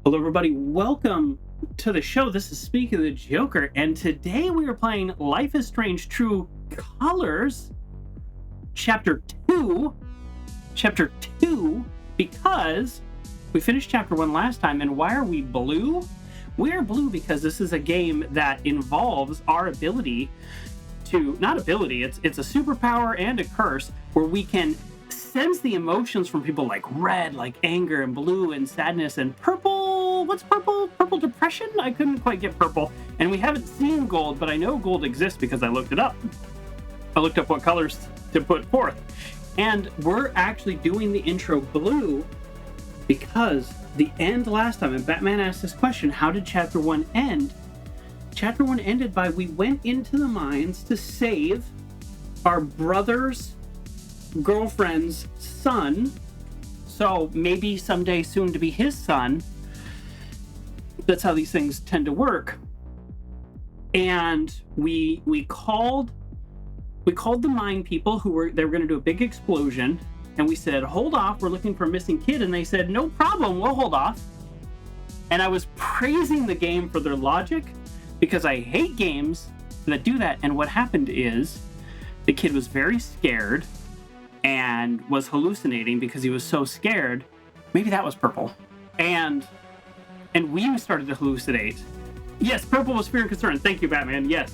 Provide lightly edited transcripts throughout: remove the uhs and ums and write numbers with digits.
Hello, everybody. Welcome to the show. This is Speaking of the Joker, and today we are playing Life is Strange True Colors, Chapter 2. Chapter 2, because we finished Chapter 1 last time, and why are we blue? We're blue because this is a game that involves our ability to, not ability, it's a superpower and a curse where we can sense the emotions from people like red, like anger, and blue, and sadness, and purple. What's purple? Purple depression? I couldn't quite get purple. And we haven't seen gold, but I know gold exists because I looked it up. I looked up what colors to put forth. And we're actually doing the intro blue because the end last time, and Batman asked this question, how did Chapter 1 end? Chapter 1 ended by we went into the mines to save our brother's girlfriend's son, so maybe someday soon to be his son. That's how these things tend to work. And we called the mine people they were going to do a big explosion, and we said, hold off, we're looking for a missing kid, and they said, no problem, we'll hold off. And I was praising the game for their logic because I hate games that do that. And what happened is the kid was very scared and was hallucinating because he was so scared. Maybe that was purple. And we started to hallucinate. Yes, purple was fear and concern. Thank you, Batman. Yes.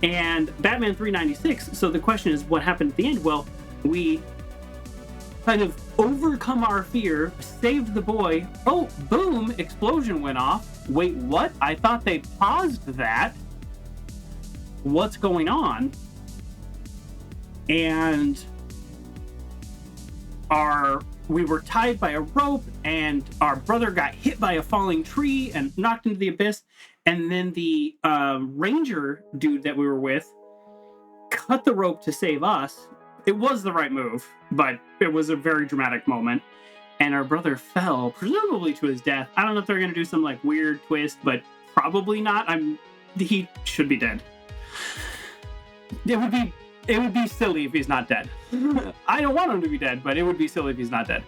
And Batman 396. So the question is, what happened at the end? Well, we kind of overcome our fear, saved the boy. Oh, boom, explosion went off. Wait, what? I thought they paused that. What's going on? And we were tied by a rope, and our brother got hit by a falling tree and knocked into the abyss. And then the ranger dude that we were with cut the rope to save us. It was the right move, but it was a very dramatic moment. And our brother fell, presumably to his death. I don't know if they're going to do some like weird twist, but probably not. He should be dead. It would be silly if he's not dead. I don't want him to be dead, but it would be silly if he's not dead.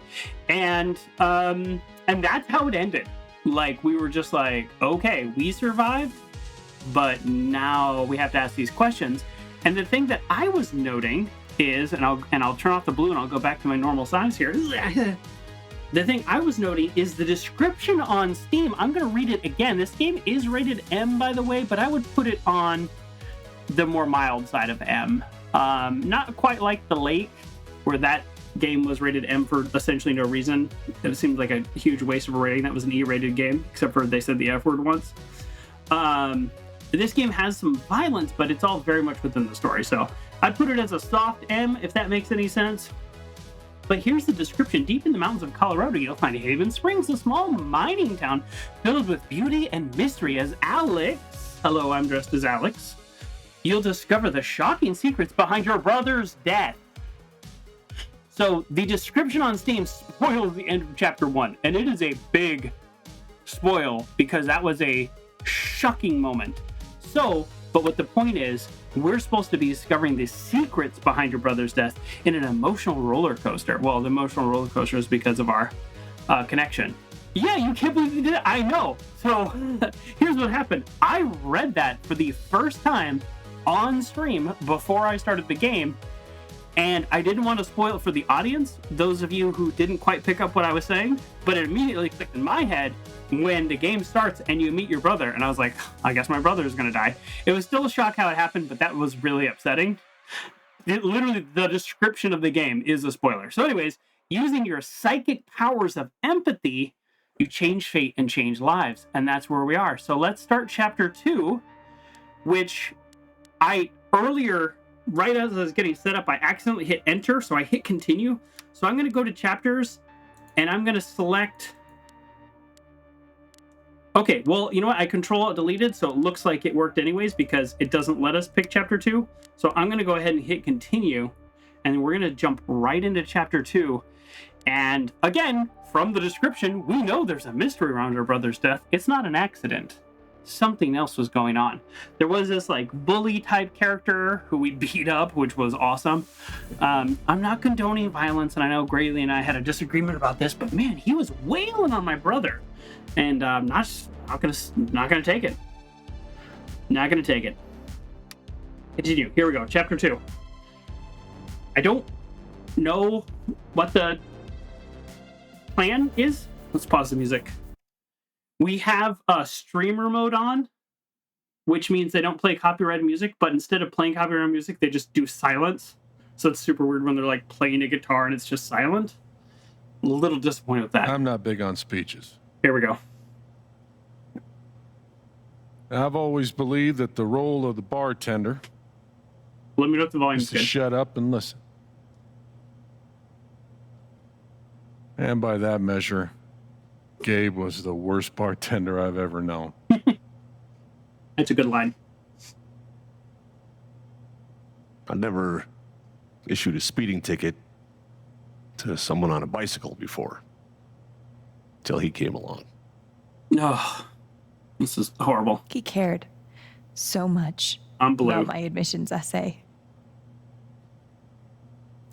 And that's how it ended. Like, we were just like, okay, we survived, but now we have to ask these questions. And the thing that I was noting is, and I'll turn off the blue and I'll go back to my normal size here. The thing I was noting is the description on Steam. I'm going to read it again. This game is rated M, by the way, but I would put it on the more mild side of M. Not quite like The Lake, where that game was rated M for essentially no reason. It seemed like a huge waste of a rating. That was an E-rated game, except for they said the F word once. This game has some violence, but it's all very much within the story. So I'd put it as a soft M, if that makes any sense. But here's the description. Deep in the mountains of Colorado, you'll find Haven Springs, a small mining town filled with beauty and mystery. As Alex, hello, I'm dressed as Alex, you'll discover the shocking secrets behind your brother's death. So the description on Steam spoils the end of Chapter 1, and it is a big spoil because that was a shocking moment. So, but what the point is, we're supposed to be discovering the secrets behind your brother's death in an emotional roller coaster. Well, the emotional roller coaster is because of our connection. Yeah, you can't believe you did it. I know. So here's what happened. I read that for the first time on stream before I started the game, and I didn't want to spoil it for the audience, those of you who didn't quite pick up what I was saying, but it immediately clicked in my head when the game starts and you meet your brother, and I was like, I guess my brother is going to die. It was still a shock how it happened, but that was really upsetting. Literally, the description of the game is a spoiler. So anyways, using your psychic powers of empathy, you change fate and change lives, and that's where we are. So let's start Chapter 2, which I earlier, right as I was getting set up, I accidentally hit enter, so I hit continue. So I'm going to go to chapters, and I'm going to select... Okay, well, you know what? I Control-Alt-Deleted, so it looks like it worked anyways because it doesn't let us pick Chapter 2. So I'm going to go ahead and hit continue, and we're going to jump right into Chapter 2. And again, from the description, we know there's a mystery around our brother's death. It's not an accident. Something else was going on. There was this like bully type character who we beat up, which was awesome. I'm not condoning violence, and I know Grayley and I had a disagreement about this, but man, he was wailing on my brother. and not gonna take it. Not gonna take it. Continue. Here we go. Chapter 2. I don't know what the plan is. Let's pause the music. We have a streamer mode on, which means they don't play copyrighted music, but instead of playing copyrighted music, they just do silence. So it's super weird when they're like playing a guitar and it's just silent. A little disappointed with that. I'm not big on speeches. Here we go. I've always believed that the role of the bartender Let me know if the volume's is to good. shut up and listen. And by that measure, Gabe was the worst bartender I've ever known. That's a good line. I never issued a speeding ticket to someone on a bicycle before, till he came along. Oh, this is horrible. He cared so much I'm blue. about my admissions essay.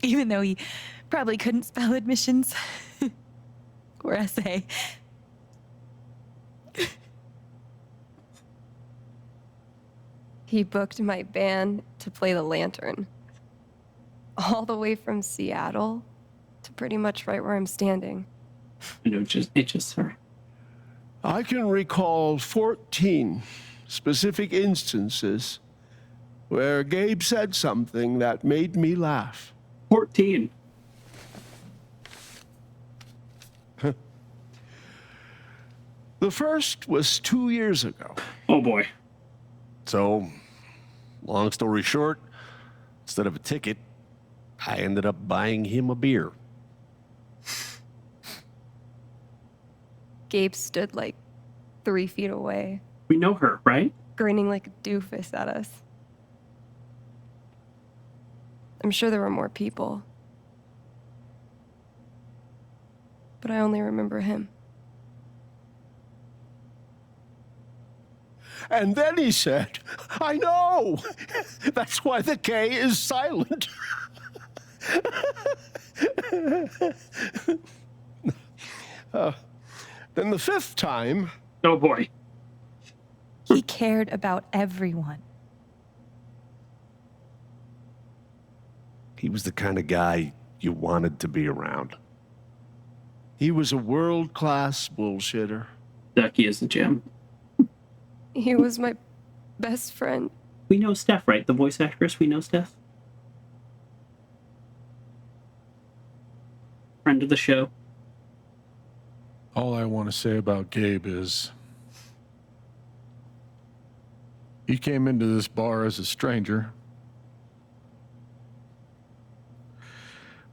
Even though he probably couldn't spell admissions or essay. He booked my band to play the lantern. All the way from Seattle to pretty much right where I'm standing. I know, it just sorry. I can recall 14 specific instances where Gabe said something that made me laugh. 14. The first was 2 years ago. Oh boy. So, long story short, instead of a ticket, I ended up buying him a beer. Gabe stood like 3 feet away, We know her, right? grinning like a doofus at us. I'm sure there were more people, but I only remember him. And then he said, I know! That's why the K is silent. Then the fifth time, Oh boy. He cared about everyone. He was the kind of guy you wanted to be around. he was a world-class bullshitter. Ducky is the gem. He was my best friend. We know Steph, right? The voice actress, we know Steph. Friend of the show. All I want to say about Gabe is he came into this bar as a stranger,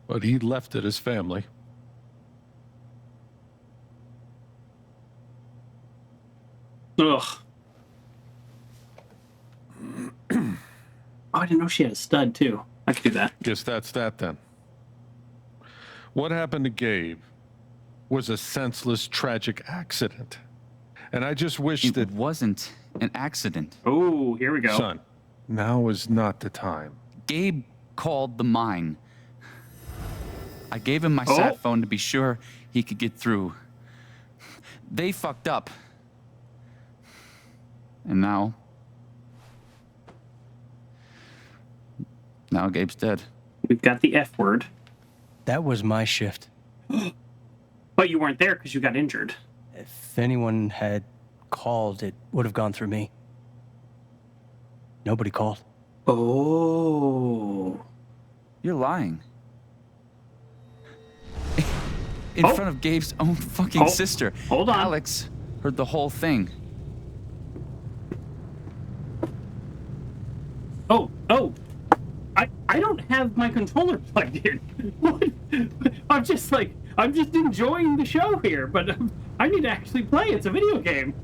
but he left it as family. Ugh. Oh, I didn't know she had a stud, too. I could do that. Guess that's that then. What happened to Gabe was a senseless, tragic accident. And I just wish It that, wasn't an accident. Oh, here we go. son, now is not the time. Gabe called the mine. I gave him my Oh. sat phone to be sure he could get through. They fucked up. And now Gabe's dead. We've got the F word. That was my shift. But you weren't there because you got injured. If anyone had called, it would have gone through me. Nobody called. Oh. You're lying. In Oh. front of Gabe's own fucking Oh. sister. Hold on. Alex heard the whole thing. Oh. I don't have my controller plugged in. What? I'm just enjoying the show here, but I need to actually play. It's a video game.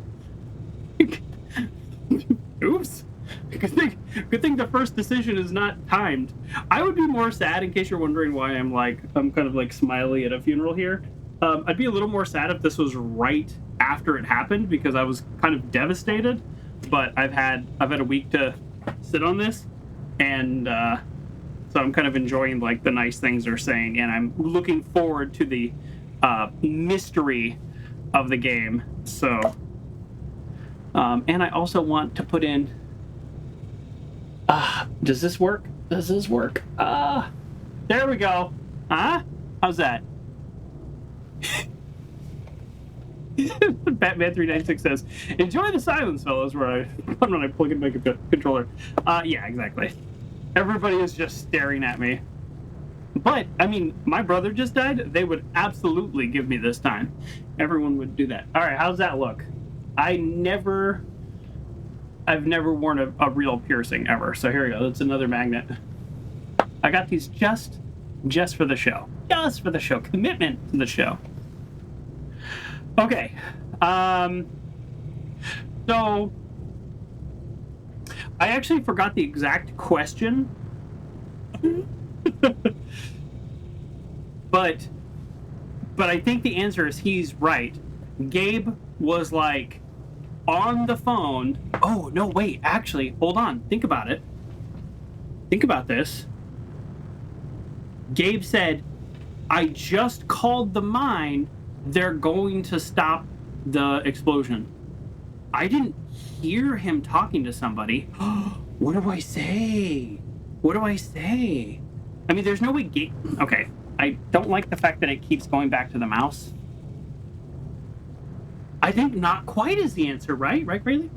Oops. Good thing the first decision is not timed. I would be more sad, in case you're wondering why I'm kind of like smiley at a funeral here. I'd be a little more sad if this was right after it happened, because I was kind of devastated. But I've had a week to sit on this, and so I'm kind of enjoying like the nice things they're saying, and I'm looking forward to the mystery of the game. So, and I also want to put in. Does this work? Does this work? There we go. How's that? Batman 396 says, "Enjoy the silence, fellas." When I plug in my controller. Yeah, exactly. Everybody is just staring at me. But I mean, my brother just died. They would absolutely give me this time. Everyone would do that. All right, how's that look? I've never worn a real piercing ever. So here we go. That's another magnet. I got these just for the show. Just for the show. Commitment to the show. Okay. So I actually forgot the exact question. But I think the answer is he's right. Gabe was like on the phone. Oh, no, wait. Actually, hold on. Think about it. Think about this. Gabe said, "I just called the mine. They're going to stop the explosion." I didn't hear him talking to somebody. What do I say? What do I say? I mean, there's no way Gabe... Okay. I don't like the fact that it keeps going back to the mouse. I think not quite is the answer, right? Right, Rayleigh?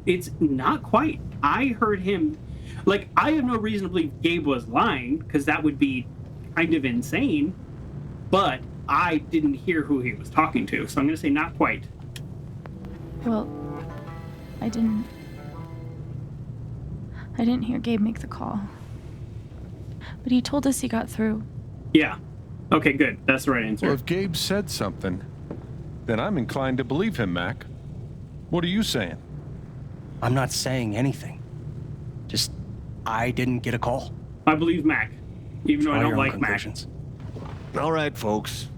It's not quite. I heard him... Like, I have no reason to believe Gabe was lying, because that would be kind of insane. But I didn't hear who he was talking to, so I'm going to say not quite. Well, I didn't hear Gabe make the call. But he told us he got through. Yeah. Okay, good. That's the right answer. Well, if Gabe said something, then I'm inclined to believe him, Mac. What are you saying? I'm not saying anything. Just, I didn't get a call. I believe Mac, even though I Draw don't your own like Mac. conclusions. All right, folks.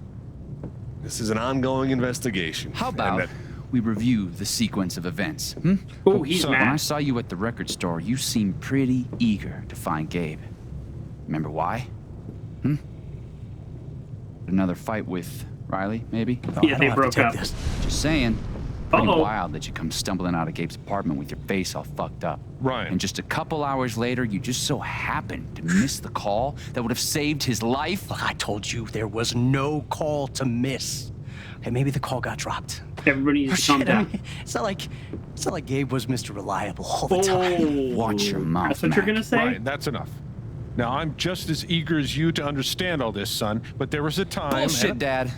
This is an ongoing investigation. How about we review the sequence of events? Oh, he's So, When I mad. saw you at the record store, you seemed pretty eager to find Gabe. Remember why? Another fight with Riley, maybe? No, Yeah, I don't they have to broke take up. this. Just saying. Pretty Uh-oh. wild that you come stumbling out of Gabe's apartment with your face all fucked up. Ryan. And just a couple hours later, you just so happened to miss the call that would have saved his life. Look, I told you there was no call to miss. Okay, maybe the call got dropped. Everybody needs to calm Shit, I down. mean, it's not like Gabe was Mr. Reliable all the time. Oh, Watch your mouth, That's what you're Mac. gonna say? Ryan, that's enough. Now, I'm just as eager as you to understand all this, son, but there was a time... Bullshit, Dad.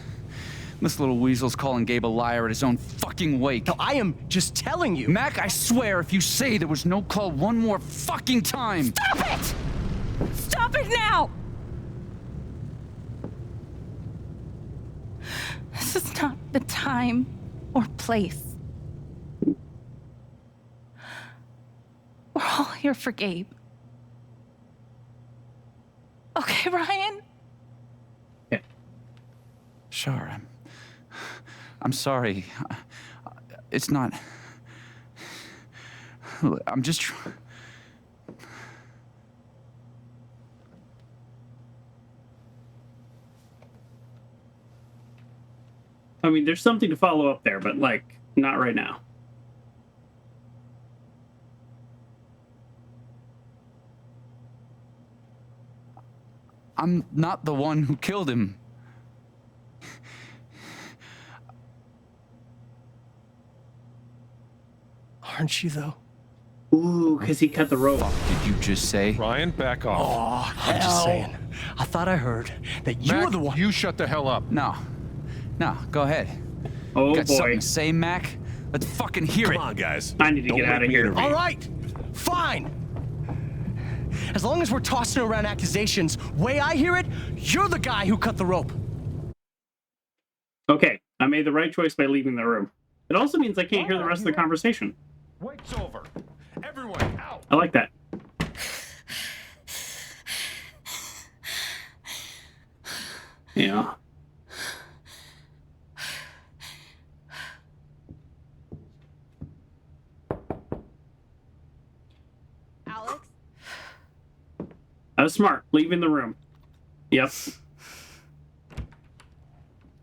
This little weasel's calling Gabe a liar at his own fucking wake. No, I am just telling you. Mac, I swear, if you say there was no call one more fucking time... Stop it! Stop it now! This is not the time or place. We're all here for Gabe. Okay, Ryan? Sure, I'm sorry. It's not... I'm just... I mean, there's something to follow up there, but, like, not right now. I'm not the one who killed him. Aren't you, though? Ooh, because he cut the rope. Fuck did you just say? Ryan, back off. Oh, I'm just saying. I thought I heard that you Mac, were the one. you shut the hell up. No, go ahead. Oh, Got boy. something to say, Mac? Let's fucking hear Come it. on, guys. I need to Don't get make out of me here. intervene. All right, fine. As long as we're tossing around accusations, way I hear it, you're the guy who cut the rope. Okay, I made the right choice by leaving the room. It also means I can't hear the rest of the conversation. Wait's over. Everyone, out. I like that. Yeah. Alex? That was smart. Leaving the room. Yep.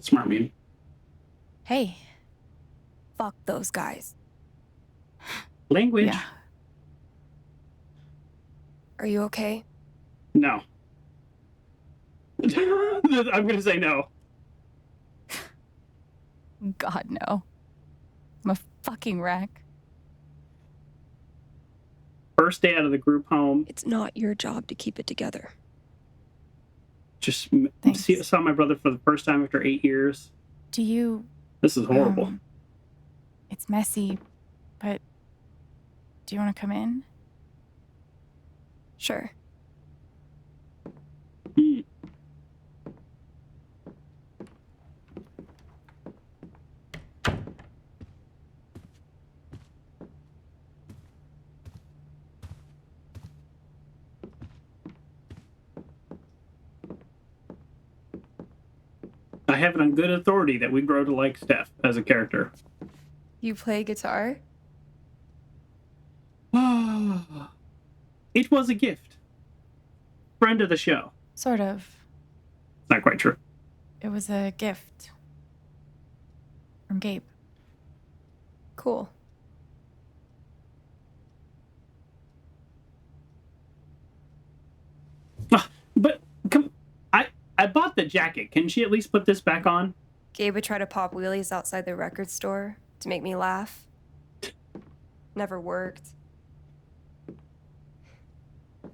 Smart, man. Hey, Fuck those guys. Language. Yeah. Are you okay? No. I'm gonna say no. God, no. I'm a fucking wreck. First day out of the group home. It's not your job to keep it together. Just Thanks. saw my brother for the first time after 8 years. Do you... This is horrible. It's messy, but do you want to come in? Sure. Hmm. I have it on good authority that we grow to like Steph as a character. You play guitar? It was a gift. Friend of the show. Sort of. Not quite true. It was a gift. From Gabe. Cool. But come, I bought the jacket. Can she at least put this back on? Gabe would try to pop wheelies outside the record store to make me laugh. Never worked.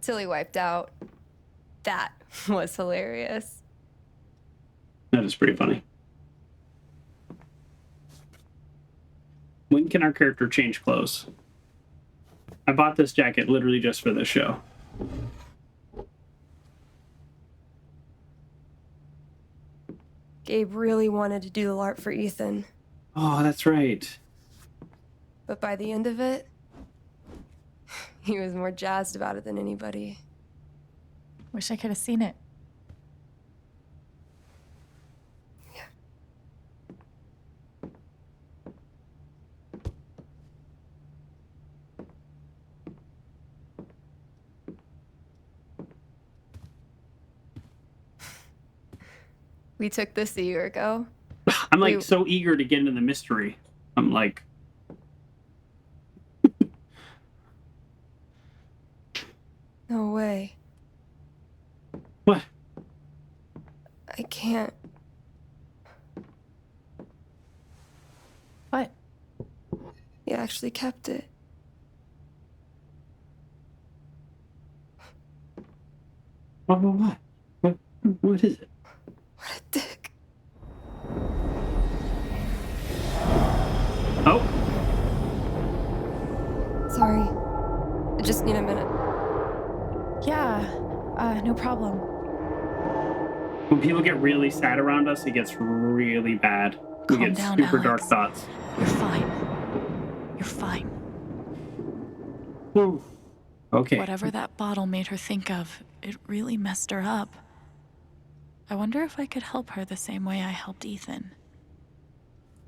Till he wiped out. That was hilarious. That is pretty funny. When can our character change clothes? I bought this jacket literally just for this show. Gabe really wanted to do the LARP for Ethan, Oh, that's right. but by the end of it, he was more jazzed about it than anybody. Wish I could have seen it. We took this a year ago. I'm like We- so eager to get into the mystery. I'm like, No way. what? I can't. What? He actually kept it. What? What is it? What a dick. Oh, Sorry. I just need a minute. Yeah, no problem. when people get really sad around us, it gets really bad. We Calm get down, super dark Alex. thoughts. You're fine. You're fine. Whew. Okay. Whatever that bottle made her think of, it really messed her up. I wonder if I could help her the same way I helped Ethan.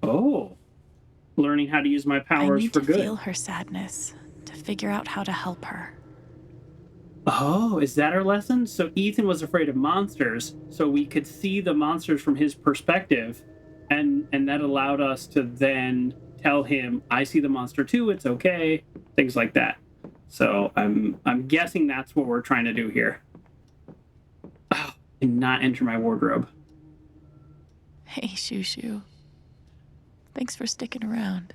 Oh, learning how to use my I powers need for to good. feel her sadness, to figure out how to help her. Oh, is that our lesson? So Ethan was afraid of monsters, so we could see the monsters from his perspective, and that allowed us to then tell him, "I see the monster too. It's okay." Things like that. So I'm guessing that's what we're trying to do here. Oh, and not enter my wardrobe. Hey, Shushu. Thanks for sticking around.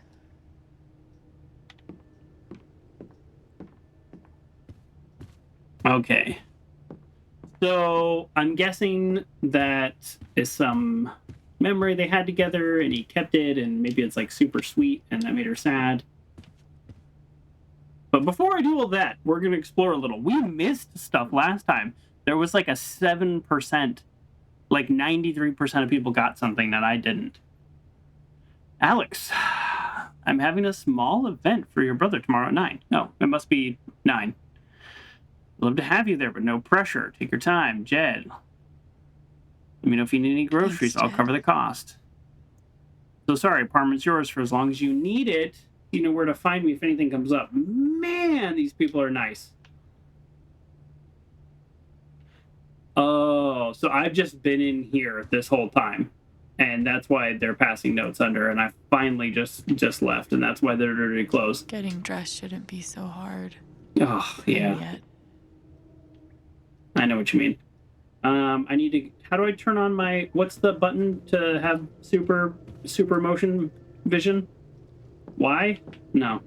Okay. So I'm guessing that is some memory they had together and he kept it, and maybe it's like super sweet and that made her sad. But before I do all that, we're going to explore a little. We missed stuff last time. There was like a 7%, like 93% of people got something that I didn't. Alex, I'm having a small event for your brother tomorrow at 9. No, it must be 9. Love to have you there, but no pressure. Take your time. Jed. Let me know if you need any groceries. Thanks, I'll Jed. cover the cost. So sorry, apartment's yours for as long as you need it. You know where to find me if anything comes up. Man, these people are nice. Oh, so I've just been in here this whole time. and that's why they're passing notes under. And I finally just left, and that's why they're dirty clothes. Getting dressed shouldn't be so hard. Oh yeah, And yet, I know what you mean. I need to. How do I turn on my? What's the button to have super motion vision? Y? No.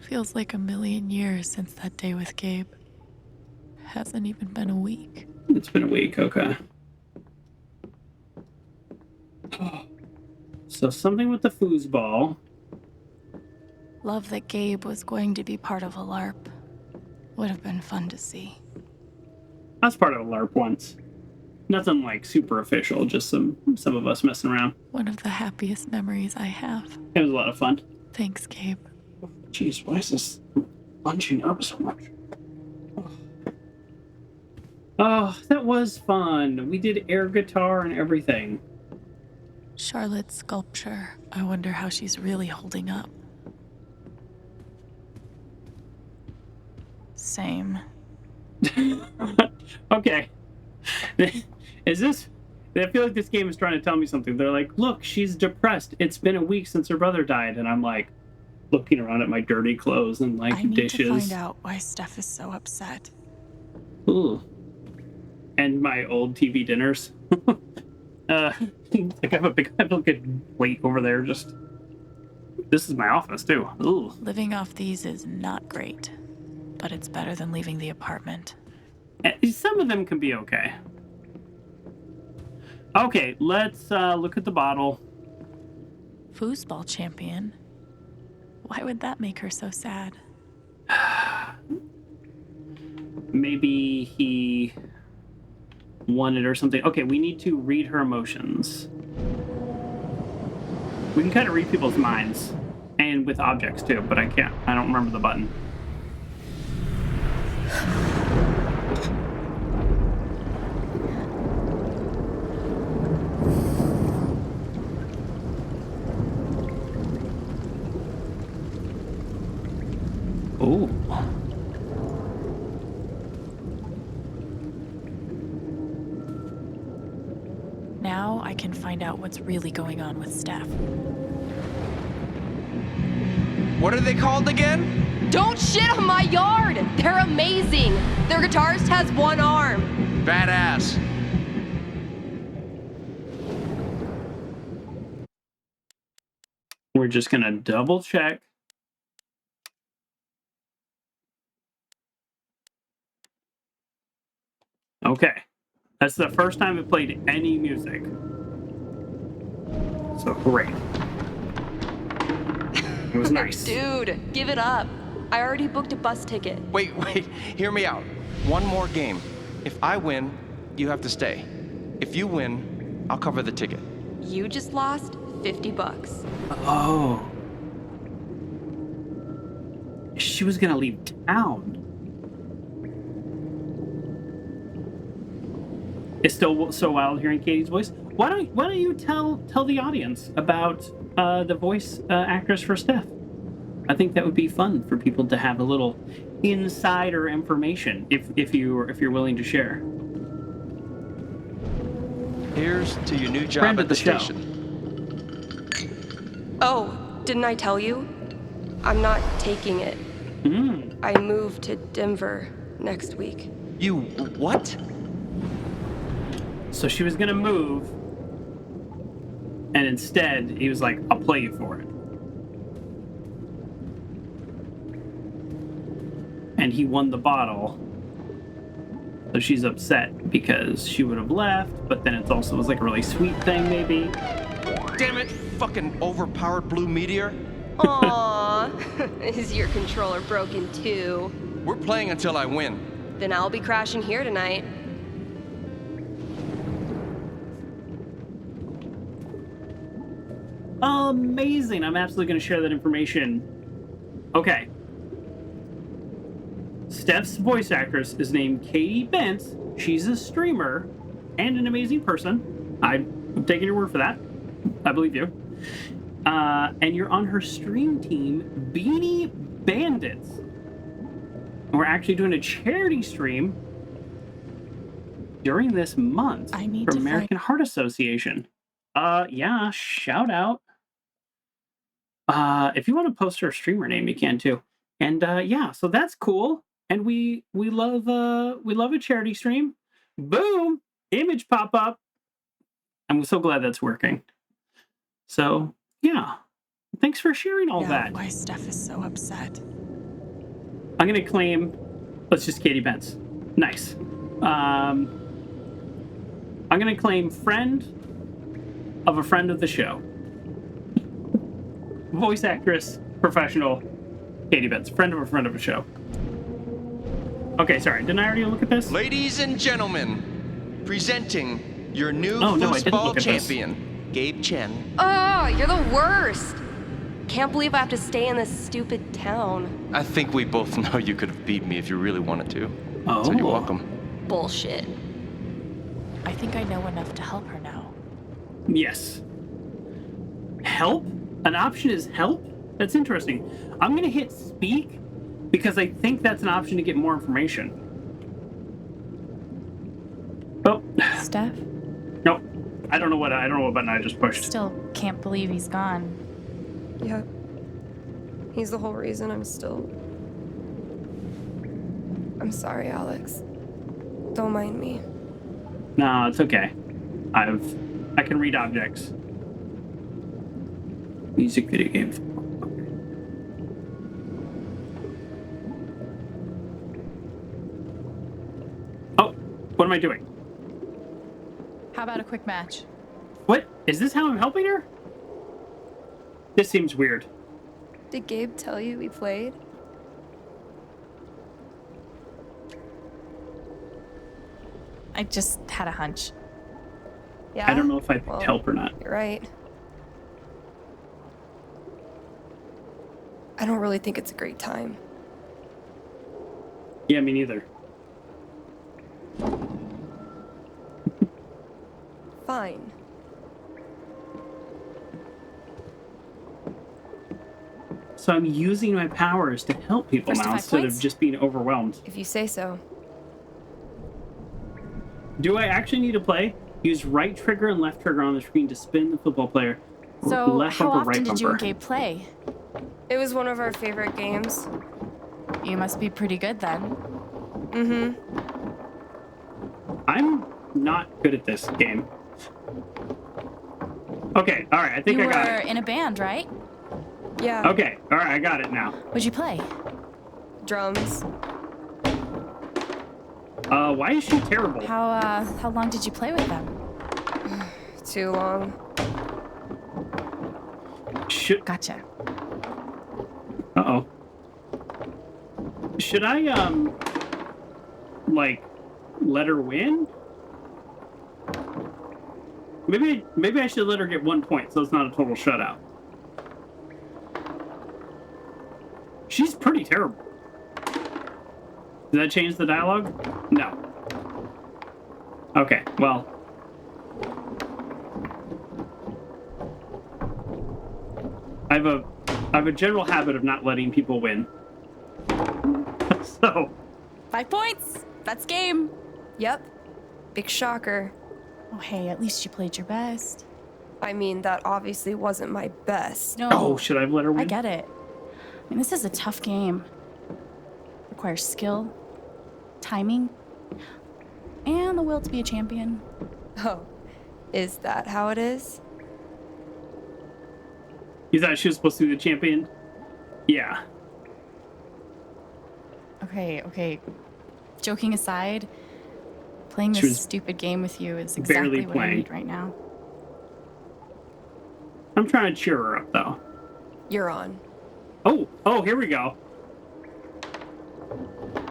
feels like a million years since that day with Gabe. Hasn't even been a week. It's been a week. Okay. So something with the foosball. Love that Gabe was going to be part of a LARP. Would have been fun to see. I was part of a LARP once. Nothing like super official, just some of us messing around. One of the happiest memories I have. It was a lot of fun. Thanks, Gabe. Jeez, why is this bunching up so much? Oh, that was fun. We did air guitar and everything. Charlotte's sculpture. I wonder how she's really holding up. Same. Okay. Is this... I feel like this game is trying to tell me something. They're like, look, she's depressed. It's been a week since her brother died. And I'm like, looking around at my dirty clothes and like I need dishes. to find out why Steph is so upset. Ooh. And my old TV dinners. Like I have a good weight over there. Just this is my office too. Ooh. Living off these is not great, but it's better than leaving the apartment. Some of them can be okay. Okay, let's look at the bottle. Foosball champion. Why would that make her so sad? Maybe he won it or something. Okay, we need to read her emotions. We can kind of read people's minds. And with objects too, but I can't. I don't remember the button. Ooh. Now I can find out what's really going on with Steph. What are they called again? Don't shit on my yard! They're amazing! Their guitarist has one arm. Badass. We're just gonna double check. Okay. That's the first time it played any music. So great. It was nice. Dude, give it up. I already booked a bus ticket. Wait, hear me out. One more game. If I win, you have to stay. If you win, I'll cover the ticket. You just lost $50. Oh. She was gonna leave town. It's still so wild hearing Katie's voice. Why don't you tell the audience about the voice actress for Steph? I think that would be fun for people to have a little insider information if you're willing to share. Here's to your new job Friend at of the the show. station. Oh, didn't I tell you? I'm not taking it. I move to Denver next week. You what? So she was gonna move, and instead he was like, "I'll play you for it." And he won the bottle. So she's upset because she would have left, but then it also was like a really sweet thing, maybe. Damn it! Fucking overpowered blue meteor. Aww, is your controller broken too? We're playing until I win. Then I'll be crashing here tonight. Amazing. I'm absolutely going to share that information. Okay. Steph's voice actress is named Katie Bentz. She's a streamer and an amazing person. I'm taking your word for that. I believe you. And you're on her stream team, Beanie Bandits. And we're actually doing a charity stream during this month I need from to American Heart Association. Yeah, shout out. If you want to post our streamer name, you can too. And yeah, so that's cool. And we love a charity stream. Boom, image pop up. I'm so glad that's working. So yeah, thanks for sharing all that. Why Steph is so upset. I'm gonna claim. Let's just Katie Benz. Nice. I'm gonna claim friend of a friend of the show. Voice actress, professional, Katie Benz, friend of a show. Okay, sorry. Didn't I already look at this? Ladies and gentlemen, presenting your new Oh, no, I didn't foosball look at this. champion, Gabe Chen. Oh, you're the worst. Can't believe I have to stay in this stupid town. I think we both know you could have beat me if you really wanted to. Oh. So you're welcome. Bullshit. I think I know enough to help her now. Yes. Help? An option is help? That's interesting. I'm gonna hit speak because I think that's an option to get more information. Oh. Steph? Nope. I don't know what button I just pushed. Still can't believe he's gone. Yeah. He's the whole reason I'm sorry, Alex. Don't mind me. No, it's okay. I can read objects. Music, video games. Oh, what am I doing? How about a quick match? What? Is this how I'm helping her? This seems weird. Did Gabe tell you we played? I just had a hunch. Yeah? I don't know if I picked help or not. You're right. I don't really think it's a great time. Yeah, me neither. Fine. So I'm using my powers to help people First to now 5 instead points? of just being overwhelmed. If you say so. Do I actually need to play? Use right trigger and left trigger on the screen to spin the football player. So, left how bumper, often right did you bumper. and Gabe play? It was one of our favorite games. You must be pretty good then. Mm-hmm. I'm not good at this game. Okay, all right, I think You I were got it. in a band, right? Yeah. Okay, all right, I got it now. What'd you play? Drums. Why is she terrible? How long did you play with them? Too long. Gotcha. Uh-oh. Should I, like, let her win? Maybe I should let her get 1 point so it's not a total shutout. She's pretty terrible. Did that change the dialogue? No. Okay, well. I have a general habit of not letting people win. So. 5 points. That's game. Yep. Big shocker. Oh, hey, at least you played your best. I mean, that obviously wasn't my best. No. Oh, should I have let her win? I get it. I mean, this is a tough game. Requires skill, timing, and the will to be a champion. Oh, is that how it is? You thought she was supposed to be the champion? Yeah. Okay. Joking aside, playing She this was stupid game with you is barely exactly what I playing. need right now. I'm trying to cheer her up, though. You're on. Oh, here we go.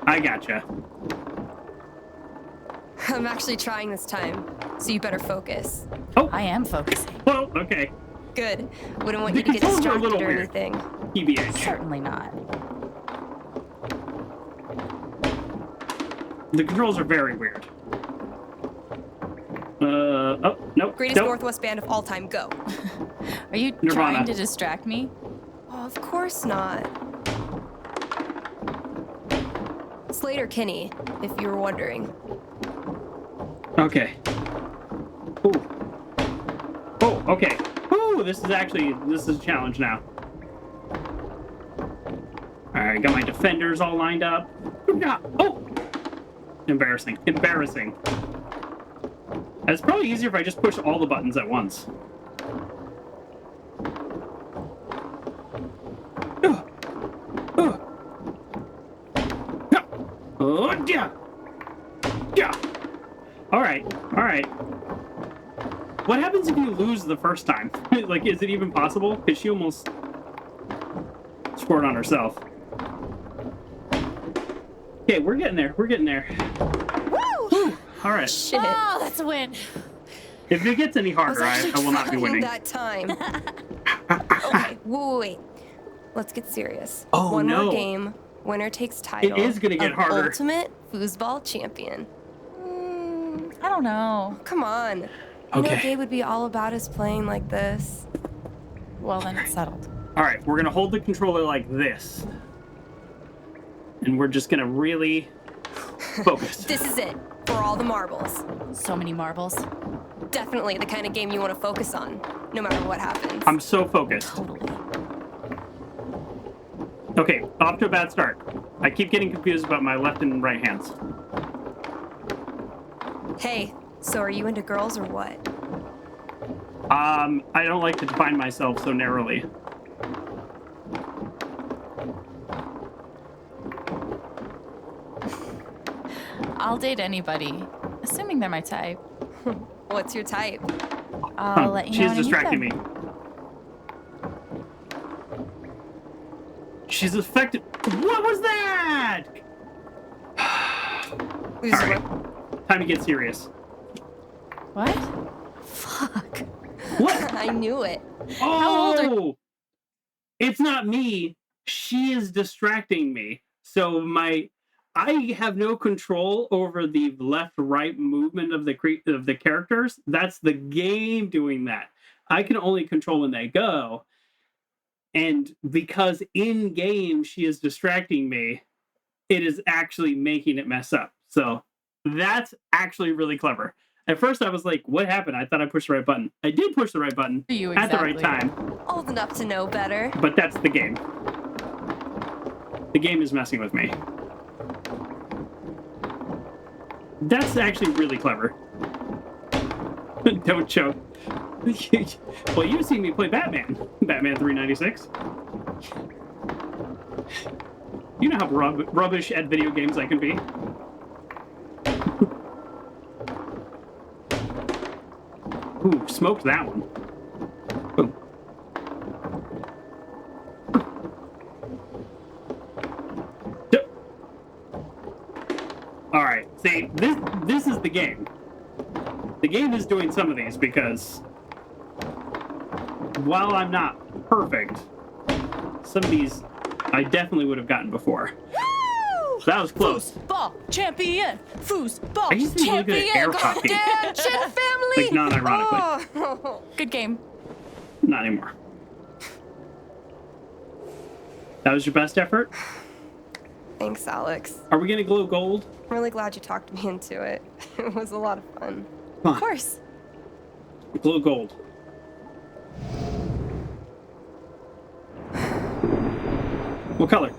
I gotcha. I'm actually trying this time, so you better focus. Oh, I am focusing. well, okay. Good. Wouldn't want The you to get controls are a distracted little or weird. anything. TBH. Certainly not. The controls are very weird. Oh, nope. Greatest nope. Northwest band of all time, go. Are you Nirvana. trying to distract me? Oh, of course not. Slade or Kinney, if you were wondering. Okay. Ooh. Oh, okay. Ooh, this is a challenge now. Alright, got my defenders all lined up. Oh! Embarrassing. Embarrassing. It's probably easier if I just push all the buttons at once. Oh, yeah. Yeah. All right. What happens if you lose the first time? Like, is it even possible? Because she almost scored on herself. Okay, we're getting there. Woo! Whew. All right. Shit. Oh, that's a win. If it gets any harder, I will not be trying winning. that time. Okay, wait. Let's get serious. Oh, One no. more game. Winner takes title. It is gonna get of harder. Ultimate foosball champion. I don't know. Come on. You Okay. know Gabe would be all about us playing like this. Well, then it's settled. All right, we're gonna hold the controller like this, and we're just gonna really focus. This is it. For all the marbles. So many marbles. Definitely the kind of game you want to focus on, no matter what happens. I'm so focused. Totally. Okay, off to a bad start. I keep getting confused about my left and right hands. Hey, so are you into girls or what? I don't like to define myself so narrowly. I'll date anybody, assuming they're my type. What's your type? I'll let you know She's when I meet distracting them. me. She's affected. What was that? All right, time to get serious. What? Fuck. What? I knew it. Oh, it's not me. She is distracting me. So I have no control over the left-right movement of the characters. That's the game doing that. I can only control when they go. And because in game she is distracting me, it is actually making it mess up. So that's actually really clever. At first I was like, what happened? I thought I pushed the right button. I did push the right button You at the right exactly. time, Old enough to know better. but that's the game. The game is messing with me. That's actually really clever. Don't choke. Well, you've seen me play Batman. Batman 396. You know how rubbish at video games I can be. Ooh, smoked that one. Boom. Yep. All right. See, this is the game. The game is doing some of these because while I'm not perfect, some of these I definitely would have gotten before. Woo! That was close. Foosball champion. Foosball I used to be really good at air hockey. Damn, Chin family! Like, non-ironically. Oh. Good game. Not anymore. That was your best effort? Thanks, Alex. Are we gonna glow gold? I'm really glad you talked me into it. It was a lot of fun. Come Of on, course. glow gold. What color?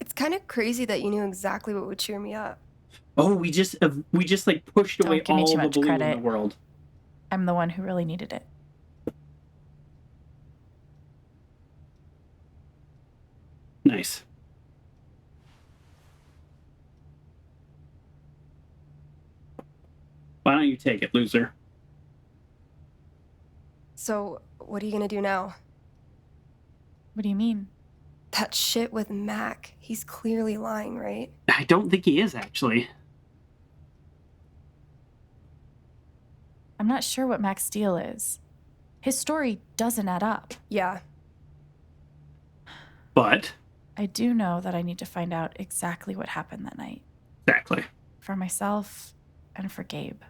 It's kind of crazy that you knew exactly what would cheer me up. Oh, we just like pushed away Don't give me all too the much blue in credit. the world. I'm the one who really needed it. Nice. Why don't you take it, loser? So, what are you gonna do now? What do you mean? That shit with Mac. He's clearly lying, right? I don't think he is, actually. I'm not sure what Max Steele is. His story doesn't add up. Yeah. But I do know that I need to find out exactly what happened that night. exactly. For myself and for Gabe.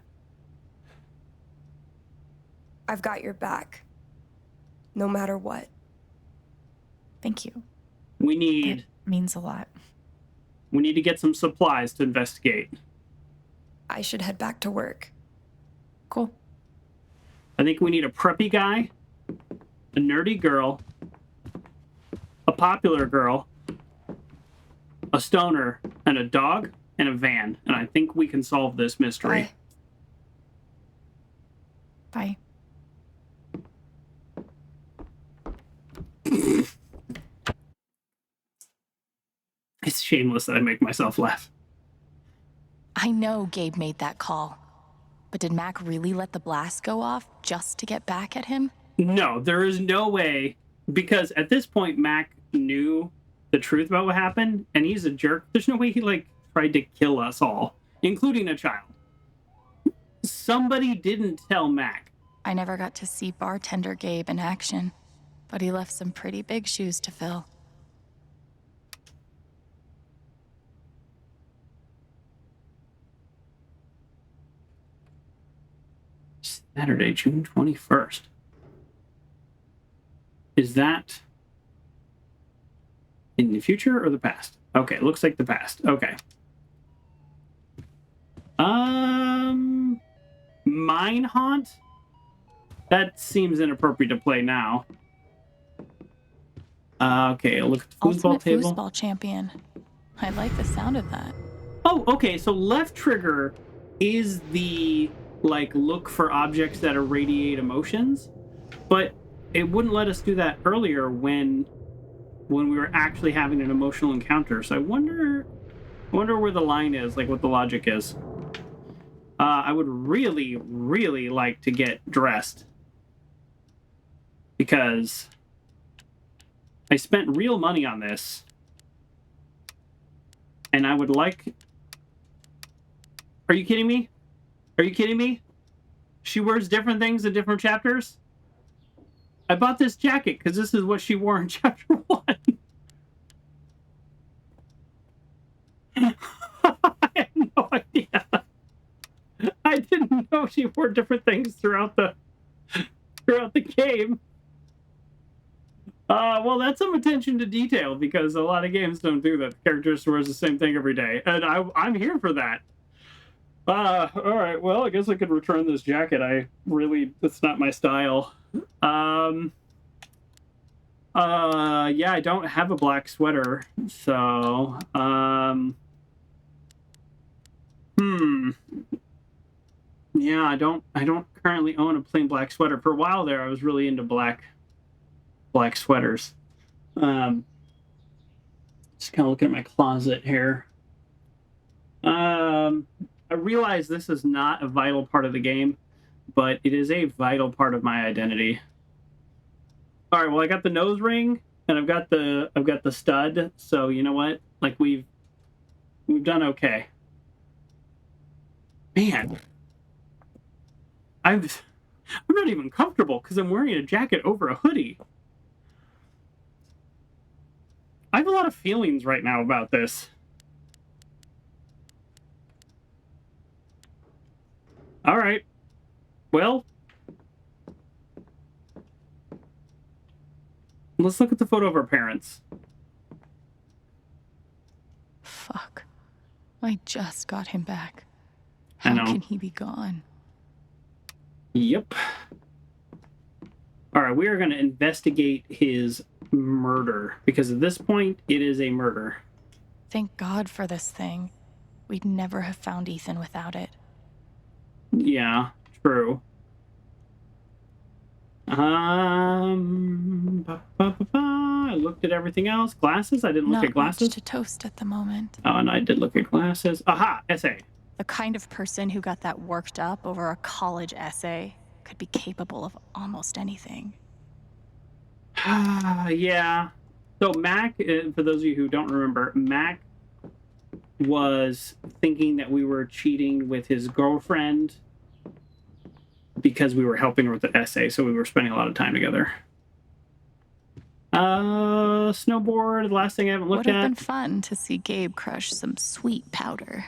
I've got your back. No matter what. Thank you. We need It means a lot. to get some supplies to investigate. I should head back to work. Cool. I think we need a preppy guy, a nerdy girl, a popular girl, a stoner, and a dog, and a van. And I think we can solve this mystery. Bye. It's shameless that I make myself laugh. I know Gabe made that call. But did Mac really let the blast go off just to get back at him? No, there is no way, because at this point, Mac knew the truth about what happened, and he's a jerk. There's no way he, like, tried to kill us all, including a child. Somebody didn't tell Mac. I never got to see bartender Gabe in action, but he left some pretty big shoes to fill. Saturday, June 21st. Is that in the future or the past? Okay, looks like the past. Okay. Mine Haunt? That seems inappropriate to play now. Okay, look at the foosball Ultimate table. foosball champion. I like the sound of that. Oh, okay, so left trigger is the, like, look for objects that irradiate emotions, but it wouldn't let us do that earlier when we were actually having an emotional encounter. So I wonder where the line is, like what the logic is. I would really, really like to get dressed because I spent real money on this, and I would like... Are you kidding me? Are you kidding me? She wears different things in different chapters? I bought this jacket because this is what she wore in chapter 1. I had no idea. I didn't know she wore different things throughout the game. Well, that's some attention to detail because a lot of games don't do that. The character just wears the same thing every day, and I'm here for that. All right. Well, I guess I could return this jacket. It's not my style. Yeah, I don't have a black sweater, so, yeah, I don't currently own a plain black sweater. For a while there, I was really into black sweaters. Just kind of looking at my closet here. I realize this is not a vital part of the game, but it is a vital part of my identity. All right, well, I got the nose ring and I've got the stud, so you know what? Like we've done okay. Man, I'm not even comfortable because I'm wearing a jacket over a hoodie. I have a lot of feelings right now about this. All right. Well, let's look at the photo of our parents. Fuck. I just got him back. I know. How can he be gone? Yep. All right, we are going to investigate his murder because at this point, it is a murder. Thank God for this thing. We'd never have found Ethan without it. Yeah, true. I looked at everything else. Glasses? I didn't look at glasses. Not much to toast at the moment. Oh, and I did look at glasses. Aha, essay. The kind of person who got that worked up over a college essay could be capable of almost anything. Yeah. So Mac, for those of you who don't remember, Mac was thinking that we were cheating with his girlfriend because we were helping her with the essay, so we were spending a lot of time together. Snowboard, the last thing I haven't looked at. Would have been fun to see Gabe crush some sweet powder.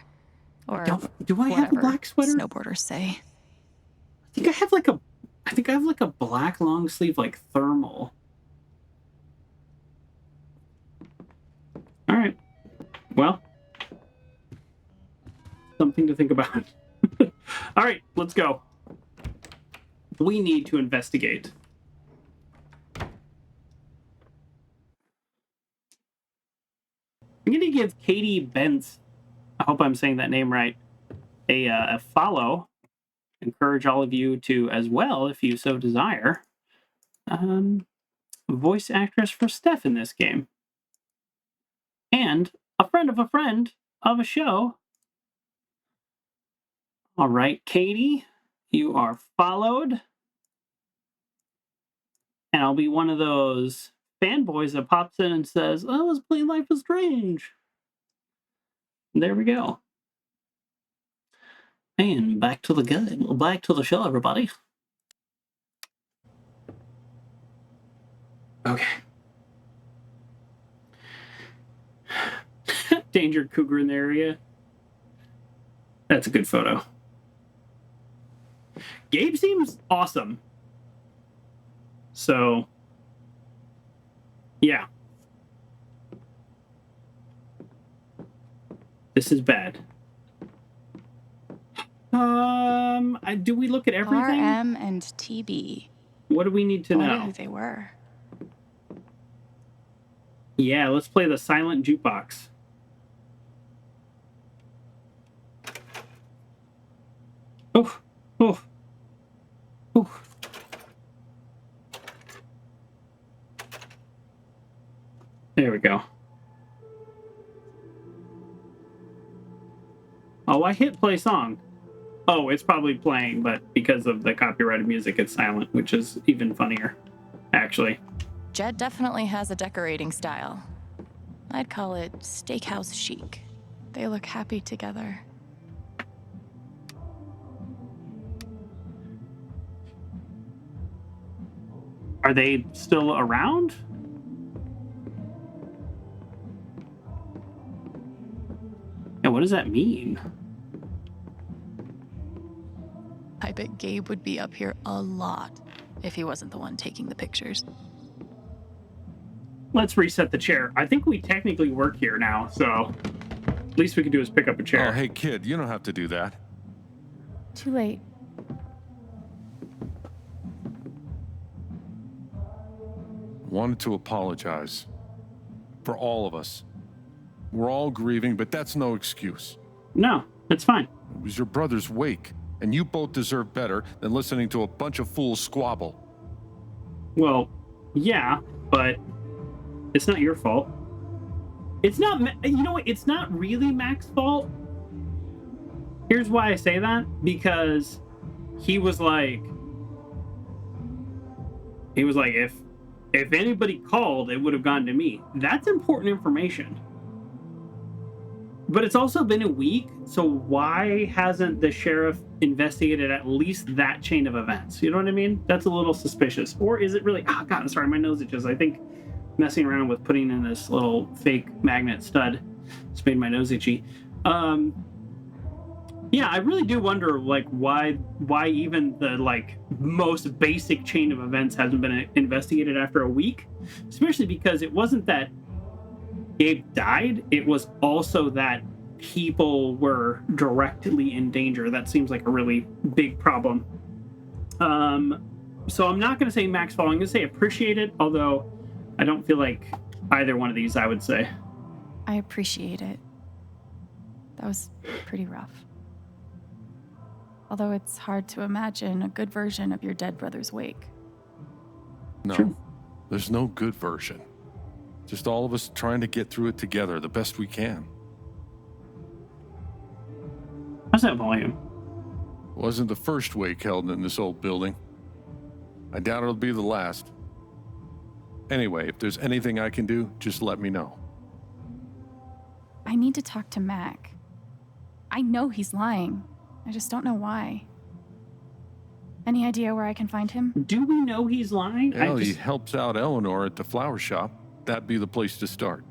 Or do I have a black sweater? Snowboarders say. I think I have like a black long sleeve like thermal. Well, something to think about. All right, let's go. We need to investigate. I'm going to give Katie Benz, I hope I'm saying that name right, a follow. Encourage all of you to as well, if you so desire. Voice actress for Steph in this game. And a friend of a show. All right, Katie, you are followed. And I'll be one of those fanboys that pops in and says, oh, let's play Life is Strange. There we go. And back to the show, everybody. Okay. Danger cougar in the area. That's a good photo. Gabe seems awesome. So, yeah. This is bad. Do we look at everything? RM and TB. What do we need to I wonder know? who they were. Yeah, let's play the silent jukebox. Oh, oh, oh. There we go. Oh, I hit play song. Oh, it's probably playing, but because of the copyrighted music, it's silent, which is even funnier, actually. Jed definitely has a decorating style. I'd call it steakhouse chic. They look happy together. Are they still around? Yeah, what does that mean? I bet Gabe would be up here a lot if he wasn't the one taking the pictures. Let's reset the chair. I think we technically work here now, so least we can do is pick up a chair. Oh, hey, kid, you don't have to do that. Too late. Wanted to apologize. For all of us. We're all grieving, but that's no excuse. No, it's fine. It was your brother's wake, and you both deserve better than listening to a bunch of fools squabble. Well, yeah, but it's not your fault. It's not, you know what? It's not really Mac's fault. Here's why I say that. Because he was like, if anybody called, it would have gone to me. That's important information. But it's also been a week, so why hasn't the sheriff investigated at least that chain of events? You know what I mean? That's a little suspicious. Or is it really... Oh, God, sorry, my nose itches. I think messing around with putting in this little fake magnet stud has made my nose itchy. Yeah, I really do wonder, like, why even the, like, most basic chain of events hasn't been investigated after a week. Especially because it wasn't that Gabe died, it was also that people were directly in danger. That seems like a really big problem. So I'm not going to say Mac's fault. I'm going to say appreciate it, although I don't feel like either one of these, I would say. I appreciate it. That was pretty rough. Although it's hard to imagine a good version of your dead brother's wake. No, True. There's no good version. Just all of us trying to get through it together the best we can. How's that volume? Wasn't the first wake held in this old building. I doubt it'll be the last. Anyway, if there's anything I can do, just let me know. I need to talk to Mac. I know he's lying. I just don't know why. Any idea where I can find him? Do we know he's lying? Well, he helps out Eleanor at the flower shop. That'd be the place to start.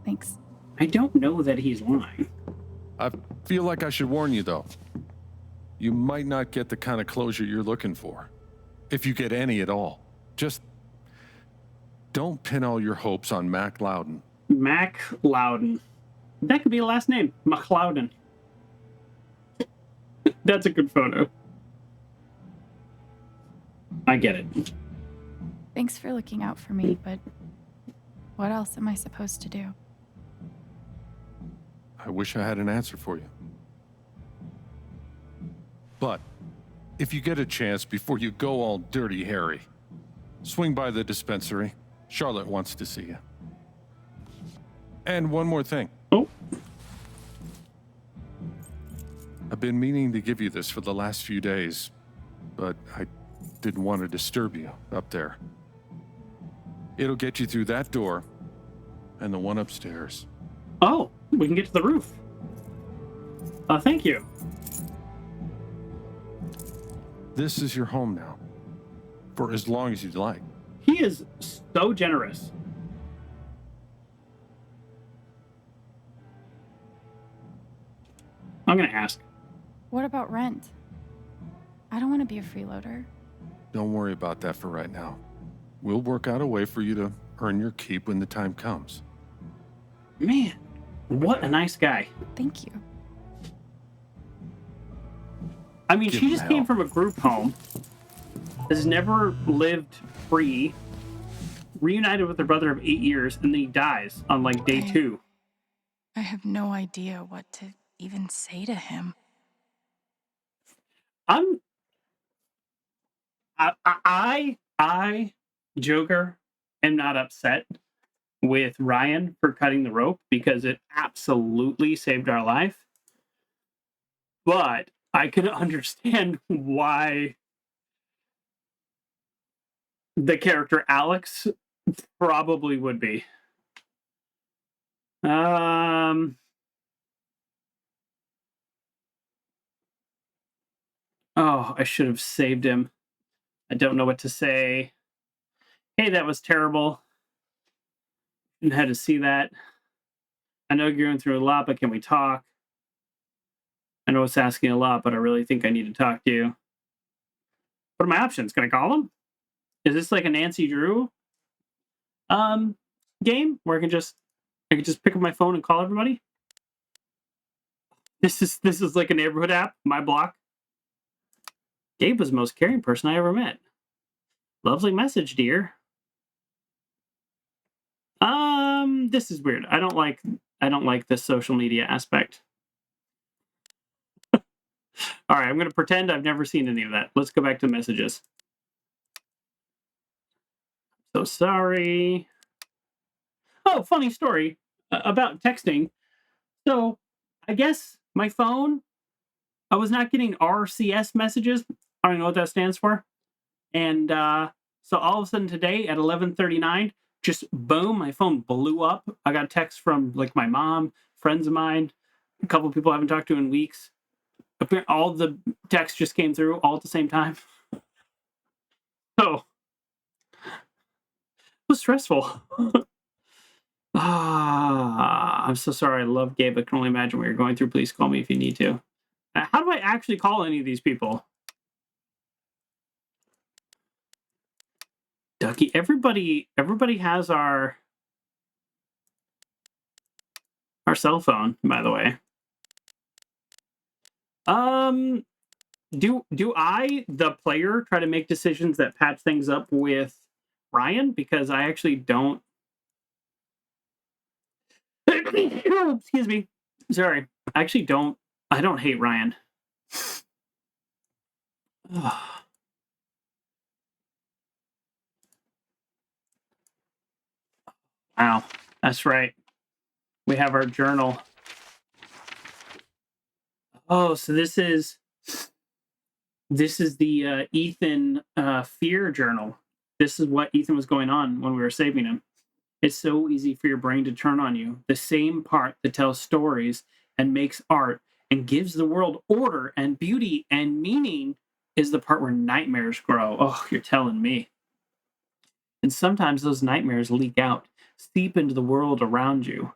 Thanks. I don't know that he's lying. I feel like I should warn you, though. You might not get the kind of closure you're looking for. If you get any at all. Just don't pin all your hopes on Mac Loudon. Mac Loudon. That could be a last name, McLeodin. That's a good photo. I get it. Thanks for looking out for me, but what else am I supposed to do? I wish I had an answer for you. But if you get a chance before you go all dirty Harry, swing by the dispensary. Charlotte wants to see you. And one more thing. Oh. I've been meaning to give you this for the last few days, but I didn't want to disturb you up there. It'll get you through that door and the one upstairs. Oh, we can get to the roof. Thank you. This is your home now, for as long as you'd like. He is so generous. I'm gonna ask. What about rent? I don't want to be a freeloader. Don't worry about that for right now. We'll work out a way for you to earn your keep when the time comes. Man, what a nice guy. Thank you. I mean, Give she him just hell. came from a group home, has never lived free, reunited with her brother of 8 years, and then he dies on like day 2. I have no idea what to even say to him. I, Joker, am not upset with Ryan for cutting the rope because it absolutely saved our life. But I can understand why the character Alex probably would be. Oh, I should have saved him. I don't know what to say. Hey, that was terrible. Didn't have to see that. I know you're going through a lot, but can we talk? I know it's asking a lot, but I really think I need to talk to you. What are my options? Can I call him? Is this like a Nancy Drew game where I can just pick up my phone and call everybody? This is like a neighborhood app, my block. Gabe was the most caring person I ever met. Lovely message, dear. This is weird. I don't like this social media aspect. All right, I'm going to pretend I've never seen any of that. Let's go back to messages. So sorry. Oh, funny story about texting. So I guess my phone, I was not getting RCS messages. I don't know what that stands for. And so all of a sudden today at 11:39, just boom, my phone blew up. I got a text from like my mom, friends of mine, a couple of people I haven't talked to in weeks. All the texts just came through all at the same time. So it was stressful. I'm so sorry. I love Gabe. I can only imagine what you're going through. Please call me if you need to. How do I actually call any of these people? Ducky, everybody has our cell phone, by the way. Do I, the player, try to make decisions that patch things up with Ryan? Because I actually don't. Excuse me. Sorry. I actually don't. I don't hate Ryan. Wow. That's right. We have our journal. Oh, so this is the Ethan fear journal. This is what Ethan was going on when we were saving him. It's so easy for your brain to turn on you. The same part that tells stories and makes art and gives the world order and beauty and meaning is the part where nightmares grow. Oh, you're telling me. And sometimes those nightmares leak out, seep into the world around you. You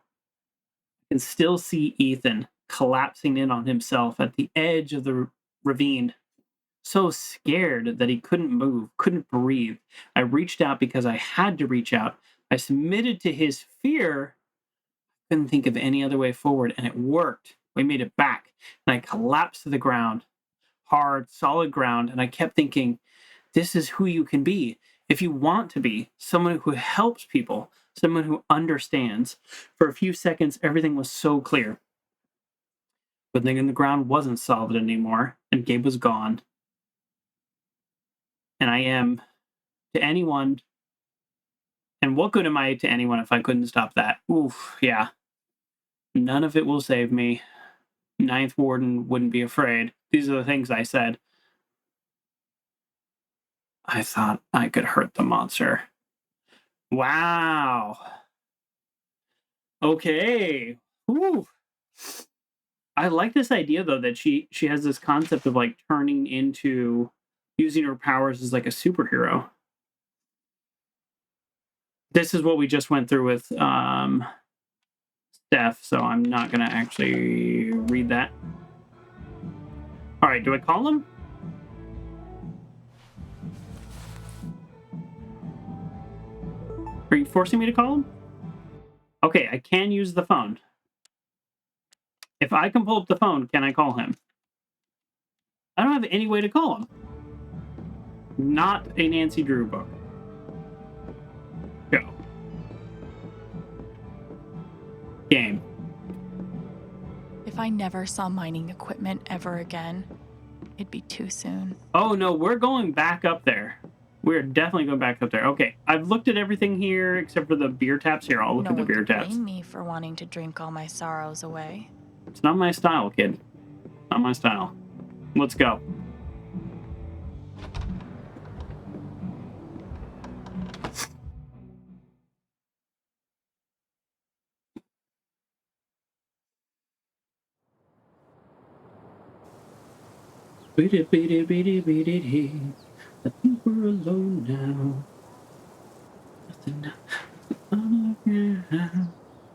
can still see Ethan collapsing in on himself at the edge of the ravine. So scared that he couldn't move, couldn't breathe. I reached out because I had to reach out. I submitted to his fear. couldn't think of any other way forward, and it worked. We made it back, and I collapsed to the ground, hard, solid ground, and I kept thinking, this is who you can be. If you want to be someone who helps people, someone who understands. For a few seconds, everything was so clear. But then the ground wasn't solid anymore, and Gabe was gone. And I am to anyone. And what good am I to anyone if I couldn't stop that? Oof, yeah. None of it will save me. Ninth Warden wouldn't be afraid. These are the things I said. I thought I could hurt the monster. Wow. Okay. Ooh. I like this idea, though, that she has this concept of, like, turning into using her powers as, like, a superhero. This is what we just went through with Steph, so I'm not going to actually read that. All right, do I call him? Are you forcing me to call him? Okay, I can use the phone. If I can pull up the phone, can I call him? I don't have any way to call him. Not a Nancy Drew book. Go. Game. If I never saw mining equipment ever again, it'd be too soon. Oh no, we're going back up there. We're definitely going back up there. Okay, I've looked at everything here except for the beer taps. Here, I'll look No at the one beer could taps. blame me for wanting to drink all my sorrows away. It's not my style, kid. Not my style. Let's go. I think we're alone now.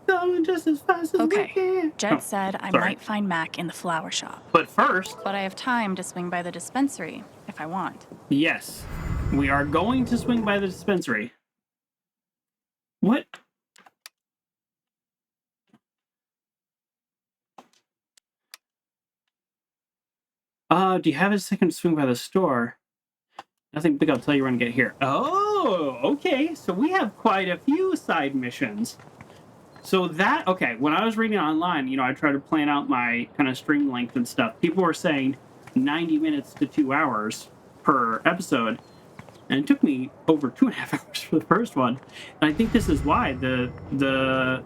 Going just as fast as we Okay, can. Jed said I sorry. might find Mac in the flower shop. But first, But I have time to swing by the dispensary if I want. yes, we are going to swing by the dispensary. What? Do you have a second to swing by the store? Nothing big, I'll tell you when to get here. Oh, okay. So we have quite a few side missions. So that, okay, when I was reading online, you know, I tried to plan out my kind of stream length and stuff. People were saying 90 minutes to 2 hours per episode. And it took me over 2.5 hours for the first one. And I think this is why the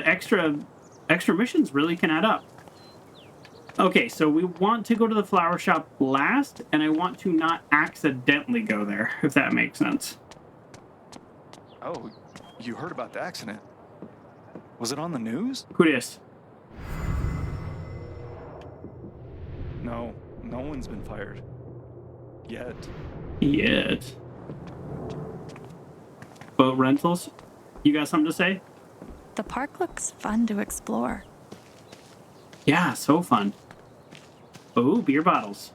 extra missions really can add up. Okay, so we want to go to the flower shop last, and I want to not accidentally go there, if that makes sense. Oh, you heard about the accident? Was it on the news? Who dis? No, no one's been fired. Yet. Yet. Boat rentals? You got something to say? The park looks fun to explore. Yeah, so fun. Oh, beer bottles.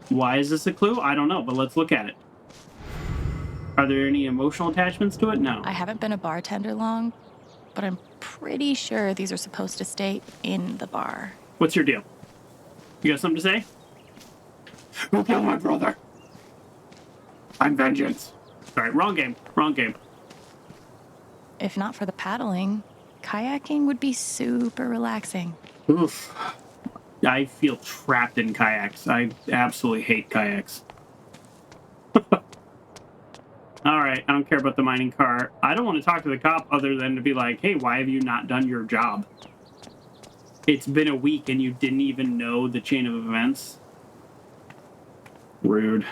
Why is this a clue? I don't know, but let's look at it. Are there any emotional attachments to it? No. I haven't been a bartender long, but I'm pretty sure these are supposed to stay in the bar. What's your deal? You got something to say? Who killed my brother? I'm vengeance. Sorry, wrong game. Wrong game. If not for the paddling, kayaking would be super relaxing. Oof. I feel trapped in kayaks. I absolutely hate kayaks. All right, I don't care about the mining car. I don't want to talk to the cop other than to be like, hey, why have you not done your job? It's been a week and you didn't even know the chain of events. Rude.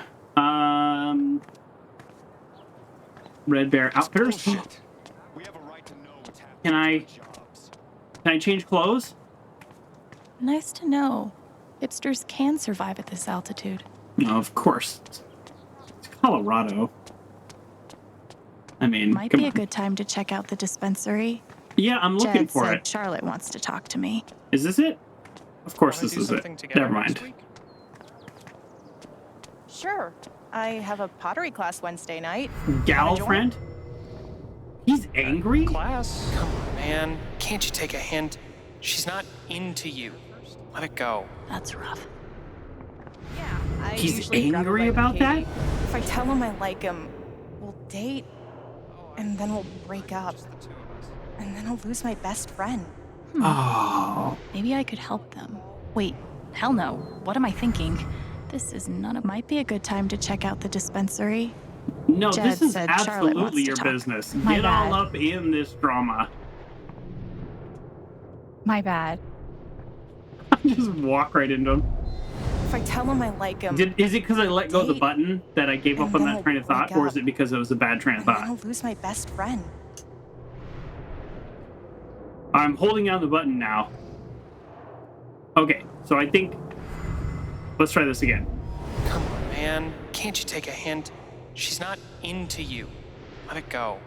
Red Bear Outfitters. Can I change clothes? Nice to know. Hipsters can survive at this altitude. No, of course. It's Colorado. I mean, Might be a good time to check out the dispensary. Yeah, I'm looking Jed for said it. Charlotte wants to talk to me. Is this it? Of course this is it. Never mind. Sure. I have a pottery class Wednesday night. Gal friend? He's angry? Class? Come on, man. can't you take a hint? She's not into you. Let it go. That's rough. Yeah, I He's usually grab a angry bite with about that? Katie. If I tell him I like him, we'll date, and then we'll break up, and then I'll lose my best friend. Oh. Maybe I could help them. Wait, hell no. What am I thinking? This is none of. Might be a good time to check out the dispensary. No, Jed this is said Charlotte wants absolutely to your talk. business. My Get all bad. up in this drama. My bad. Just walk right into him. If I tell him I like him, Is it because I let go of the button that I gave up on that train of thought, or is it because it was a bad train of and then thought? I'll lose my best friend. I'm holding down the button now. Okay, so I think... Let's try this again. Come on, man. Can't you take a hint? She's not into you. Let it go.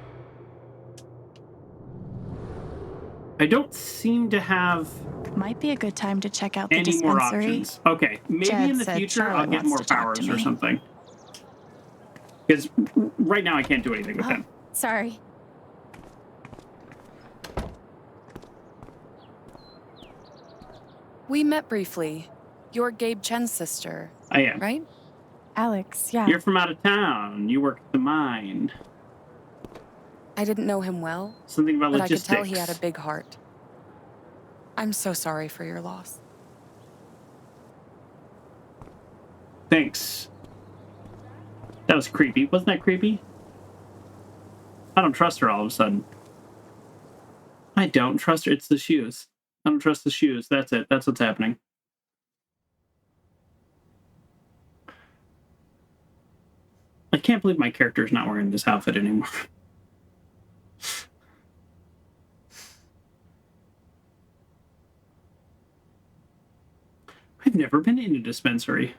I don't seem to have Might be a good time to check out the any dispensary. more options. Okay, maybe Jed in the said future I'll Charlotte get wants more to talk powers to or me. something. Because right now I can't do anything with him. Sorry. We met briefly. You're Gabe Chen's sister. I am. Right? Alex, yeah. You're from out of town. You work at the mine. I didn't know him well, Something about but logistics. I could tell he had a big heart. I'm so sorry for your loss. Thanks. That was creepy. Wasn't that creepy? I don't trust her all of a sudden. I don't trust her. It's the shoes. I don't trust the shoes. That's it. That's what's happening. I can't believe my character's not wearing this outfit anymore. I've never been in a dispensary.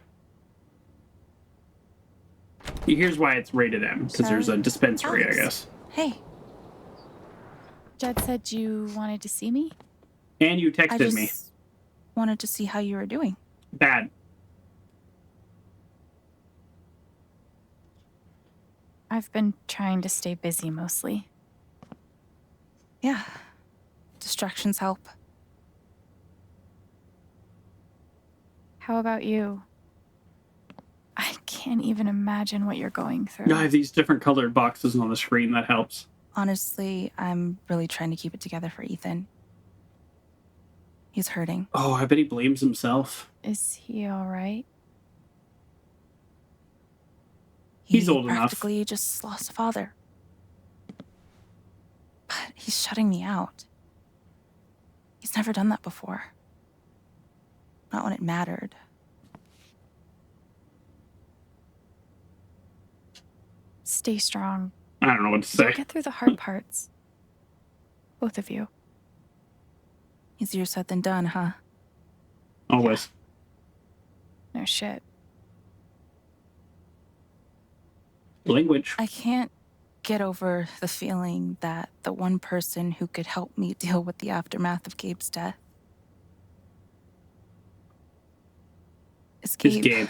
Here's why it's rated M, because there's a dispensary, Alex. I guess. Hey. Jed said you wanted to see me? And you I texted just me. wanted to see how you were doing. Bad. I've been trying to stay busy mostly. Yeah. Distractions help. How about you? I can't even imagine what you're going through. I have these different colored boxes on the screen. That helps. Honestly, I'm really trying to keep it together for Ethan. He's hurting. Oh, I bet he blames himself. Is he all right? He's old enough. Practically just lost a father. But he's shutting me out. He's never done that before. Not when it mattered. Stay strong. I don't know what to say. You'll get through the hard parts. Both of you. Easier said than done, huh? Always. No shit. Language. I can't get over the feeling that the one person who could help me deal with the aftermath of Gabe's death is Gabe. Is Gabe.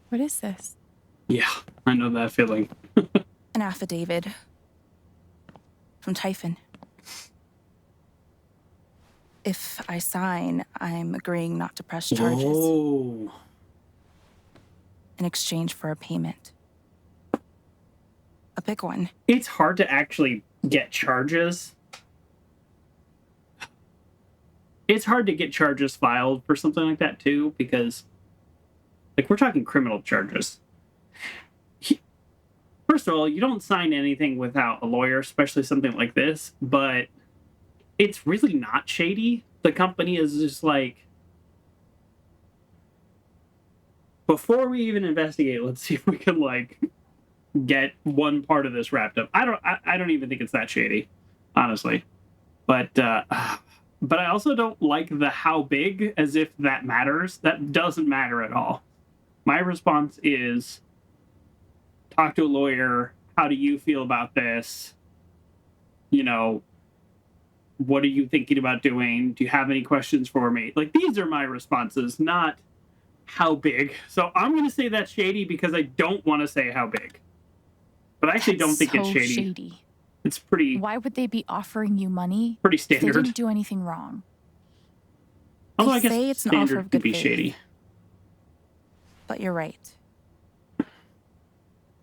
What is this? Yeah, I know that feeling. An affidavit from Typhon. If I sign, I'm agreeing not to press charges Oh. in exchange for a payment. A big one. It's hard to actually get charges. It's hard to get charges filed for something like that, too, because, like, we're talking criminal charges. First of all, you don't sign anything without a lawyer, especially something like this, but it's really not shady. The company is just like, before we even investigate, let's see if we can, like, get one part of this wrapped up. I don't even think it's that shady, honestly. But I also don't like the how big, as if that matters. That doesn't matter at all. My response is, talk to a lawyer. How do you feel about this? You know, what are you thinking about doing? Do you have any questions for me? Like, these are my responses, not how big. So I'm going to say that's shady because I don't want to say how big. But I actually don't think it's so shady. It's pretty Why would they be offering you money? pretty If they standard. didn't do anything wrong. Although They I guess say it's an offer standard of could good be faith. shady. But you're right.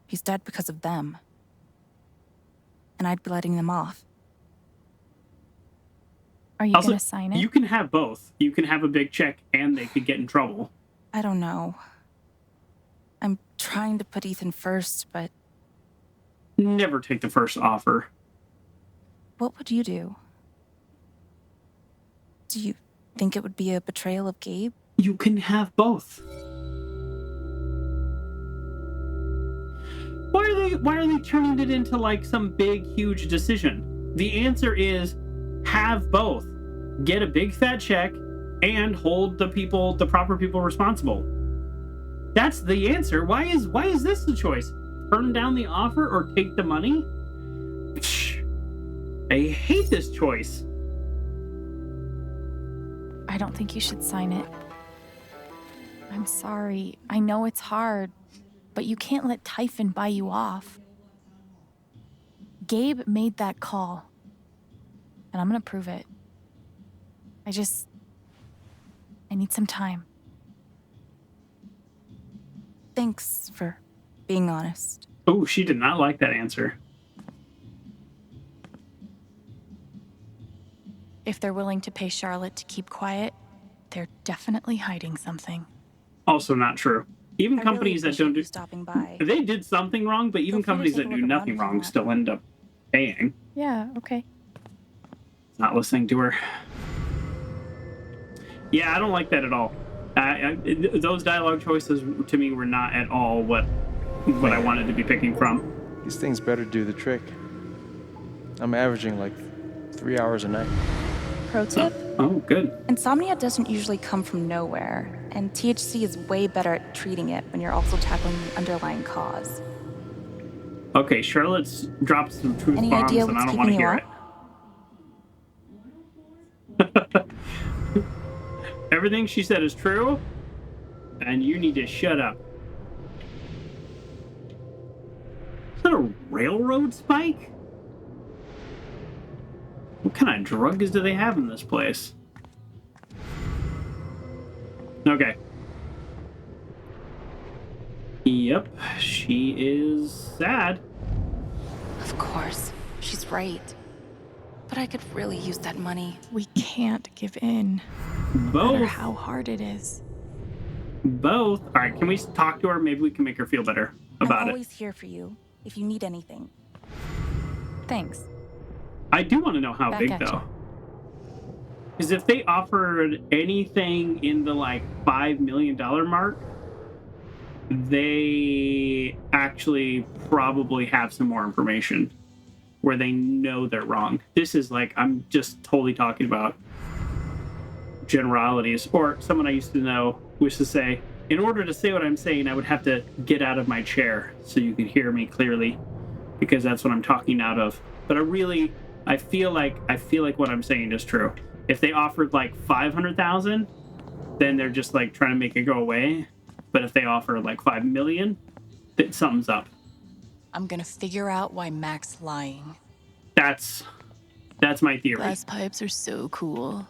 He's dead because of them. And I'd be letting them off. Are you Also, gonna sign it? you can have both. You can have a big check and they could get in trouble. I don't know. I'm trying to put Ethan first, but Never take the first offer. what would you do? Do you think it would be a betrayal of Gabe? You can have both. Why are they turning it into like some big huge decision? The answer is have both. Get a big fat check and hold the proper people responsible. That's the answer. Why is this the choice? Turn down the offer or take the money? I hate this choice. I don't think you should sign it. I'm sorry. I know it's hard, but you can't let Typhon buy you off. Gabe made that call, and I'm gonna prove it. I need some time. Thanks for being honest. Oh, she did not like that answer. If they're willing to pay Charlotte to keep quiet, they're definitely hiding something. Also not true. Even I companies really that don't do appreciate you stopping by. they did something wrong, but even Feel free to companies take that a do look nothing around if you wrong want. still end up paying. Yeah, okay. Not listening to her. Yeah, I don't like that at all. Those dialogue choices to me were not at all what I wanted to be picking from. These things better do the trick. I'm averaging like 3 hours a night. Pro tip? Oh, good. Insomnia doesn't usually come from nowhere, and THC is way better at treating it when you're also tackling the underlying cause. Okay, Charlotte's dropped some truth Any bombs, idea and I what's don't want to keeping you hear it. Everything she said is true, and you need to shut up. Is that a railroad spike? What kind of drugs do they have in this place? Okay. Yep, she is sad. Of course, she's right. But I could really use that money. We can't give in. No matter Both. how hard it is. Both. All right, can we talk to her? Maybe we can make her feel better about I'm it. always here for you if you need anything. Thanks. I do want to know how Back big at ya. though. Because if they offered anything in the like $5 million mark, they actually probably have some more information where they know they're wrong. This is like, I'm just totally talking about generalities. Or someone I used to know used to say, in order to say what I'm saying, I would have to get out of my chair so you could hear me clearly, because that's what I'm talking out of. But I feel like what I'm saying is true. If they offered like 500,000, then they're just like trying to make it go away. But if they offer like 5 million, then something's up. I'm gonna figure out why Mac's lying. That's my theory. Glass pipes are so cool.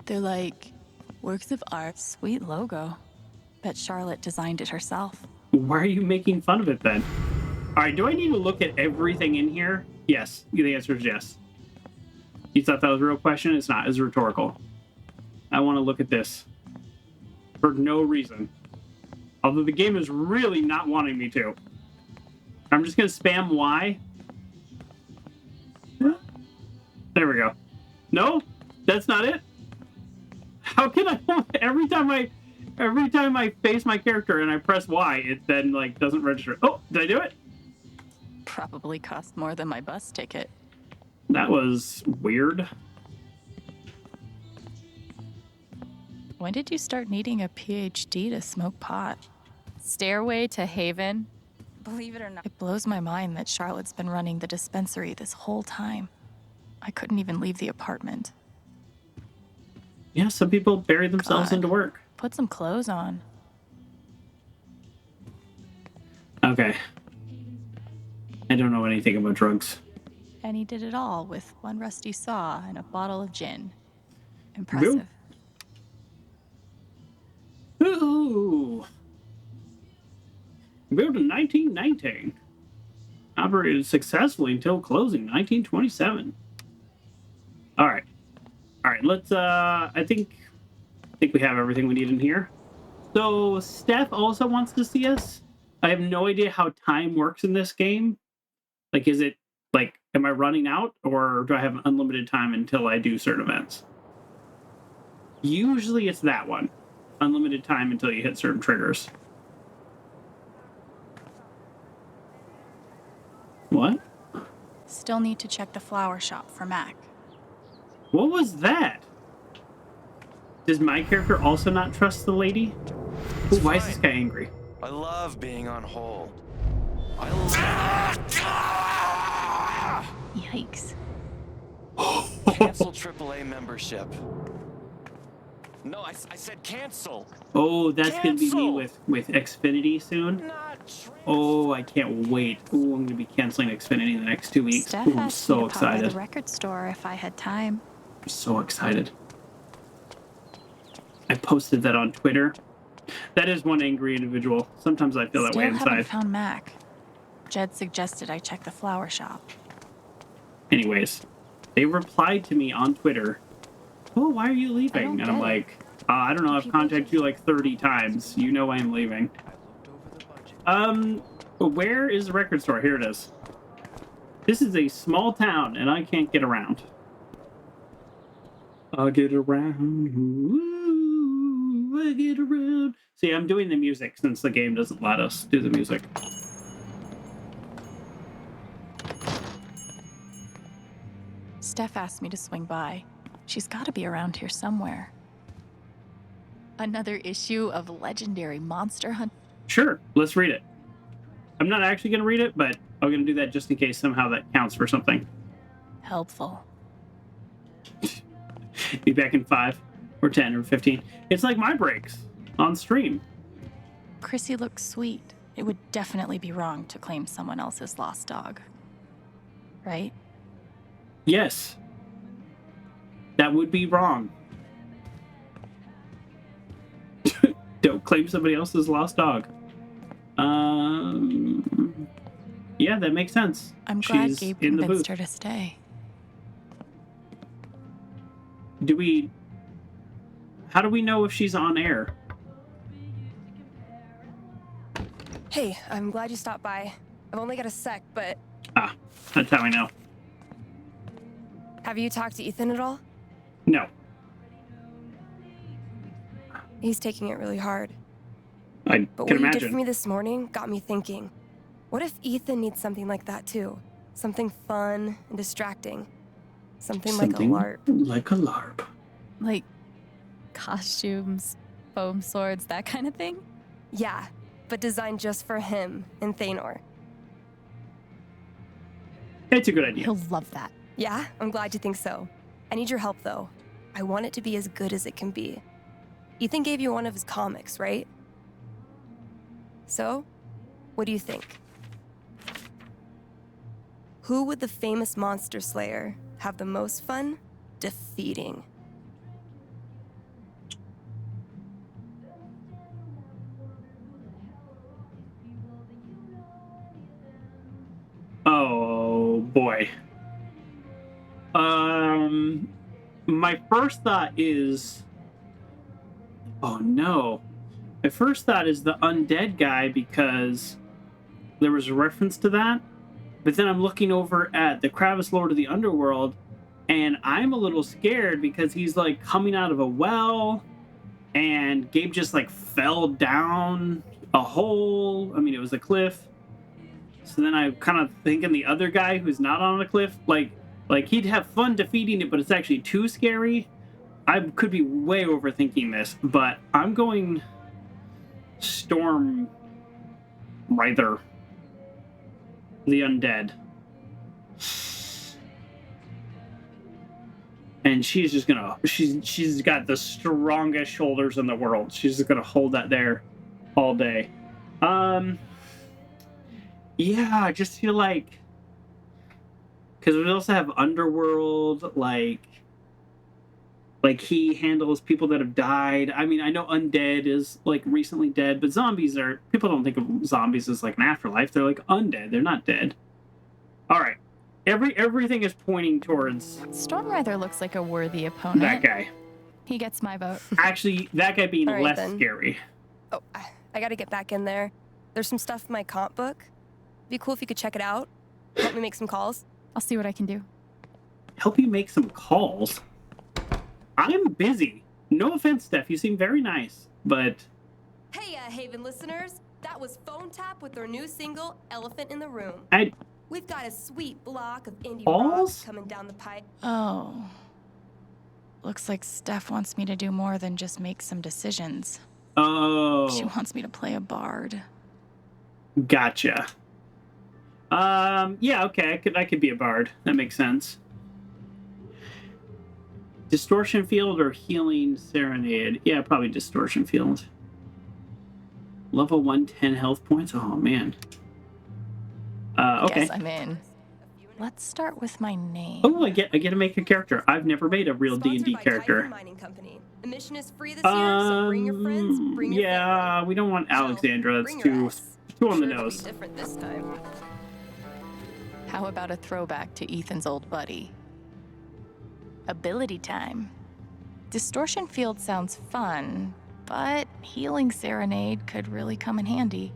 They're like works of art. Sweet logo. Bet Charlotte designed it herself. Why are you making fun of it then? All right, do I need to look at everything in here? Yes. The answer is yes. You thought that was a real question? It's not. It's rhetorical. I want to look at this for no reason. Although the game is really not wanting me to. I'm just going to spam Y. There we go. No? That's not it? How can I... Every time I face my character and I press Y, it then like doesn't register. Oh, did I do it? Probably cost more than my bus ticket. That was weird. When did you start needing a PhD to smoke pot? Stairway to Haven? Believe it or not. It blows my mind that Charlotte's been running the dispensary this whole time. I couldn't even leave the apartment. Yeah, some people bury themselves God. into work. Put some clothes on. Okay. I don't know anything about drugs. And he did it all with one rusty saw and a bottle of gin. Bill? Impressive. Ooh. Built in 1919. Operated successfully until closing 1927. All right. All right, let's I think we have everything we need in here. So Steph also wants to see us. I have no idea how time works in this game. Like, is it like, am I running out, or do I have unlimited time until I do certain events? Usually it's that one. Unlimited time until you hit certain triggers. What? Still need to check the flower shop for Mac. What was that? Does my character also not trust the lady? Ooh, why is this guy angry? I love being on hold. Yikes. Cancel AAA membership. No, I said cancel. Oh, that's gonna be me with Xfinity soon. Oh, I can't wait. Oh, I'm gonna be canceling Xfinity in the next 2 weeks. Steph Ooh, I'm asked me so to pop by excited. the record store if I had time. I'm so excited. I posted that on Twitter. That is one angry individual. Sometimes I feel that way Still haven't inside. found Mac. Jed suggested I check the flower shop. Anyways, they replied to me on Twitter. Oh, why are you leaving? And I'm like, I don't know. I've contacted you like 30 times. You know I'm leaving. Where is the record store? Here it is. This is a small town, and I can't get around. I'll get around. Ooh, I get around. See, I'm doing the music since the game doesn't let us do the music. Steph asked me to swing by. She's got to be around here somewhere. Another issue of Legendary Monster Hunt. Sure, let's read it. I'm not actually going to read it, but I'm going to do that just in case somehow that counts for something. Helpful. Be back in 5 or 10 or 15. It's like my breaks on stream. Chrissy looks sweet. It would definitely be wrong to claim someone else's lost dog. Right? Yes. That would be wrong. Don't claim somebody else's lost dog. Yeah, that makes sense. I'm glad She's Gabe in the convinced booth. her to stay. How do we know if she's on air? Hey, I'm glad you stopped by. I've only got a sec, but... Ah, that's how I know. Have you talked to Ethan at all? No. He's taking it really hard. I But can what you did imagine. for me this morning got me thinking. What if Ethan needs something like that too? Something fun and distracting. Something like a LARP. Like a LARP. Like costumes, foam swords, that kind of thing? Yeah, but designed just for him and Thanor. It's a good idea. He'll love that. Yeah, I'm glad you think so. I need your help though. I want it to be as good as it can be. Ethan gave you one of his comics, right? So, what do you think? Who would the famous monster slayer have the most fun defeating? Oh boy. My first thought is, oh no. My first thought is the undead guy because there was a reference to that. But then I'm looking over at the Kravis Lord of the Underworld, and I'm a little scared because he's like coming out of a well, and Gabe just like fell down a hole. I mean, it was a cliff. So then I'm kind of thinking the other guy who's not on a cliff, like he'd have fun defeating it, but it's actually too scary. I could be way overthinking this, but I'm going Storm Writher, the undead. And she's just gonna, she's got the strongest shoulders in the world. She's just gonna hold that there all day. Yeah, I just feel like because we also have Underworld, like he handles people that have died. I mean, I know undead is like recently dead, but zombies are people don't think of zombies as like an afterlife. They're like undead. They're not dead. All right. Everything is pointing towards Stormrider looks like a worthy opponent. that guy. He gets my vote. Actually, that guy being All right, less then. scary. Oh, I gotta get back in there. There's some stuff in my comp book. Be cool if you could check it out. Help me make some calls. I'll see what I can do. Help you make some calls. I'm busy. No offense, Steph. You seem very nice, but Hey, Haven listeners. That was Phone Tap with their new single, Elephant in the Room. We've got a sweet block of indie rock Calls? coming down the pipe. Oh. Looks like Steph wants me to do more than just make some decisions. Oh. She wants me to play a bard. Gotcha. Yeah, okay, I could be a bard. That makes sense. Distortion Field or Healing Serenade? Yeah, probably Distortion Field. Level 110 health points? Oh, man. Okay. Guess I'm in. Let's start with my name. Oh, I get to make a character. I've never made a real D&D character. The mission is free this year, so bring your friends, bring your Yeah, we don't want Alexandra. That's too on the nose. different this time. How about a throwback to Ethan's old buddy? Ability time. Distortion Field sounds fun, but Healing Serenade could really come in handy.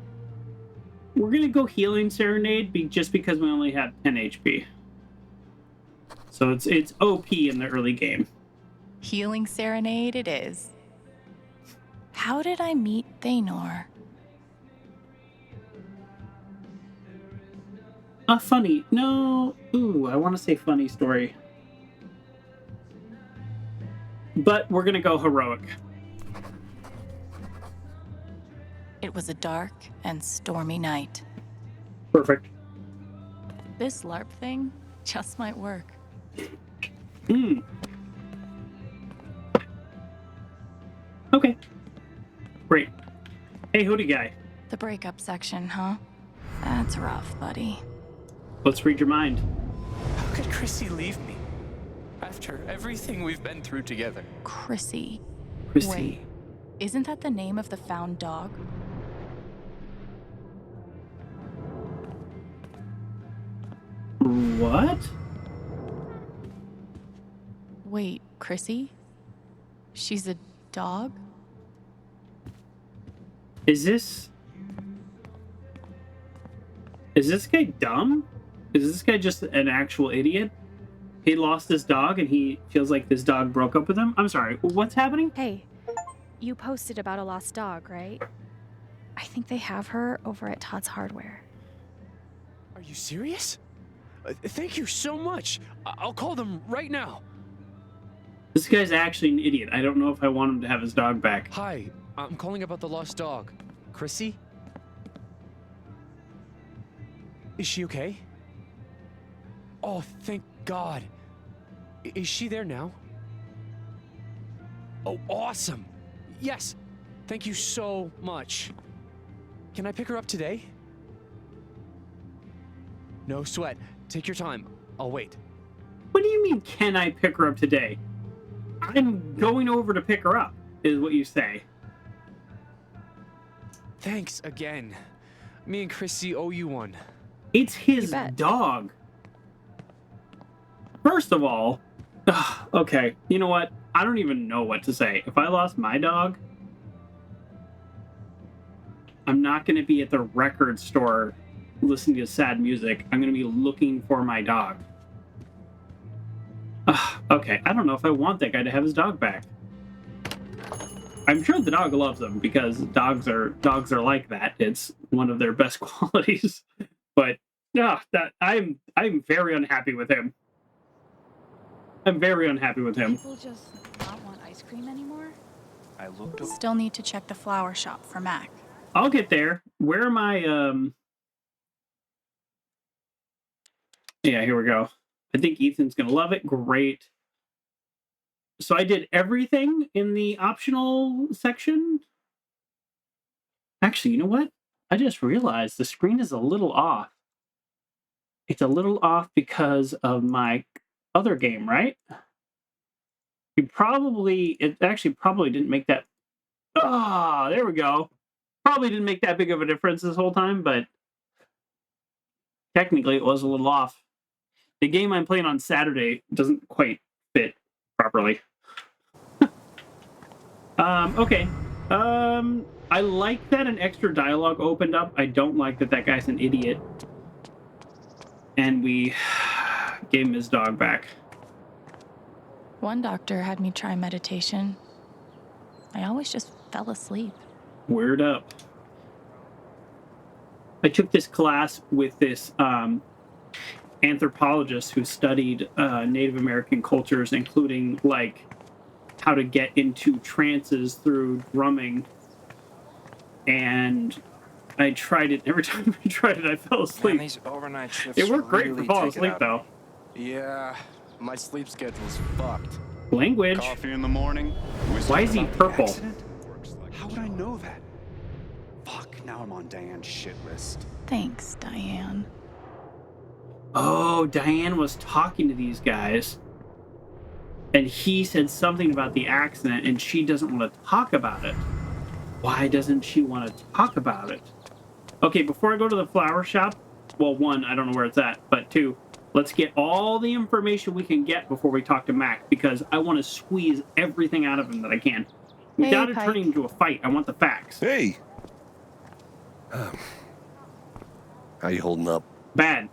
We're gonna go Healing Serenade just because we only have 10 HP. So it's OP in the early game. Healing Serenade it is. How did I meet Thanor? Funny. No. Ooh, I want to say funny story. But we're gonna go heroic. It was a dark and stormy night. Perfect. This LARP thing just might work. Okay. Great. Hey, hoodie guy. The breakup section, huh? That's rough, buddy. Let's read your mind. How could Chrissy leave me? After everything we've been through together. Chrissy. Chrissy. Wait, isn't that the name of the found dog? What? Wait, Chrissy? She's a dog? Is this guy dumb? Is this guy just an actual idiot? He lost his dog and he feels like this dog broke up with him? I'm sorry, what's happening? Hey, you posted about a lost dog, right? I think they have her over at Todd's Hardware. Are you serious? Thank you so much. I'll call them right now. This guy's actually an idiot. I don't know if I want him to have his dog back. Hi, I'm calling about the lost dog. Chrissy? Is she okay? Oh, thank God. Is she there now? Oh, awesome. Yes. Thank you so much. Can I pick her up today? No sweat. Take your time. I'll wait. What do you mean, can I pick her up today? I'm going over to pick her up, is what you say. Thanks again. Me and Chrissy owe you one. It's his dog. First of all, okay, you know what? I don't even know what to say. If I lost my dog, I'm not going to be at the record store listening to sad music. I'm going to be looking for my dog. Okay, I don't know if I want that guy to have his dog back. I'm sure the dog loves him because dogs are like that. It's one of their best qualities. But I'm very unhappy with him. I'm very unhappy with him. People just not want ice cream anymore? I looked over. Still need to check the flower shop for Mac. I'll get there. Where am I? Yeah, here we go. I think Ethan's gonna love it. Great. So I did everything in the optional section. Actually, you know what? I just realized the screen is a little off. It's a little off because of my other game, right? It actually probably didn't make that. Ah, there we go. Probably didn't make that big of a difference this whole time, but technically it was a little off. The game I'm playing on Saturday doesn't quite fit properly. Okay. I like that an extra dialogue opened up. I don't like that that guy's an idiot. And we gave him his dog back. One doctor had me try meditation. I always just fell asleep. Word up. I took this class with this anthropologist who studied Native American cultures, including like how to get into trances through drumming. And I tried it. Every time I tried it, I fell asleep. Man, these overnight shifts It worked great really for falling take it asleep, out though. of me. Yeah, my sleep schedule's fucked. Language. Coffee in the morning. Why is he purple? How would I know that? Fuck, now I'm on Diane's shit list. Thanks, Diane. Oh, Diane was talking to these guys. And he said something about the accident, and she doesn't want to talk about it. Why doesn't she want to talk about it? Okay, before I go to the flower shop, well, one, I don't know where it's at, but two, let's get all the information we can get before we talk to Mac, because I want to squeeze everything out of him that I can. Without it turning into a fight, I want the facts. Hey! How you holding up? Bad.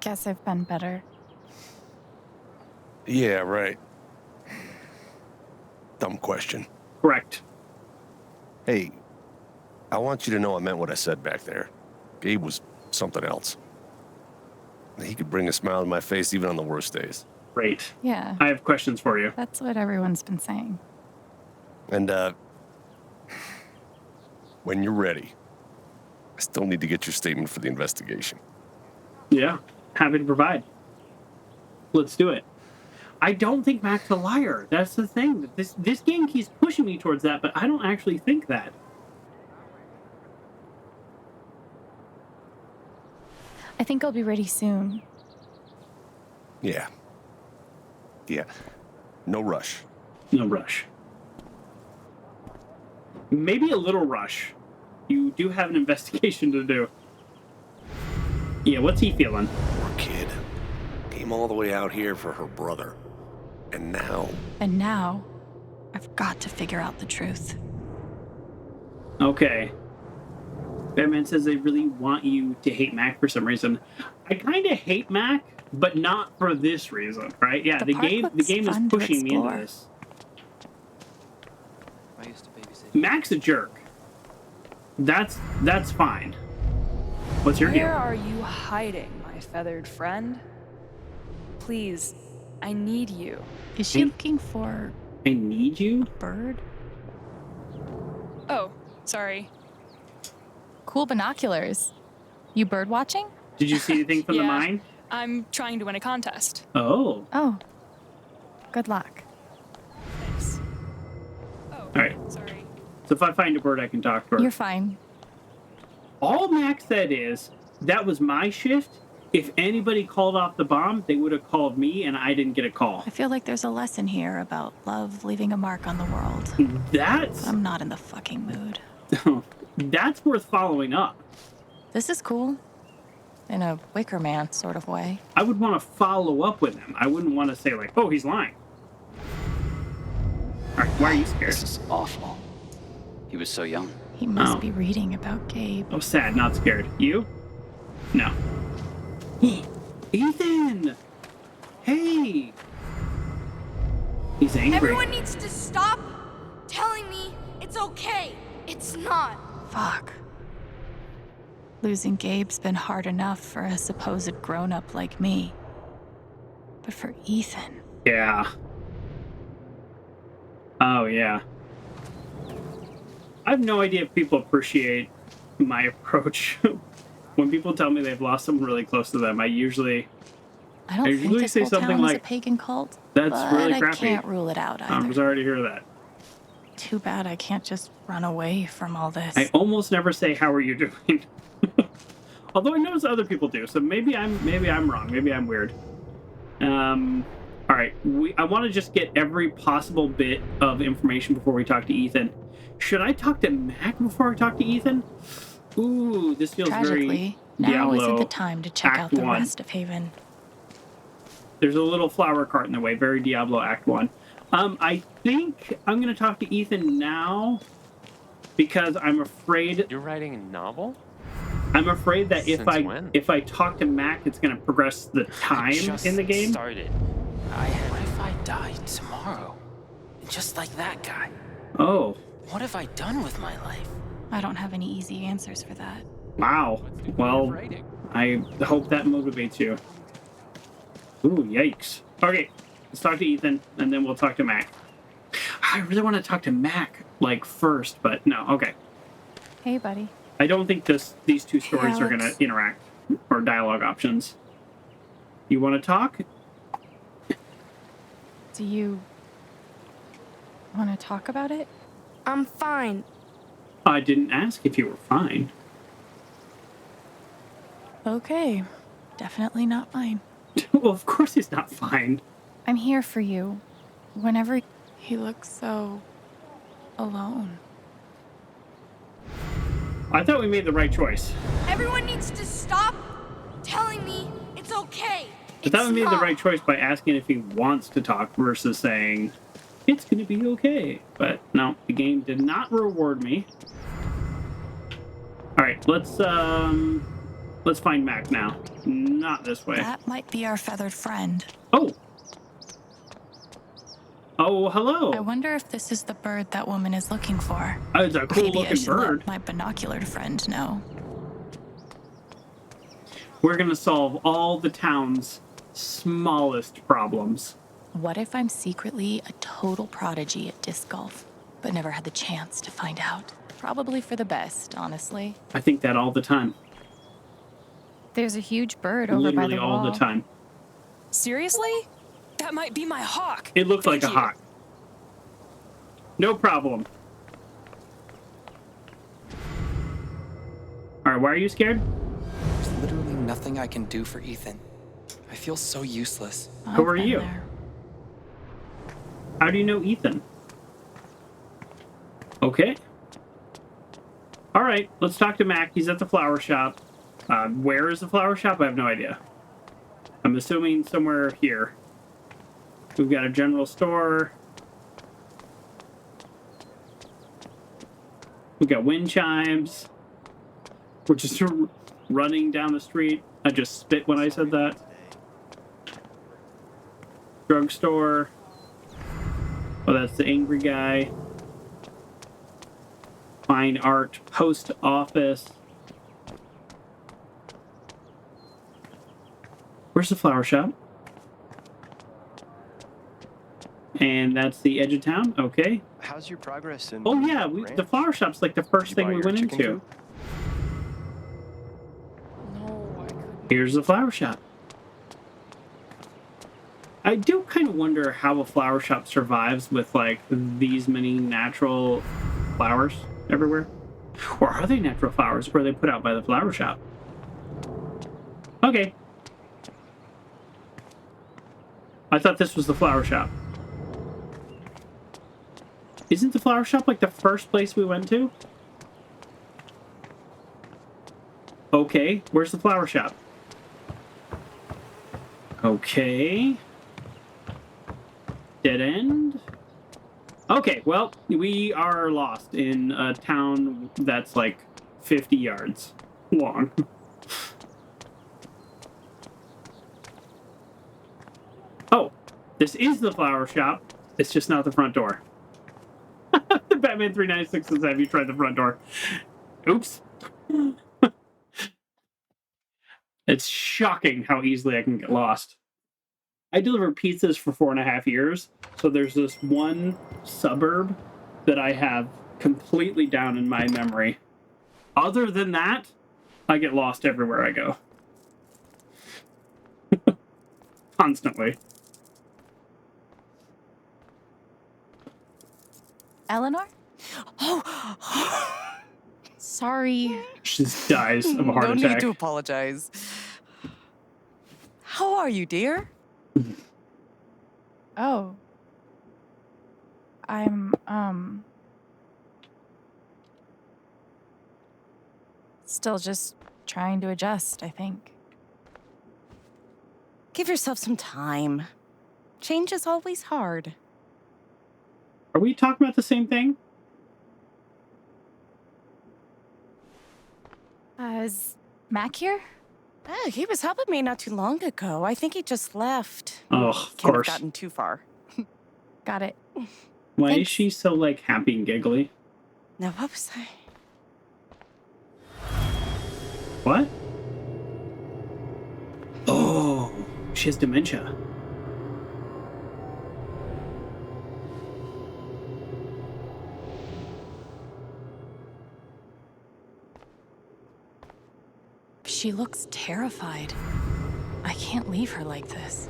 Guess I've been better. Yeah, right. Dumb question. Correct. Hey, I want you to know I meant what I said back there. Gabe was something else. He could bring a smile to my face even on the worst days. Great. Yeah. I have questions for you. That's what everyone's been saying. And, when you're ready, I still need to get your statement for the investigation. Yeah, happy to provide. Let's do it. I don't think Mac's a liar. That's the thing. This game keeps pushing me towards that, but I don't actually think that. I think I'll be ready soon. Yeah. Yeah. No rush. No rush. Maybe a little rush. You do have an investigation to do. Yeah, what's he feeling? Poor kid. Came all the way out here for her brother. And now, I've got to figure out the truth. Okay. Batman says they really want you to hate Mac for some reason. I kind of hate Mac, but not for this reason, right? Yeah, the game is pushing me into this. Mac's a jerk. That's fine. What's your deal? Where are you hiding, my feathered friend? Please, I need you. Is she looking for... I need you? A bird? Oh, sorry. Cool binoculars. You bird watching? Did you see anything from the mine? I'm trying to win a contest. Oh. Oh. Good luck. Thanks. All right. Sorry. So if I find a bird, I can talk to her. You're fine. All Mac said is, that was my shift. If anybody called off the bomb, they would have called me, and I didn't get a call. I feel like there's a lesson here about love leaving a mark on the world. That's... I'm not in the fucking mood. That's worth following up. This is cool. In a Wicker Man sort of way. I would want to follow up with him. I wouldn't want to say, like, oh, he's lying. All right, why are you scared? This is awful. He was so young. He must be reading about Gabe. Oh, sad, not scared. You? No. Ethan! Hey! He's angry. Everyone needs to stop telling me it's okay. It's not. Fuck. Losing Gabe's been hard enough for a supposed grown-up like me. But for Ethan... Yeah. Oh, yeah. I have no idea if people appreciate my approach. When people tell me they've lost someone really close to them, I usually think this say whole something town like, is a pagan cult. "That's but really I crappy." can't rule it out either. I'm sorry to hear that. Too bad I can't just run away from all this. I almost never say how are you doing. Although I notice other people do, so maybe I'm wrong. Maybe I'm weird. All right, I want to just get every possible bit of information before we talk to Ethan. Should I talk to Mac before I talk to Ethan? Ooh, this feels Tragically, very now Diablo. isn't the time to check Act out the 1. rest of Haven. There's a little flower cart in the way. Very Diablo Act 1. I think I'm going to talk to Ethan now because I'm afraid... You're writing a novel? I'm afraid that Since when? if I talk to Mac, it's going to progress the time in the game. Started. What if I died tomorrow? Just like that guy. Oh. What have I done with my life? I don't have any easy answers for that. Wow. Well, I hope that motivates you. Ooh, yikes. Okay, let's talk to Ethan, and then we'll talk to Mac. I really want to talk to Mac, like, first, but no, okay. Hey, buddy. I don't think these two stories are going to Alex. interact, or dialogue options. You want to talk? Do you want to talk about it? I'm fine. I didn't ask if you were fine. Okay, definitely not fine. Well, of course he's not fine. I'm here for you. Whenever... He looks so... alone. I thought we made the right choice. Everyone needs to stop telling me it's okay. I thought we made the right choice by asking if he wants to talk versus saying, it's going to be okay. But no, the game did not reward me. All right, let's find Mac now. Not this way. That might be our feathered friend. Oh. Oh, hello. I wonder if this is the bird that woman is looking for. Oh, it's a cool Maybe I looking should bird. let my binocular friend know. We're going to solve all the town's smallest problems. What if I'm secretly a total prodigy at disc golf, but never had the chance to find out? Probably for the best, honestly. I think that all the time. There's a huge bird over Literally by the wall. all the time. Seriously? That might be my hawk. It looks like a Thank you. hawk. No problem. All right, why are you scared? There's literally nothing I can do for Ethan. I feel so useless. Who are you? How do you know Ethan? Okay. All right, let's talk to Mac. He's at the flower shop. Where is the flower shop? I have no idea. I'm assuming somewhere here. We've got a general store. We've got wind chimes. We're just running down the street. I just spit when I said that. Drugstore. Oh, that's the angry guy. Fine art. Post office. Where's the flower shop? And that's the edge of town. Okay. How's your progress in... Oh yeah, the flower shop's like the first thing we went into. Here's the flower shop. I do kind of wonder how a flower shop survives with like these many natural flowers everywhere. Or are they natural flowers or are they put out by the flower shop? Okay. I thought this was the flower shop. Isn't the flower shop like the first place we went to? Okay, where's the flower shop? Okay. Dead end. Okay, well, we are lost in a town that's like 50 yards long. Oh, this is the flower shop. It's just not the front door. The Batman 396 says, have you tried the front door? Oops. It's shocking how easily I can get lost. I delivered pizzas for 4.5 years, so there's this one suburb that I have completely down in my memory. Other than that, I get lost everywhere I go. Constantly. Eleanor? Oh, sorry. She just dies of a heart no attack. need to apologize. How are you, dear? Oh. I'm, still just trying to adjust, I think. Give yourself some time. Change is always hard. Are we talking about the same thing? Is Mac here? Oh, he was helping me not too long ago. I think he just left. Oh, of Can't have course. gotten too far. Got it. Why Thanks. is she so, like, happy and giggly? Now, what was I? What? Oh, she has dementia. She looks terrified. I can't leave her like this.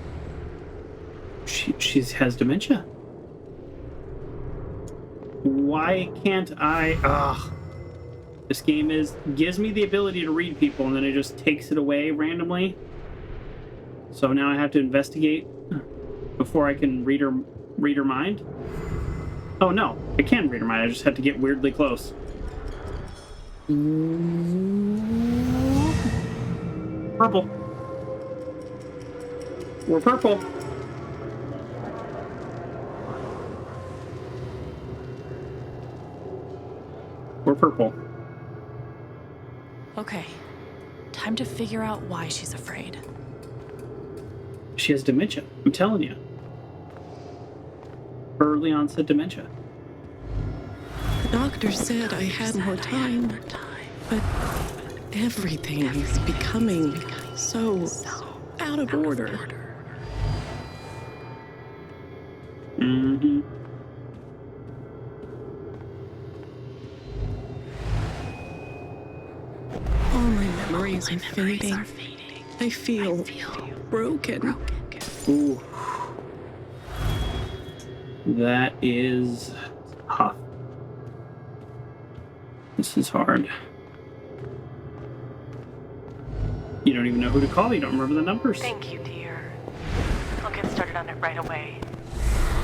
She has dementia. Why can't I? Ugh. This game gives me the ability to read people, and then it just takes it away randomly. So now I have to investigate before I can read her mind. Oh no, I can read her mind. I just have to get weirdly close. Purple. We're purple. We're purple. Okay. Time to figure out why she's afraid. She has dementia. I'm telling you. Early onset dementia. The doctor said I had more time, but everything is becoming so out of order. Mm-hmm. All my memories are fading. I feel broken. Ooh. That is tough. This is hard. You don't even know who to call. You don't remember the numbers. Thank you, dear. I'll get started on it right away.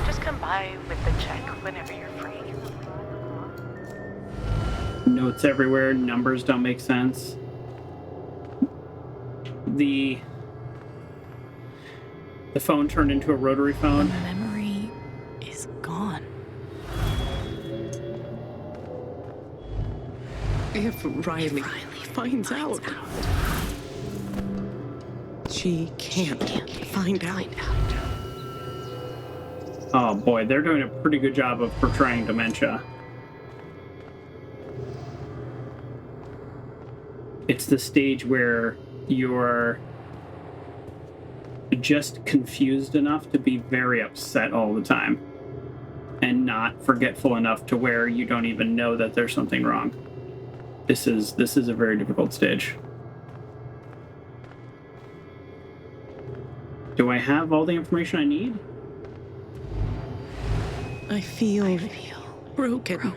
Just come by with the check whenever you're free. Notes everywhere. Numbers don't make sense. The phone turned into a rotary phone. The memory is gone. If Riley finds out, she can't find out. Oh boy, they're doing a pretty good job of portraying dementia. It's the stage where you're just confused enough to be very upset all the time and not forgetful enough to where you don't even know that there's something wrong. This is a very difficult stage. Do I have all the information I need? I feel broken.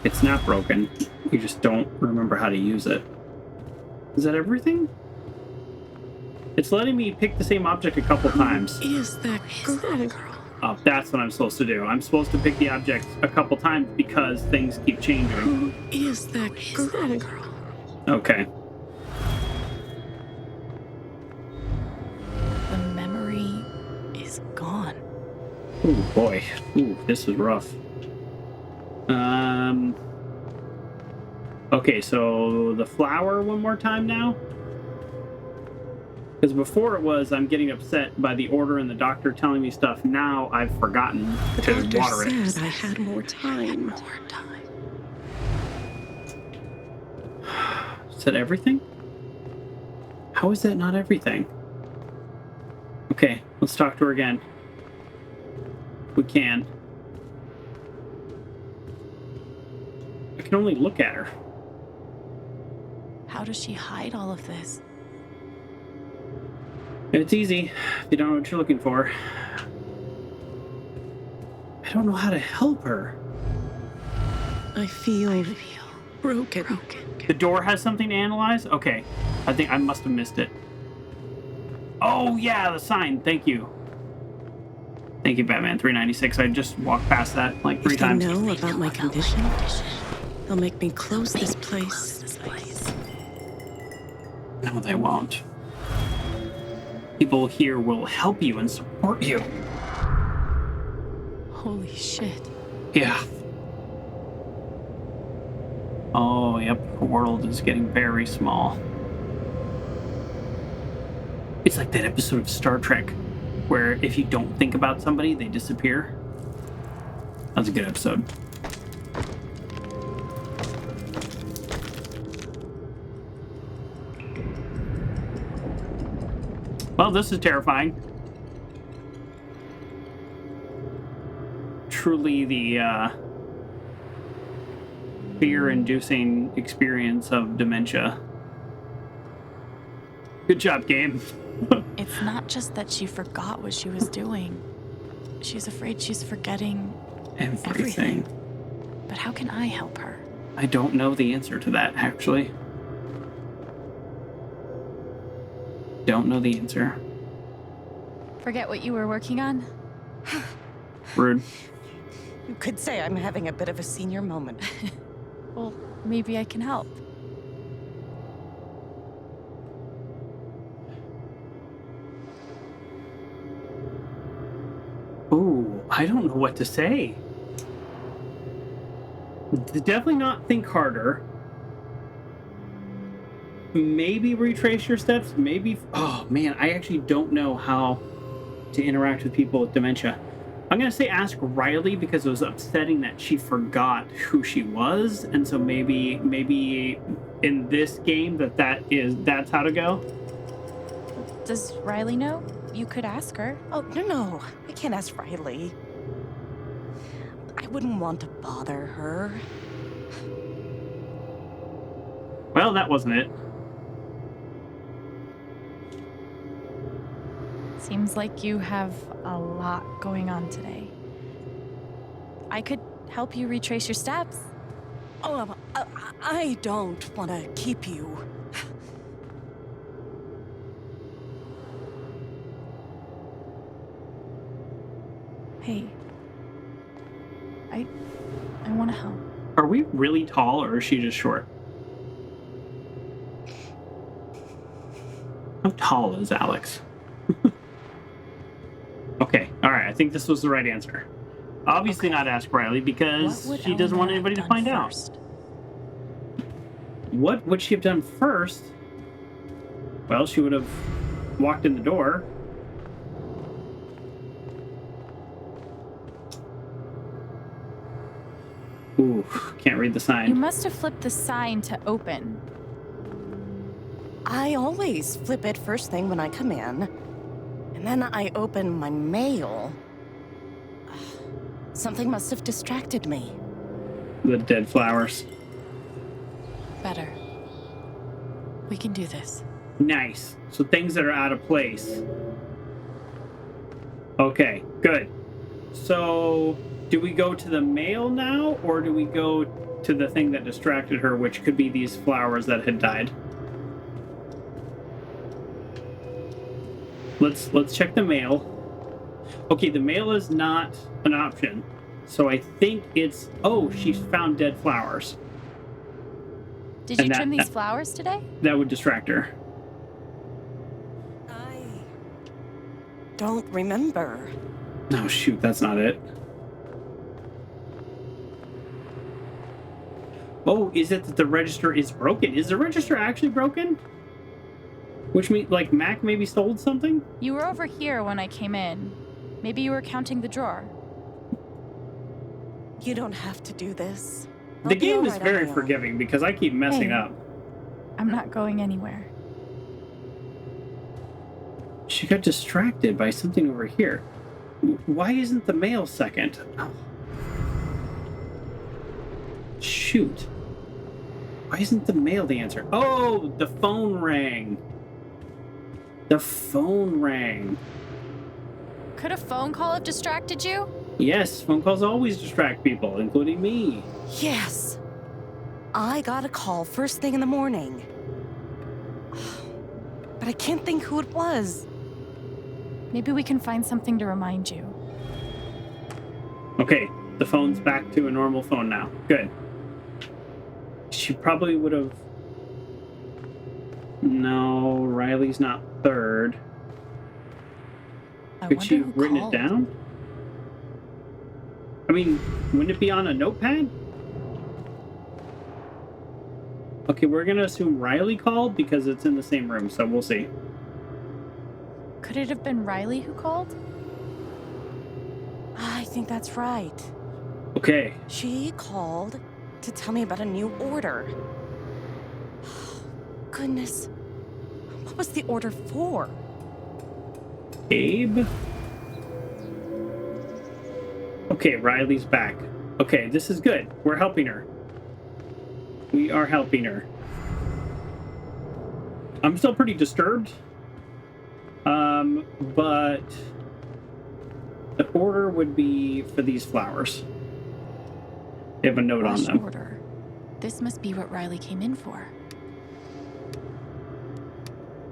It's not broken. You just don't remember how to use it. Is that everything? It's letting me pick the same object a couple times. Is that girl? Oh, that's what I'm supposed to do. I'm supposed to pick the object a couple times because things keep changing. Who is that girl? Okay. The memory is gone. Ooh, boy. Ooh, this is rough. Okay, so the flower one more time now? Because before it was, I'm getting upset by the order and the doctor telling me stuff. Now I've forgotten to The water doctor it. said I had more time. Is that everything? How is that not everything? Okay, let's talk to her again. We can. I can only look at her. How does she hide all of this? It's easy if you don't know what you're looking for. I don't know how to help her. I feel broken. The door has something to analyze? Okay. I think I must have missed it. Oh, yeah, the sign. Thank you. Thank you, Batman 396. I just walked past that like 3 times. If they know about my condition, they'll make me close this place. No, they won't. People here will help you and support you. Holy shit. Yeah. Oh, yep. The world is getting very small. It's like that episode of Star Trek where if you don't think about somebody, they disappear. That's a good episode. Well, this is terrifying. Truly the fear-inducing experience of dementia. Good job, game. It's not just that she forgot what she was doing. She's afraid she's forgetting everything. But how can I help her? I don't know the answer to that, actually. Don't know the answer. Forget what you were working on? Rude. You could say I'm having a bit of a senior moment. Well, maybe I can help. Ooh, I don't know what to say. Definitely not think harder. Maybe retrace your steps. Maybe. Oh, man, I actually don't know how to interact with people with dementia. I'm going to say ask Riley because it was upsetting that she forgot who she was. And so maybe in this game that's how to go. Does Riley know? You could ask her. Oh, no. I can't ask Riley. I wouldn't want to bother her. Well, that wasn't it. Seems like you have a lot going on today. I could help you retrace your steps. Oh, I don't want to keep you. Hey. I want to help. Are we really tall or is she just short? How tall is Alex? Okay, alright, I think this was the right answer. Obviously not ask Riley because she doesn't want anybody to find out. What would she have done first? Well, she would have walked in the door. Ooh, can't read the sign. You must have flipped the sign to open. I always flip it first thing when I come in. And then I open my mail. Something must have distracted me. The dead flowers. Better. We can do this. Nice. So things that are out of place. Okay, good. So, do we go to the mail now, or do we go to the thing that distracted her, which could be these flowers that had died? Let's check the mail. Okay, the mail is not an option. So I think it's... Oh, she's found dead flowers. Did you trim these flowers today? That would distract her. I don't remember. Oh, shoot, that's not it. Oh, is it that the register is broken? Is the register actually broken? Which means, like, Mac maybe stole something? You were over here when I came in. Maybe you were counting the drawer. You don't have to do this. The game is very forgiving because I keep messing up. I'm not going anywhere. She got distracted by something over here. Why isn't the mail second? Oh. Shoot. Why isn't the mail the answer? Oh, the phone rang. The phone rang. Could a phone call have distracted you? Yes, phone calls always distract people, including me. Yes. I got a call first thing in the morning. But I can't think who it was. Maybe we can find something to remind you. Okay, the phone's back to a normal phone now. Good. She probably would have... No, Riley's not third. Could she have written it down? I mean, wouldn't it be on a notepad? Okay, we're gonna assume Riley called because it's in the same room, so we'll see. Could it have been Riley who called? I think that's right. Okay. She called to tell me about a new order. Goodness. What was the order for? Abe? Okay, Riley's back. Okay, this is good. We're helping her. We are helping her. I'm still pretty disturbed. But the order would be for these flowers. They have a note on them. Order. This must be what Riley came in for.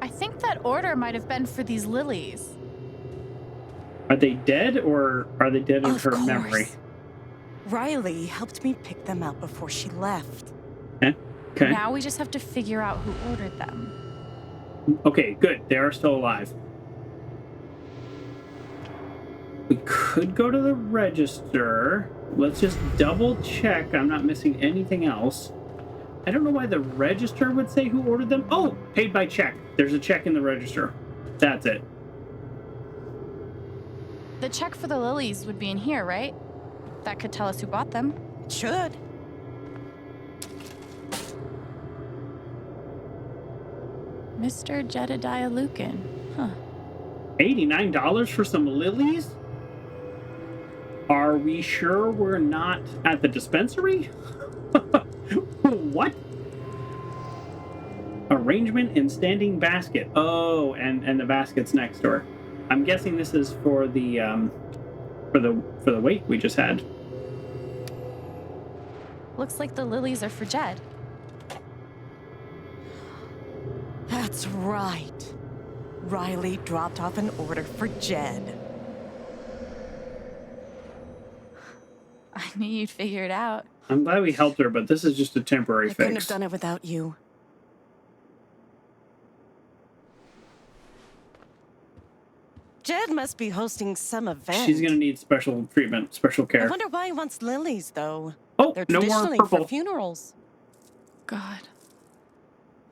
I think that order might have been for these lilies. Are they dead, or are they dead in her memory? Riley helped me pick them out before she left. Okay. Now we just have to figure out who ordered them. Okay, good. They are still alive. We could go to the register. Let's just double check I'm not missing anything else. I don't know why the register would say who ordered them. Oh, paid by check. There's a check in the register. That's it. The check for the lilies would be in here, right? That could tell us who bought them. It should. Mr. Jedediah Lucan. Huh. $89 for some lilies? Are we sure we're not at the dispensary? What? Arrangement in standing basket. Oh, and the basket's next door. I'm guessing this is for the wake we just had. Looks like the lilies are for Jed. That's right. Riley dropped off an order for Jed. I knew you'd figure it out. I'm glad we helped her, but this is just a temporary fix. I couldn't have done it without you. Jed must be hosting some event. She's gonna need special treatment, special care. I wonder why he wants lilies, though. Oh, they're no more traditionally purple. for funerals. God.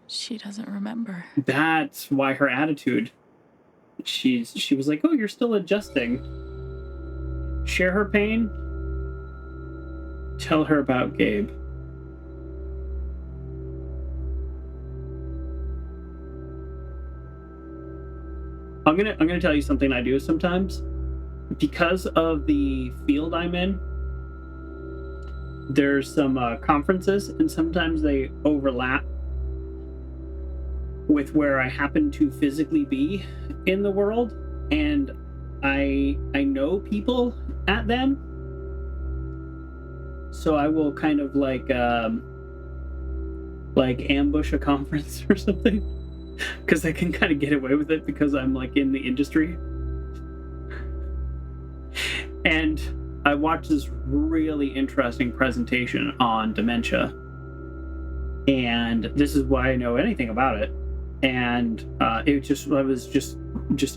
She doesn't remember. That's why her attitude. She was like, oh, you're still adjusting. Share her pain. Tell her about Gabe. I'm gonna tell you something I do sometimes. Because of the field I'm in, there's some conferences, and sometimes they overlap with where I happen to physically be in the world, and I know people at them, so I will kind of like ambush a conference or something, because I can kind of get away with it because I'm like in the industry. And I watched this really interesting presentation on dementia, and this is why I know anything about it. And I was just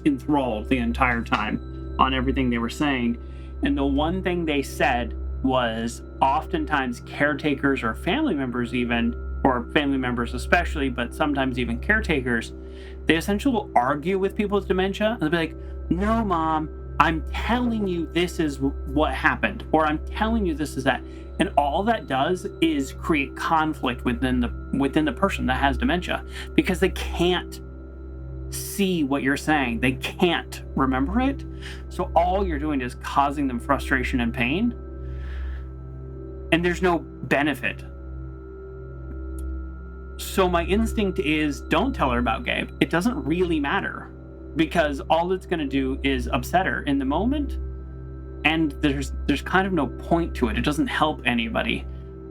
enthralled the entire time on everything they were saying. And the one thing they said was oftentimes caretakers or family members even, or family members especially, but sometimes even caretakers, they essentially will argue with people with dementia. And they'll be like, no, Mom, I'm telling you this is what happened, or I'm telling you this is that. And all that does is create conflict within the person that has dementia, because they can't see what you're saying. They can't remember it. So all you're doing is causing them frustration and pain. And there's no benefit. So my instinct is, don't tell her about Gabe. It doesn't really matter, because all it's going to do is upset her in the moment. and there's kind of no point to it. It doesn't help anybody.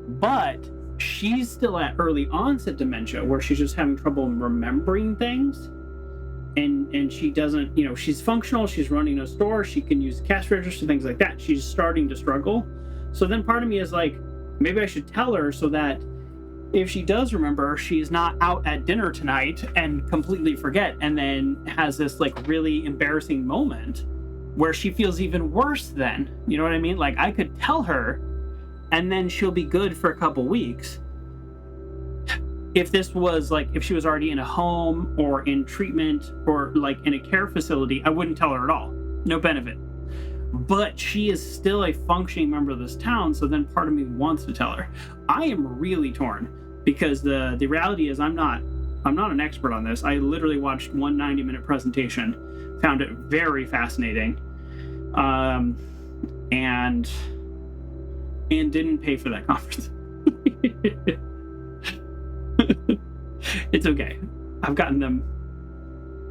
But she's still at early onset dementia, where she's just having trouble remembering things, and she doesn't, she's functional, she's running a store, she can use cash register, things like that. She's starting to struggle. So then part of me is like, maybe I should tell her so that if she does remember, she's not out at dinner tonight and completely forget, and then has this like really embarrassing moment where she feels even worse then. You know what I mean? Like, I could tell her and then she'll be good for a couple weeks. If this was like, if she was already in a home or in treatment or like in a care facility, I wouldn't tell her at all. No benefit. But she is still a functioning member of this town, so then part of me wants to tell her. I am really torn because the reality is I'm not an expert on this. I literally watched one 90-minute presentation, found it very fascinating, and didn't pay for that conference. It's okay. I've gotten them.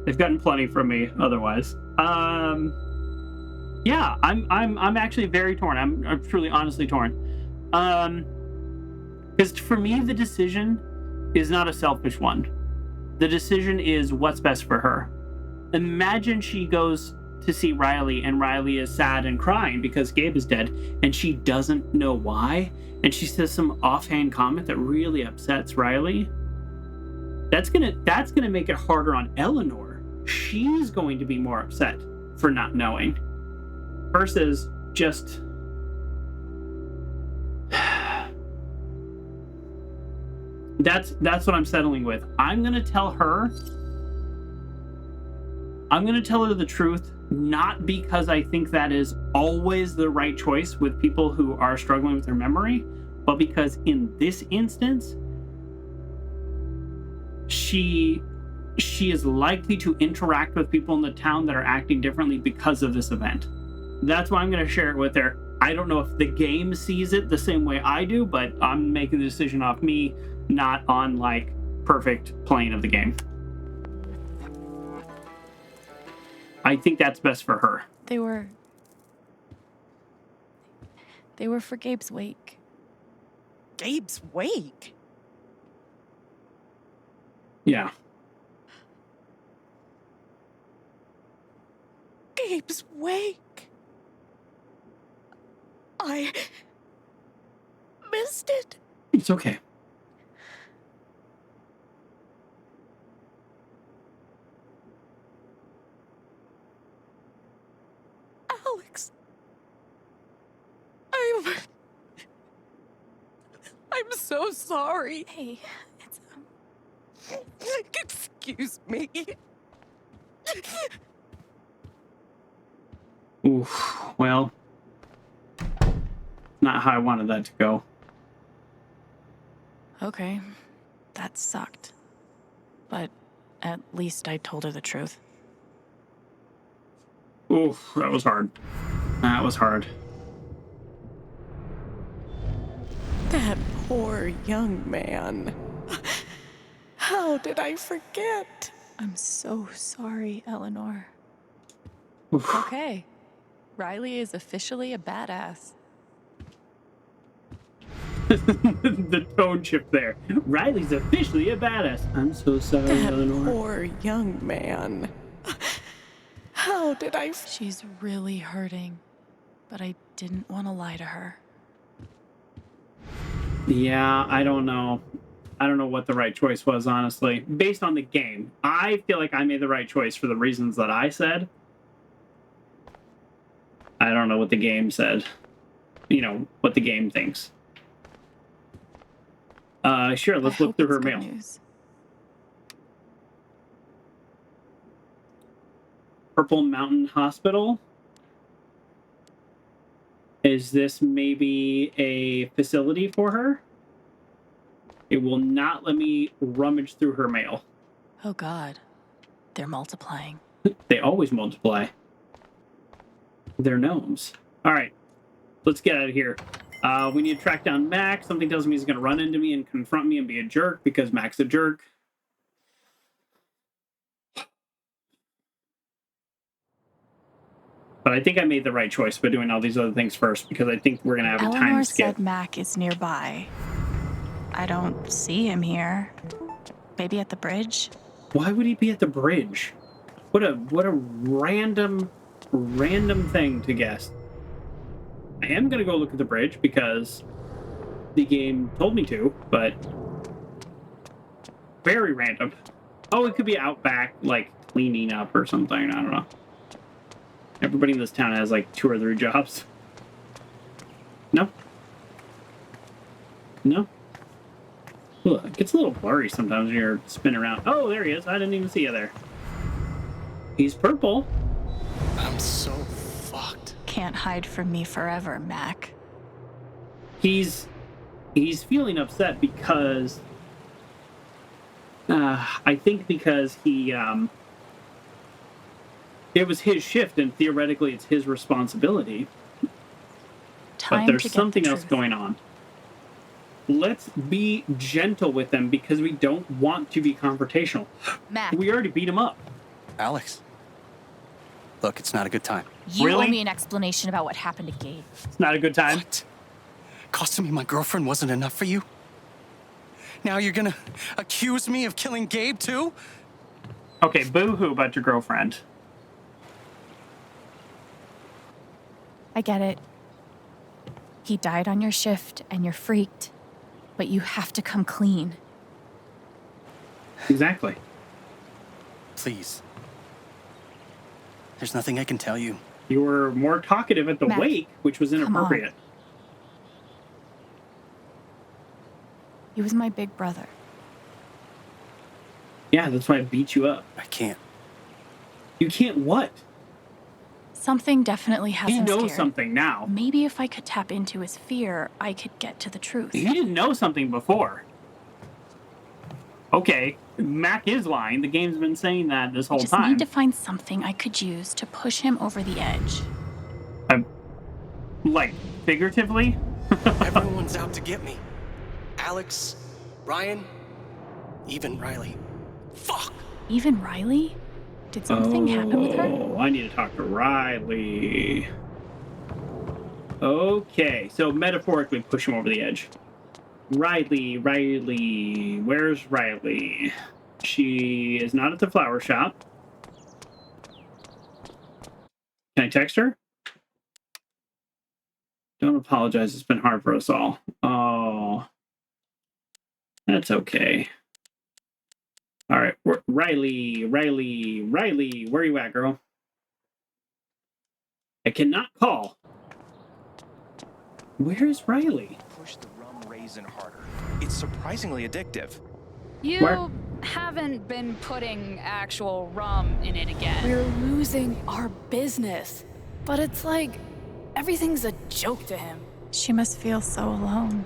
They've gotten plenty from me otherwise. Yeah, I'm actually very torn. I'm truly honestly torn. Because for me, the decision is not a selfish one. The decision is what's best for her. Imagine she goes to see Riley and Riley is sad and crying because Gabe is dead and she doesn't know why, and she says some offhand comment that really upsets Riley. That's gonna make it harder on Eleanor. She's going to be more upset for not knowing versus just that's what I'm settling with. I'm gonna tell her the truth, not because I think that is always the right choice with people who are struggling with their memory, but because in this instance, she is likely to interact with people in the town that are acting differently because of this event. That's why I'm going to share it with her. I don't know if the game sees it the same way I do, but I'm making the decision off me, not on like perfect playing of the game. I think that's best for her. They were for Gabe's wake. Gabe's wake? Yeah. Gabe's wake? I missed it. It's okay. Alex. I'm so sorry. Hey, it's Excuse me. Oof. Well, not how I wanted that to go. okay. That sucked. But at least I told her the truth. Oof, that was hard. That was hard. That poor young man. How did I forget? I'm so sorry, Eleanor. Oof. Okay. Riley is officially a badass. The tone shift there. Riley's officially a badass. I'm so sorry, That Eleanor. poor young man. How did I... She's really hurting, but I didn't want to lie to her. Yeah, I don't know. I don't know what the right choice was, honestly. Based on the game, I feel like I made the right choice for the reasons that I said. I don't know what the game said. What the game thinks. Sure, let's look through her mail. News. Purple Mountain Hospital. Is this maybe a facility for her? It will not let me rummage through her mail. Oh God, they're multiplying. They always multiply. They're gnomes. All right, let's get out of here. We need to track down Mac. Something tells me he's going to run into me and confront me and be a jerk because Mac's a jerk. But But I think I made the right choice by doing all these other things first because I think we're going to have a time Eleanor skip. said Mac is nearby. I don't see him here. Maybe at the bridge? Why would he be at the bridge? What a random thing to guess. I am going to go look at the bridge because the game told me to, but very random. Oh, it could be out back, like cleaning up or something. I don't know. Everybody in this town has like 2 or 3 jobs. No. No. Ugh, it gets a little blurry sometimes when you're spinning around. Oh, there he is. I didn't even see you there. He's purple. I'm so fucked. Can't hide from me forever, Mac. He's feeling upset because I think because he it was his shift and theoretically it's his responsibility. But there's something else going on. Let's be gentle with them because we don't want to be confrontational. Mac. We already beat him up. Alex. Look, it's not a good time. You Really? owe me an explanation about what happened to Gabe. It's not a good time. What? Costing me my girlfriend wasn't enough for you? Now you're gonna accuse me of killing Gabe too? Okay, boo-hoo about your girlfriend. I get it. He died on your shift and you're freaked. But you have to come clean. Exactly. Please. There's nothing I can tell you. You were more talkative at the Mac, wake, which was inappropriate. He was my big brother. Yeah, that's why I beat you up. I can't. You can't what? Something definitely has He him knows scared. something now. Maybe if I could tap into his fear, I could get to the truth. He didn't know something before. Okay, Mac is lying. The game's been saying that this I whole just time. need to find something I could use to push him over the edge. Like, figuratively? Everyone's out to get me. Alex, Ryan, even Riley. Fuck! Even Riley? Did something happen with her? Oh, I need to talk to Riley. Okay, so metaphorically push him over the edge. Riley, where's Riley? She is not at the flower shop. Can I text her? Don't apologize, it's been hard for us all. Oh, that's okay. All right, Riley, where are you at, girl? I cannot call. Where's Riley? Push the rum raisin harder. It's surprisingly addictive. You haven't been putting actual rum in it again. We're losing our business. But it's like everything's a joke to him. She must feel so alone.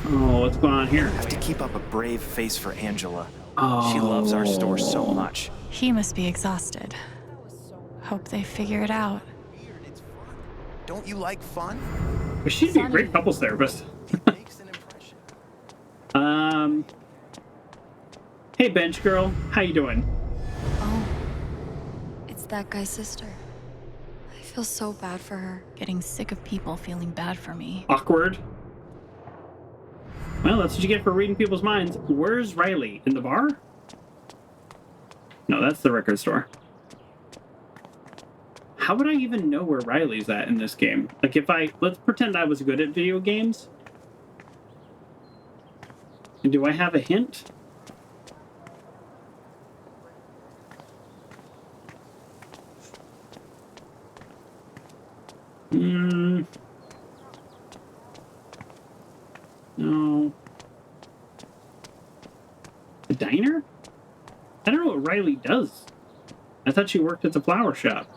Oh, what's going on here? I have to keep up a brave face for Angela. Oh. She loves our store so much. He must be exhausted. Hope they figure it out. Don't you like fun? But she'd be a great couples therapist. Hey, bench girl, how you doing? Oh, it's that guy's sister. I feel so bad for her. Getting sick of people feeling bad for me. Awkward. Well, that's what you get for reading people's minds. Where's Riley? In the bar? No, that's the record store. How would I even know where Riley's at in this game? Like, let's pretend I was good at video games. And do I have a hint? No. The diner? I don't know what Riley does. I thought she worked at the flower shop.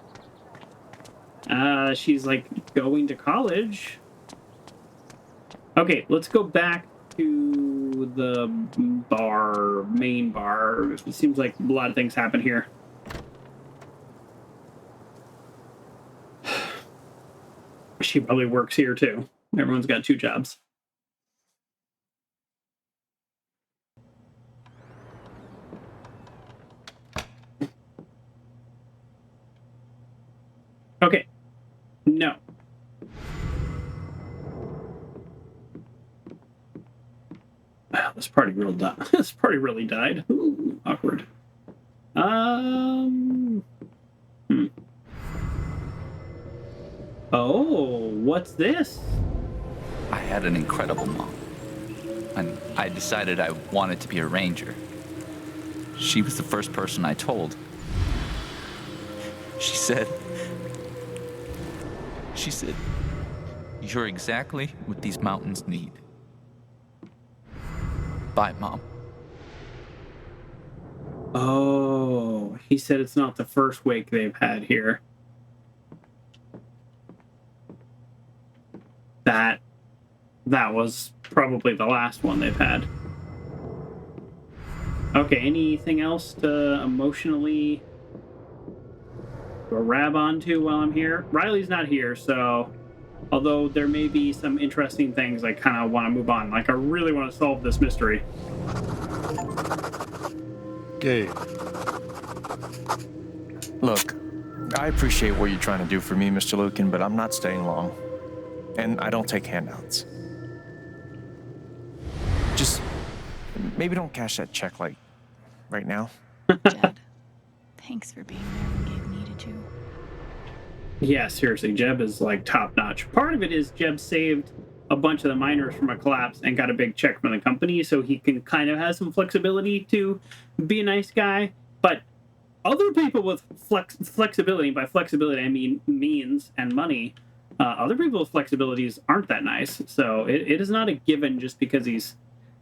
She's like going to college. Okay, let's go back to the bar, main bar. It seems like a lot of things happen here. She probably works here too. Everyone's got 2 jobs. Okay. No. Wow, this party this party really died. Ooh, awkward. Oh, what's this? I had an incredible mom, and I decided I wanted to be a ranger. She was the first person I told. She said, "You're exactly what these mountains need." Bye, Mom. Oh, he said it's not the first wake they've had here. That was probably the last one they've had. Okay, anything else to emotionally grab onto while I'm here? Riley's not here, so although there may be some interesting things, I kind of want to move on. Like, I really want to solve this mystery. Gabe. Look, I appreciate what you're trying to do for me, Mr. Lucan, but I'm not staying long. And I don't take handouts. Just maybe don't cash that check, like, right now. Jed, thanks for being there when Gabe needed you. Yeah, seriously, Jeb is like top notch. Part of it is Jeb saved a bunch of the miners from a collapse and got a big check from the company, so he can kind of have some flexibility to be a nice guy. But other people with flexibility, by flexibility I mean means and money, other people's flexibilities aren't that nice. So it is not a given just because he's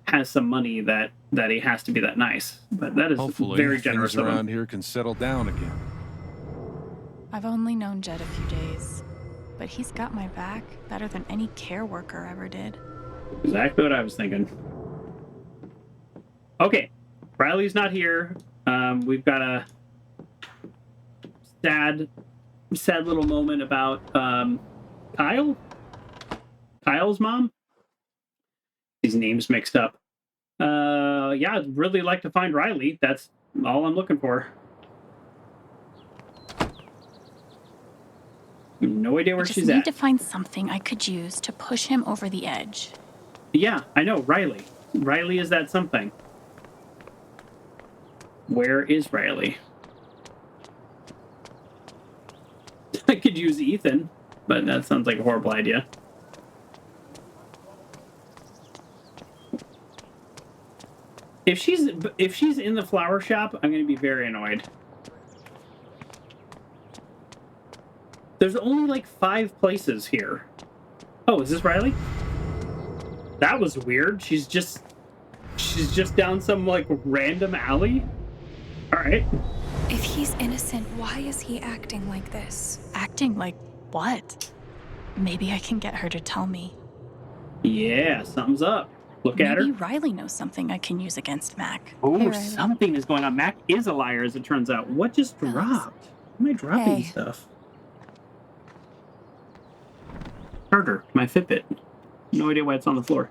has some money that he has to be that nice. But that is Hopefully, very generous things of him. around here can settle down again. I've only known Jed a few days, but he's got my back better than any care worker ever did. Exactly what I was thinking. Okay, Riley's not here. We've got a sad little moment about Kyle's mom. These names mixed up. Yeah, I'd really like to find Riley. That's all I'm looking for. No idea where she's I at. need to find something I could use to push him over the edge. Yeah, I know, Riley. Riley is that something. Where is Riley? I could use Ethan, but that sounds like a horrible idea. If she's in the flower shop, I'm going to be very annoyed. There's only like 5 places here. Oh, is this Riley? That was weird. She's just down some like random alley. All right. If he's innocent, why is he acting like this? Acting like what? Maybe I can get her to tell me. Yeah, something's up. Look at her. Maybe Riley knows something I can use against Mac. Oh, something is going on. Mac is a liar, as it turns out. What just dropped? Am I dropping stuff? Charger, my Fitbit. No idea why it's on the floor.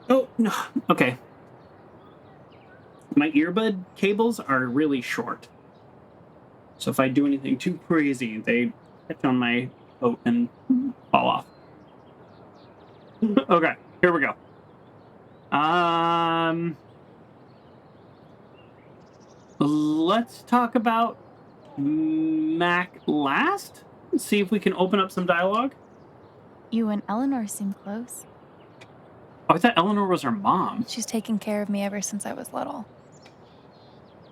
Oh, no. Okay. My earbud cables are really short. So if I do anything too crazy, they catch on my coat and fall off. Okay, here we go. Let's talk about Mac last. See if we can open up some dialogue. You and Eleanor seem close. Oh, I thought Eleanor was her mom. She's taken care of me ever since I was little.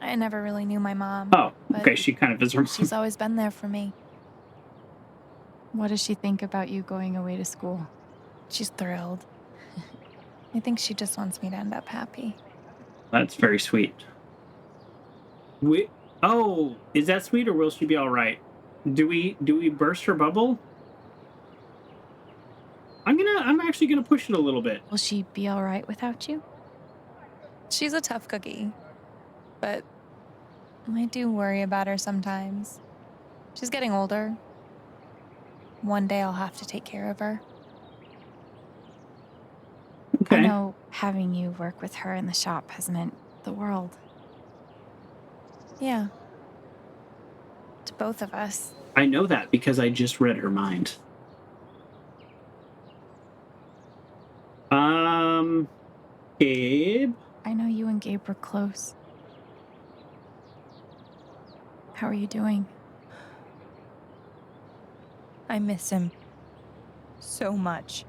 I never really knew my mom. Oh, okay, she kind of is her mom. She's always been there for me. What does she think about you going away to school? She's thrilled. I think she just wants me to end up happy. That's very sweet. Oh, is that sweet or will she be all right? Do we burst her bubble? I'm actually gonna push it a little bit. Will she be all right without you? She's a tough cookie, but I do worry about her sometimes. She's getting older. One day I'll have to take care of her. Okay. I know having you work with her in the shop has meant the world. Yeah. To with both of us. I know that because I just read her mind. Gabe? I know you and Gabe were close. How are you doing? I miss him so much.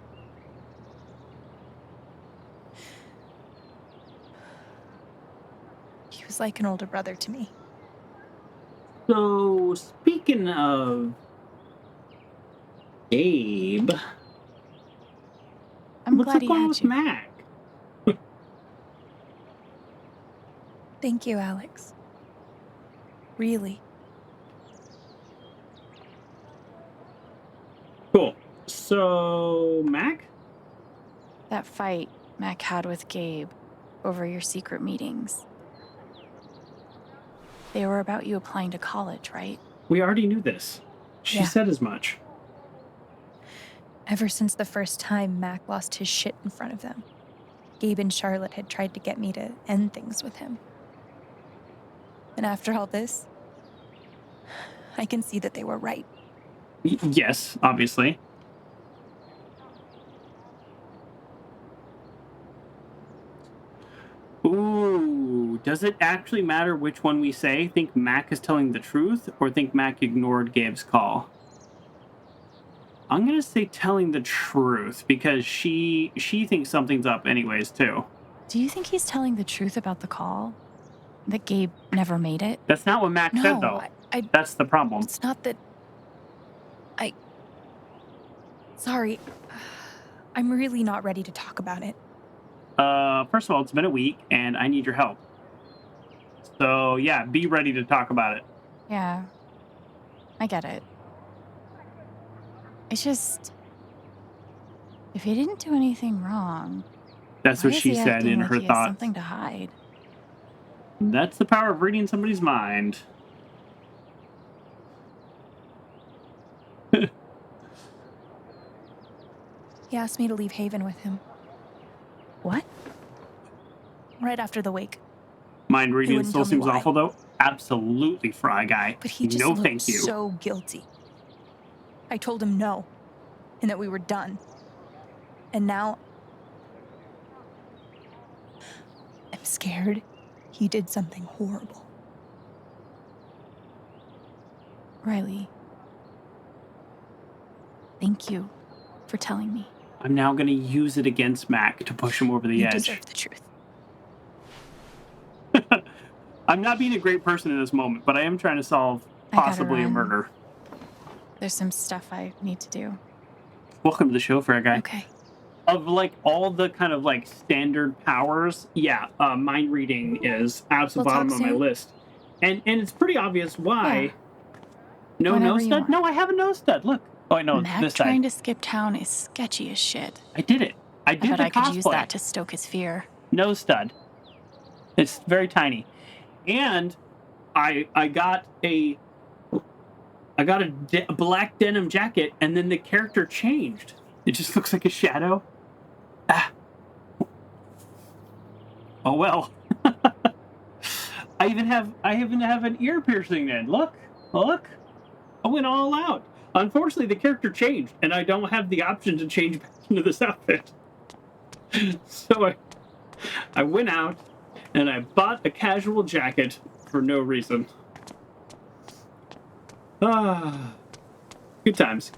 He was like an older brother to me. So, speaking of Gabe, I'm what's glad up he going had with you. Mac? Thank you, Alex. Really. Cool. So, Mac? That fight Mac had with Gabe over your secret meetings. They were about you applying to college, right? We already knew this. She Yeah. said as much. Ever since the first time Mac lost his shit in front of them, Gabe and Charlotte had tried to get me to end things with him. And after all this, I can see that they were right. Yes, obviously. Ooh, does it actually matter which one we say? Think Mac is telling the truth, or think Mac ignored Gabe's call? I'm gonna say telling the truth, because she thinks something's up anyways, too. Do you think he's telling the truth about the call? That Gabe never made it? That's not what Mac said, though. That's the problem. It's not that... Sorry. I'm really not ready to talk about it. First of all, it's been a week, and I need your help. So, yeah, be ready to talk about it. Yeah. I get it. It's just... If he didn't do anything wrong... That's why what is she he said acting in like her he has thoughts. something to hide? That's the power of reading somebody's mind. He asked me to leave Haven with him. What? Right after the wake. Mind He reading wouldn't still tell me seems why. awful, though. Absolutely, Fry Guy. But he just no, looked thank you. so guilty. I told him no, and that we were done. And now... I'm scared he did something horrible. Riley. Thank you for telling me. I'm now going to use it against Mac to push him over the You edge. deserve the truth. I'm not being a great person in this moment, but I am trying to solve I gotta possibly a run. murder. There's some stuff I need to do. Welcome to the show, Fry Guy. Okay. Of like all the kind of like standard powers, yeah, mind reading is absolute We'll bottom talk of my soon. list, and it's pretty obvious why. Yeah. No Whenever nose you stud. want. No, I have a nose stud. Look. Oh no, Mac this trying side. to skip town is sketchy as shit. I did it. I did bet the I cosplay. could use that to stoke his fear. Nose stud. It's very tiny, and I got a black denim jacket, and then the character changed. It just looks like a shadow. Ah. Oh well. I even have an ear piercing in. Look. I went all out. Unfortunately, the character changed, and I don't have the option to change back into this outfit. So I went out, and I bought a casual jacket for no reason. Ah, good times.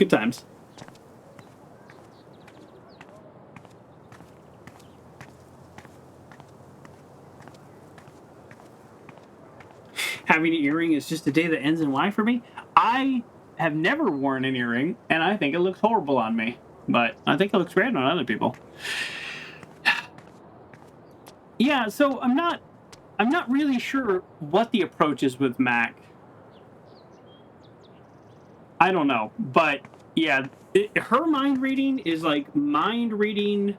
Having an earring is just a day that ends in Y for me. I have never worn an earring, and I think it looks horrible on me. But I think it looks great on other people. Yeah, so I'm not really sure what the approach is with Mac. I don't know, but yeah, her mind reading is like mind reading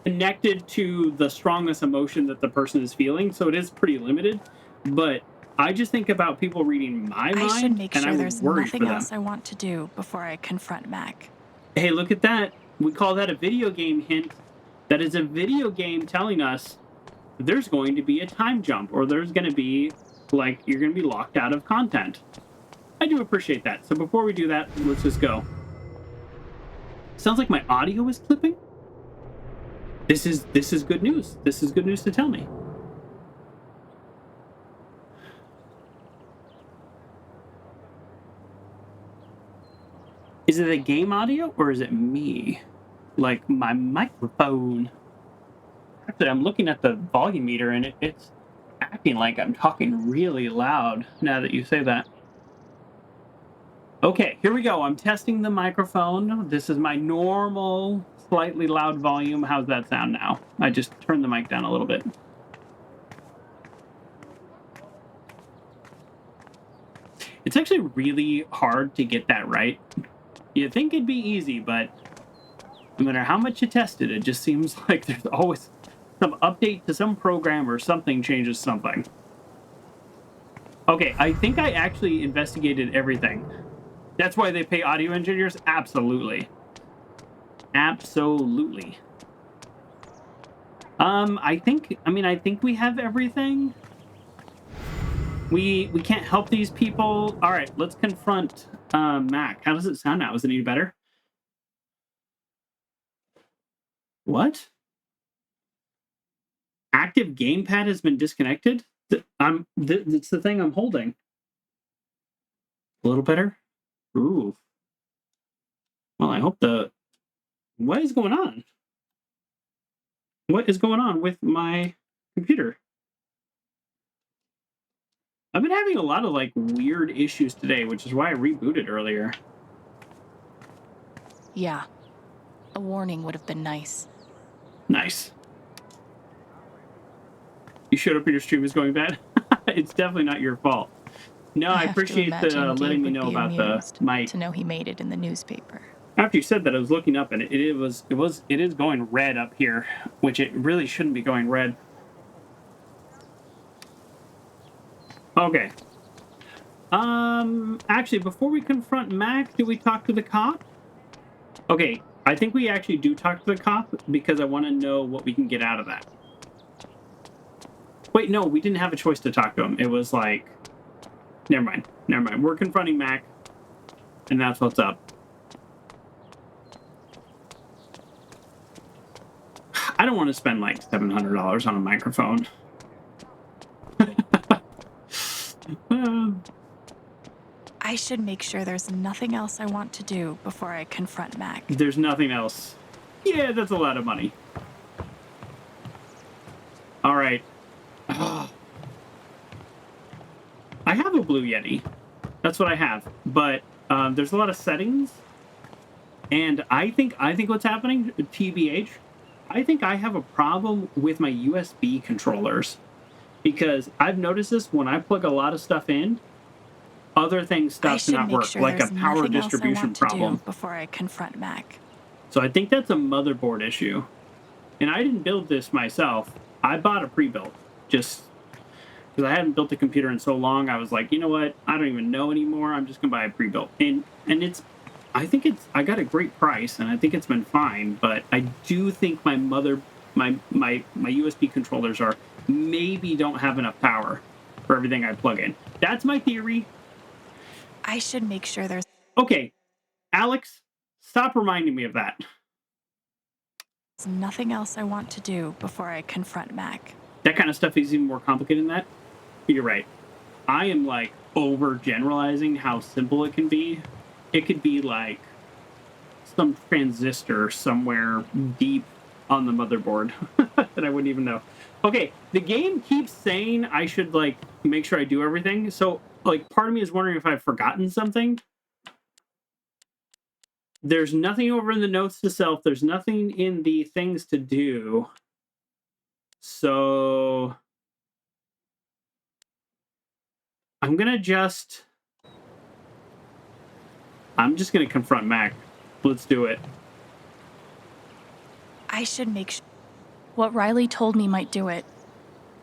connected to the strongest emotion that the person is feeling, so it is pretty limited. But I just think about people reading my mind, I should make and sure I would there's worry nothing for them. else I want to do before I confront Mac. Hey, look at that. We call that a video game hint. That is a video game telling us there's going to be a time jump, or there's going to be, like, you're going to be locked out of content. I do appreciate that. So before we do that, let's just go. Sounds like my audio is clipping. This is good news. This is good news to tell me. Is it a game audio or is it me? Like my microphone. Actually, I'm looking at the volume meter and it's acting like I'm talking really loud now that you say that. Okay, here we go. I'm testing the microphone. This is my normal, slightly loud volume. How's that sound now? I just turned the mic down a little bit. It's actually really hard to get that right. You'd think it'd be easy, but no matter how much you test it, it just seems like there's always some update to some program or something changes something. Okay, I think I actually investigated everything. That's why they pay audio engineers? Absolutely. Absolutely. I think we have everything. We can't help these people. All right, let's confront Mac. How does it sound now? Is it any better? What? Active gamepad has been disconnected? It's the thing I'm holding. A little better? Ooh. Well, I hope what is going on? What is going on with my computer? I've been having a lot of like weird issues today, which is why I rebooted earlier. Yeah. A warning would have been nice. Nice. You showed up and your stream is going bad? It's definitely not your fault. No, I appreciate the letting me know about the mic. To know he made it in the newspaper. After you said that, I was looking up and it is going red up here, which it really shouldn't be going red. Okay. Actually, before we confront Mac, do we talk to the cop? Okay, I think we actually do talk to the cop because I want to know what we can get out of that. Wait, no, we didn't have a choice to talk to him. It was like, never mind. We're confronting Mac, and that's what's up. I don't want to spend like $700 on a microphone. I should make sure there's nothing else I want to do before I confront Mac. There's nothing else. Yeah, that's a lot of money. All right. I have a Blue Yeti. That's what I have. But there's a lot of settings. And I think what's happening, TBH, I think I have a problem with my USB controllers. Because I've noticed this when I plug a lot of stuff in, other things start to not work, like a power distribution problem. Before I confront Mac. So I think that's a motherboard issue. And I didn't build this myself. I bought a pre-built just because I hadn't built a computer in so long. I was like, you know what? I don't even know anymore. I'm just gonna buy a pre-built. And I got a great price and I think it's been fine, but I do think my USB controllers maybe don't have enough power for everything I plug in. That's my theory. I should make sure there's... Okay, Alex, stop reminding me of that. There's nothing else I want to do before I confront Mac. That kind of stuff is even more complicated than that. You're right. I am like overgeneralizing how simple it can be. It could be like some transistor somewhere deep on the motherboard that I wouldn't even know. Okay, the game keeps saying I should like make sure I do everything. So like part of me is wondering if I've forgotten something. There's nothing over in the notes to self. There's nothing in the things to do. So I'm just gonna confront Mac. Let's do it. I should make sure... What Riley told me might do it,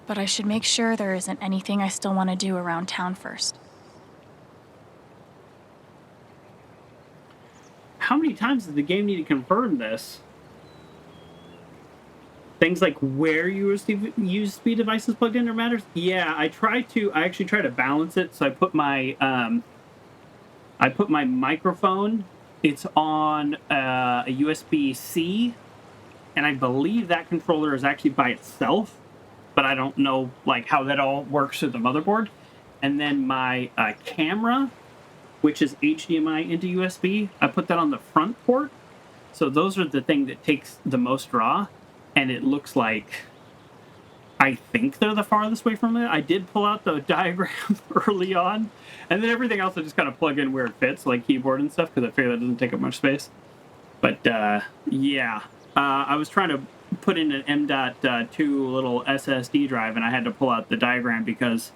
but I should make sure there isn't anything I still want to do around town first. How many times does the game need to confirm this? Things like where USB devices plugged in matters? Yeah, I actually try to balance it. So I put my I put my microphone, it's on a USB-C, and I believe that controller is actually by itself, but I don't know like how that all works with the motherboard. And then my camera, which is HDMI into USB, I put that on the front port. So those are the thing that takes the most draw, and it looks like I think they're the farthest away from it. I did pull out the diagram early on, and then everything else I just kind of plug in where it fits, like keyboard and stuff, because I figure that doesn't take up much space. But yeah, I was trying to put in an M.2 little SSD drive, and I had to pull out the diagram because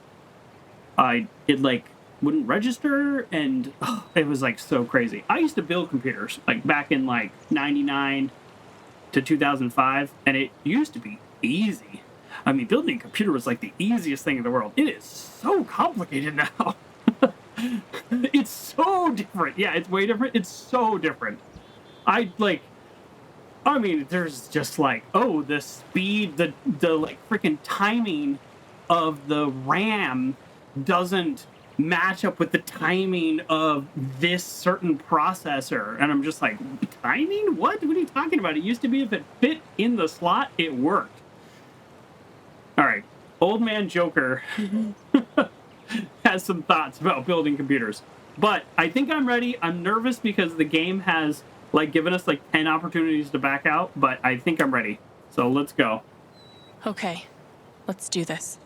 it like wouldn't register, and it was like so crazy. I used to build computers like back in like 99 to 2005, and it used to be easy. I mean, building a computer was like the easiest thing in the world. It is so complicated now. It's so different. Yeah, it's way different. It's so different. I mean, there's just like, oh, the speed, the like freaking timing of the RAM doesn't match up with the timing of this certain processor. And I'm just like, timing? What are you talking about? It used to be if it fit in the slot, it worked. All right, old man Joker has some thoughts about building computers, but I think I'm ready. I'm nervous because the game has like given us like 10 opportunities to back out, but I think I'm ready. So let's go. Okay, let's do this.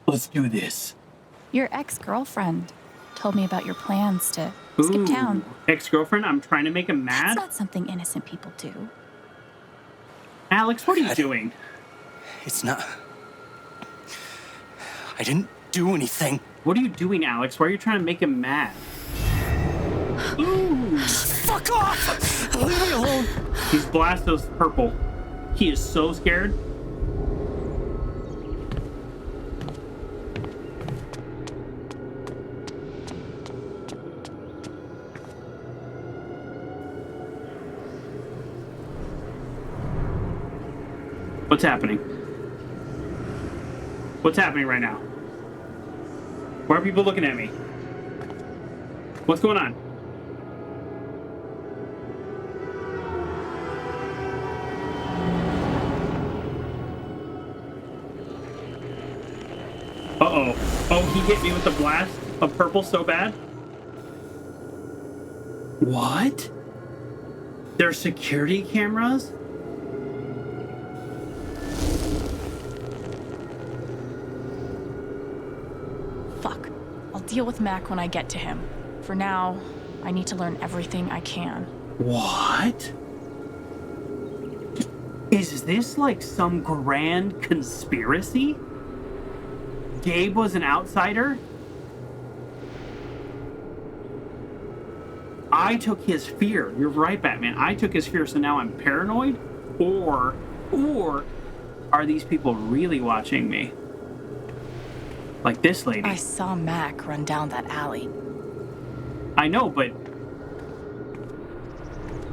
Let's do this. Your ex-girlfriend told me about your plans to skip town. Ex-girlfriend? I'm trying to make him mad? That's not something innocent people do. Alex, what are you doing? It's not... I didn't do anything. What are you doing, Alex? Why are you trying to make him mad? Ooh. Fuck off! Leave me alone. He's Blastos purple. He is so scared. What's happening? What's happening right now? Why are people looking at me? What's going on? Uh-oh. Oh, he hit me with the blast of purple so bad? What? There's security cameras? I'll deal with Mac when I get to him. For now, I need to learn everything I can. What? Is this like some grand conspiracy? Gabe was an outsider? I took his fear. You're right, Batman. I took his fear, so now I'm paranoid? Or are these people really watching me? Like this lady. I saw Mac run down that alley. I know, but...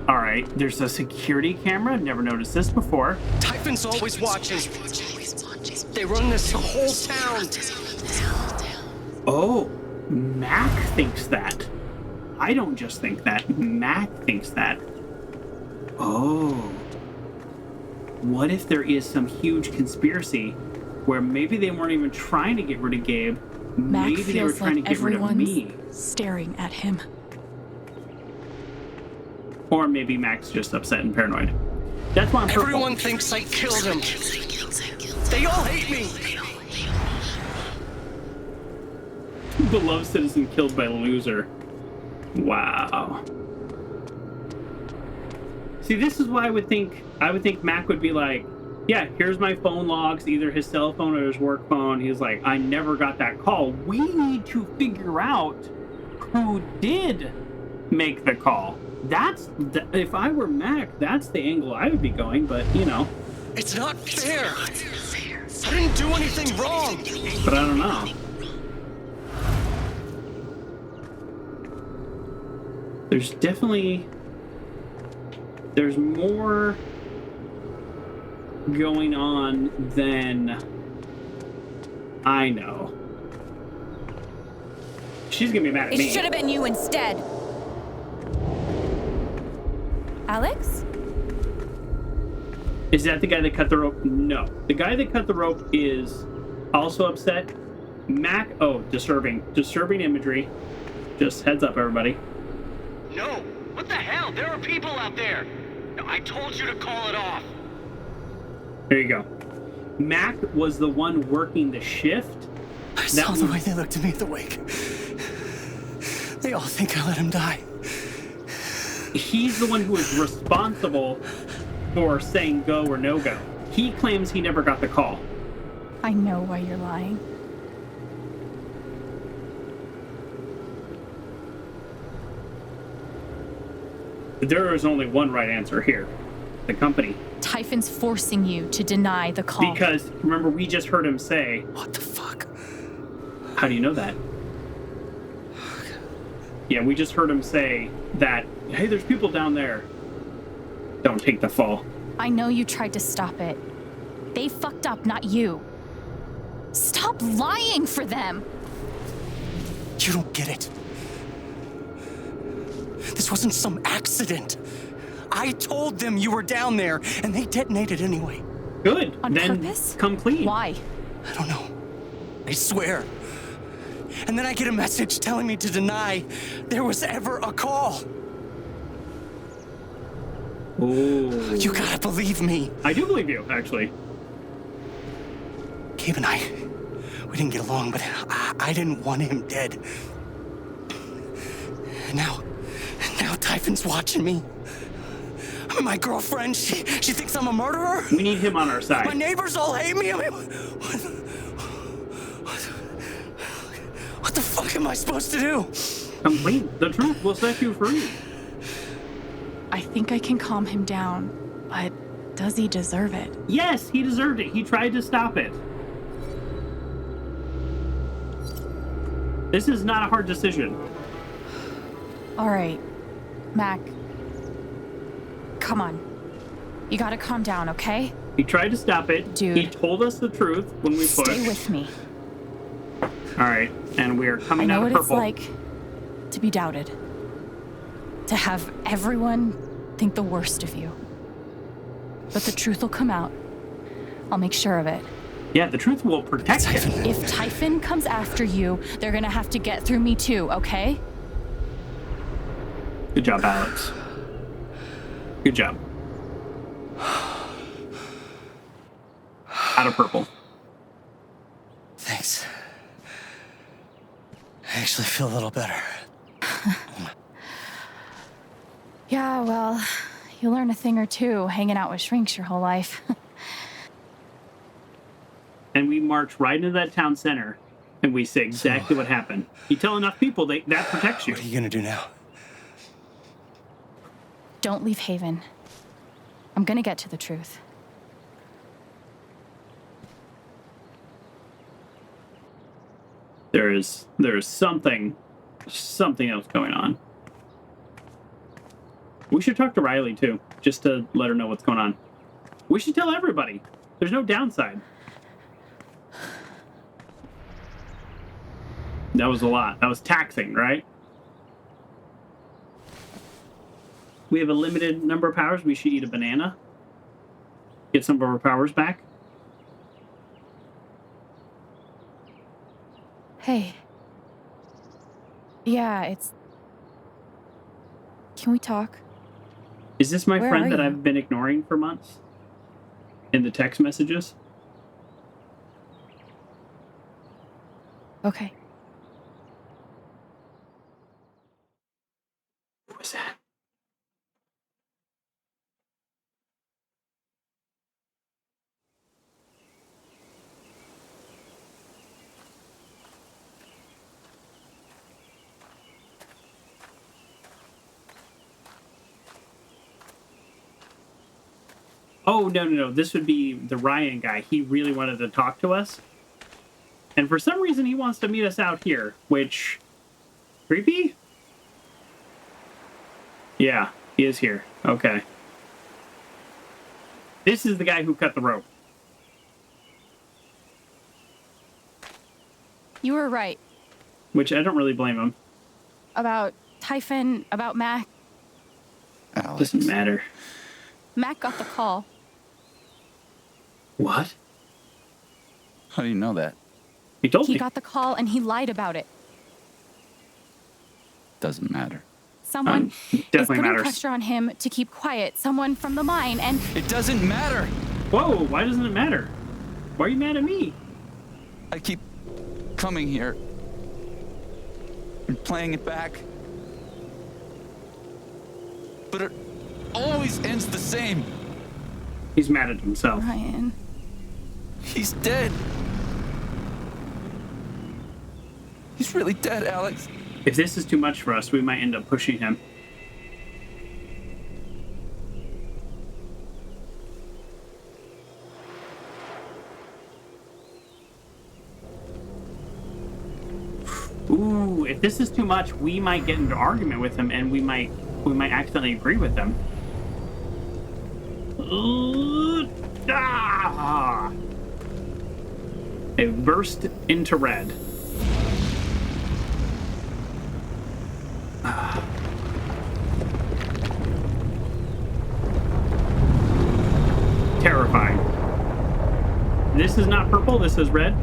Alright, there's a security camera. I've never noticed this before. Typhon's always watching. They run this whole town. Oh, Mac thinks that. I don't just think that. Mac thinks that. Oh. What if there is some huge conspiracy where maybe they weren't even trying to get rid of Gabe. Mac Maybe they were trying to get rid of me. Staring at him. Or maybe Mac's just upset and paranoid. That's why I'm purple. Everyone thinks I killed him. They all hate me. Beloved citizen killed by loser. Wow. See, this is why I would think Mac would be like, yeah, here's my phone logs, either his cell phone or his work phone. He's like, I never got that call. We need to figure out who did make the call. If I were Mac, that's the angle I would be going, but, you know. It's not fair. I didn't do anything wrong. But I don't know. There's more going on than I know. She's gonna be mad at me. It should have been you instead. Alex? Is that the guy that cut the rope? No. The guy that cut the rope is also upset. Mac, oh, disturbing imagery. Just heads up, everybody. No! What the hell? There are people out there! No, I told you to call it off! There you go. Mac was the one working the shift. I saw the way they looked at me at the wake. They all think I let him die. He's the one who is responsible for saying go or no go. He claims he never got the call. I know why you're lying. There is only one right answer here. The company. Typhon's forcing you to deny the call. Because, remember, we just heard him say... What the fuck? How do you know that? Yeah, we just heard him say that, hey, there's people down there. Don't take the fall. I know you tried to stop it. They fucked up, not you. Stop lying for them! You don't get it. This wasn't some accident. I told them you were down there, and they detonated anyway. Good. On then purpose? Come clean. Why? I don't know. I swear. And then I get a message telling me to deny there was ever a call. Ooh. You gotta believe me. I do believe you, actually. Gabe and I, we didn't get along, but I didn't want him dead. And now Typhon's watching me. My girlfriend, she thinks I'm a murderer. We need him on our side. My neighbors all hate me. I mean, what the fuck am I supposed to do? Come clean. The truth will set you free. I think I can calm him down, but does he deserve it? Yes, he deserved it. He tried to stop it. This is not a hard decision. All right, Mac. Come on. You gotta calm down, okay? He tried to stop it. Dude. He told us the truth when we pushed. Stay with me. All right, and we are coming I out know of what purple. it's like to be doubted. To have everyone think the worst of you. But the truth will come out. I'll make sure of it. Yeah, the truth will protect him. If Typhon comes after you, they're gonna have to get through me too, okay? Good job, Alex. Good job. Out of purple. Thanks. I actually feel a little better. Yeah, well, you learn a thing or two hanging out with shrinks your whole life. And we march right into that town center, and we say exactly what happened. You tell enough people, that protects you. What are you gonna do now? Don't leave Haven. I'm gonna get to the truth. There is something else going on. We should talk to Riley too, just to let her know what's going on. We should tell everybody. There's no downside. That was a lot. That was taxing, right? We have a limited number of powers. We should eat a banana. Get some of our powers back. Hey. Yeah, it's... Can we talk? Is this my Where friend are that you? I've been ignoring for months? In the text messages? Okay. Who was that? Oh, no. This would be the Ryan guy. He really wanted to talk to us. And for some reason, he wants to meet us out here, which... Creepy? Yeah, he is here. Okay. This is the guy who cut the rope. You were right. Which I don't really blame him. About Typhon, about Mac. Alex. Doesn't matter. Mac got the call. What? How do you know that? He told He me. got the call and he lied about it. Doesn't matter. Someone is definitely putting matters. pressure on him to keep quiet. Someone from the mine, and It doesn't matter. Whoa, why doesn't it matter? Why are you mad at me? I keep coming here and playing it back. But it always ends the same. He's mad at himself. Ryan. He's dead. He's really dead, Alex. If this is too much for us, we might end up pushing him. Ooh, if this is too much, we might get into argument with him, and we might accidentally agree with him. It burst into red. Terrifying. This is not purple, this is red.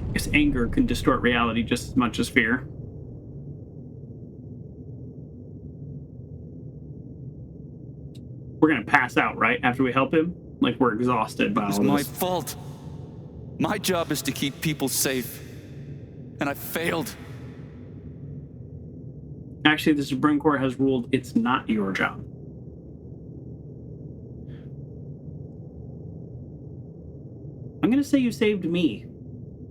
I guess anger can distort reality just as much as fear. We're gonna pass out, right? After we help him? Like we're exhausted by all It's this. my fault. My job is to keep people safe. And I failed. Actually, the Supreme Court has ruled it's not your job. I'm going to say you saved me,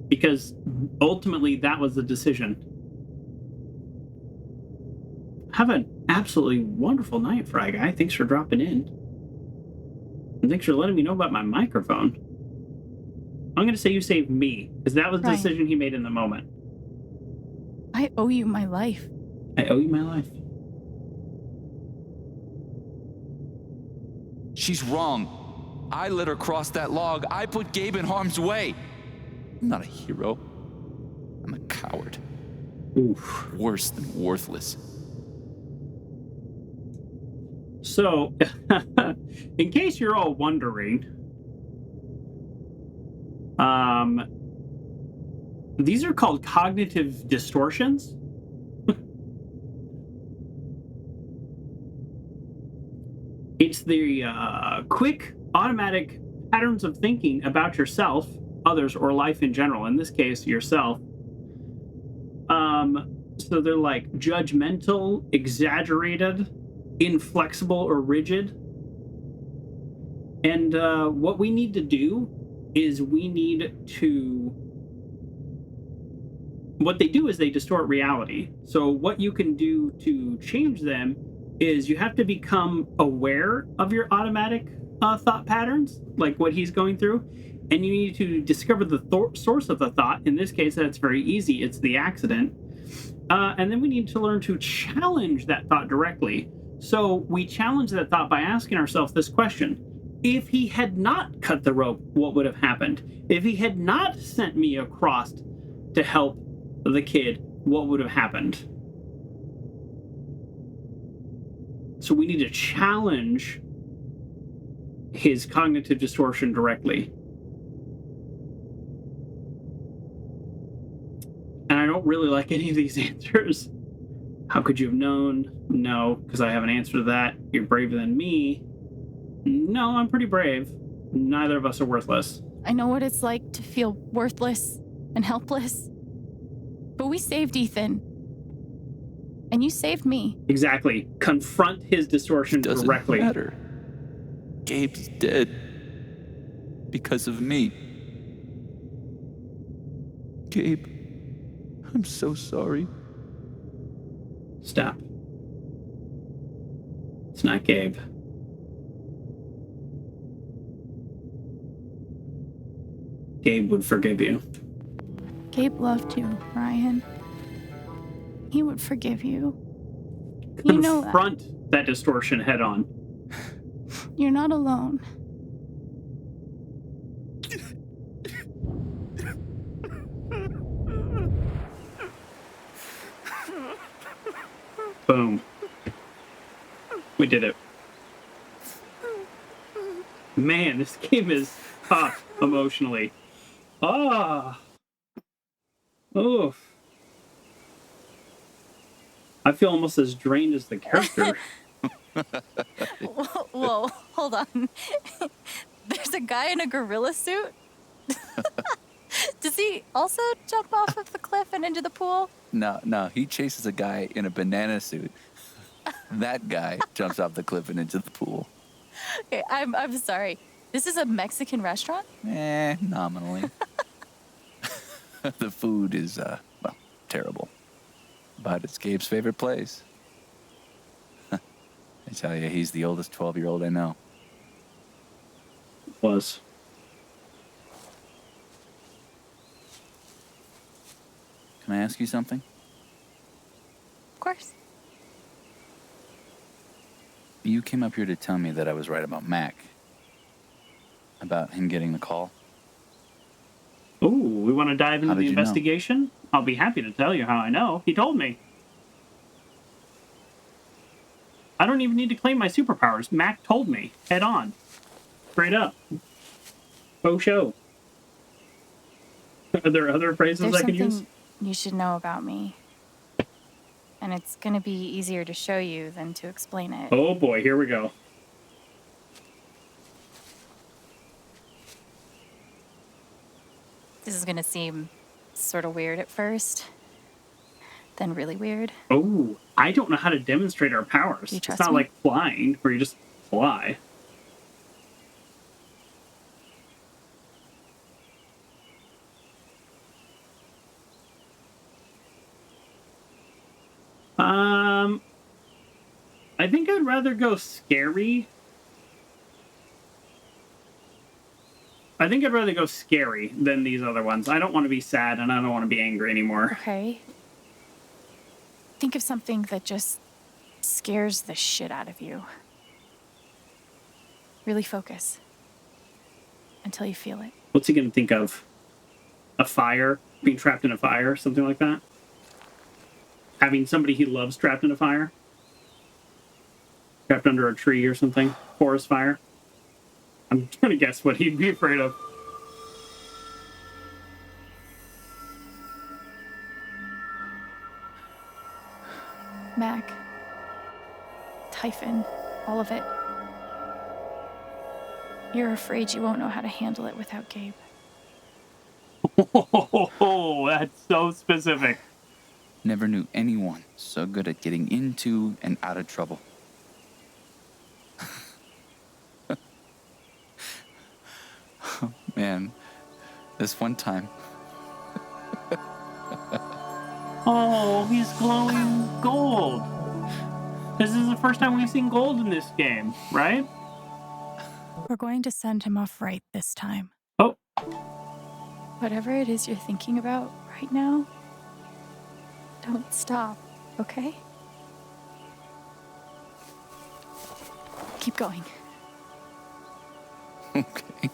because ultimately that was the decision. Have an absolutely wonderful night, Fry Guy. Thanks for dropping in. And thanks for letting me know about my microphone. I'm going to say you saved me, because that was the Ryan. decision he made in the moment. I owe you my life. I owe you my life. She's wrong. I let her cross that log. I put Gabe in harm's way. I'm not a hero. I'm a coward. Oof. Worse than worthless. So, in case you're all wondering, these are called cognitive distortions. It's the quick, automatic patterns of thinking about yourself, others, or life in general. In this case, yourself. So they're like judgmental, exaggerated, inflexible, or rigid. And what we need to do is what they do is they distort reality. So what you can do to change them is you have to become aware of your automatic thought patterns, like what he's going through, and you need to discover the source of the thought. In this case, that's very easy. It's the accident. And then we need to learn to challenge that thought directly. So we challenge that thought by asking ourselves this question. If he had not cut the rope, what would have happened? If he had not sent me across to help the kid, what would have happened? So we need to challenge his cognitive distortion directly. And I don't really like any of these answers. How could you have known? No, because I have an answer to that. You're braver than me. No, I'm pretty brave. Neither of us are worthless. I know what it's like to feel worthless and helpless. But we saved Ethan. And you saved me. Exactly. Confront his distortion directly. Doesn't matter. Gabe's dead. Because of me. Gabe, I'm so sorry. Stop. It's not Gabe. Gabe would forgive you. Gabe loved you, Ryan. He would forgive you. Confront You know that distortion head on. You're not alone. Boom. We did it. Man, this game is tough emotionally. Ah. Oof. I feel almost as drained as the character. Whoa, hold on. There's a guy in a gorilla suit? Does he also jump off of the cliff and into the pool? No, he chases a guy in a banana suit. That guy jumps off the cliff and into the pool. Okay, I'm sorry. This is a Mexican restaurant? Nominally. The food is, well, terrible. But it's Gabe's favorite place. I tell you, he's the oldest 12-year-old I know. Was. Can I ask you something? Of course. You came up here to tell me that I was right about Mac. About him getting the call. Ooh, we want to dive into How the did you know? investigation? I'll be happy to tell you how I know. He told me. I don't even need to claim my superpowers. Mac told me. Head on. Straight up. Faux show. Are there other phrases There's I could use? something you should know about me. And it's gonna be easier to show you than to explain it. Oh boy, here we go. This is gonna seem sort of weird at first, then really weird. Oh, I don't know how to demonstrate our powers. You It's trust not me? like flying, where you just fly. I think I'd rather go scary. I think I'd rather go scary than these other ones. I don't want to be sad and I don't want to be angry anymore. Okay. Think of something that just scares the shit out of you. Really focus. Until you feel it. What's he going to think of? A fire? Being trapped in a fire? Something like that? Having somebody he loves trapped in a fire? Trapped under a tree or something? Forest fire? I'm trying to guess what he'd be afraid of. Mac. Typhon. All of it. You're afraid you won't know how to handle it without Gabe. Oh, that's so specific. Never knew anyone so good at getting into and out of trouble. Oh, man, this one time. Oh, he's glowing gold. This is the first time we've seen gold in this game, right? We're going to send him off right this time. Oh. Whatever it is you're thinking about right now, don't stop, okay? Keep going. Okay.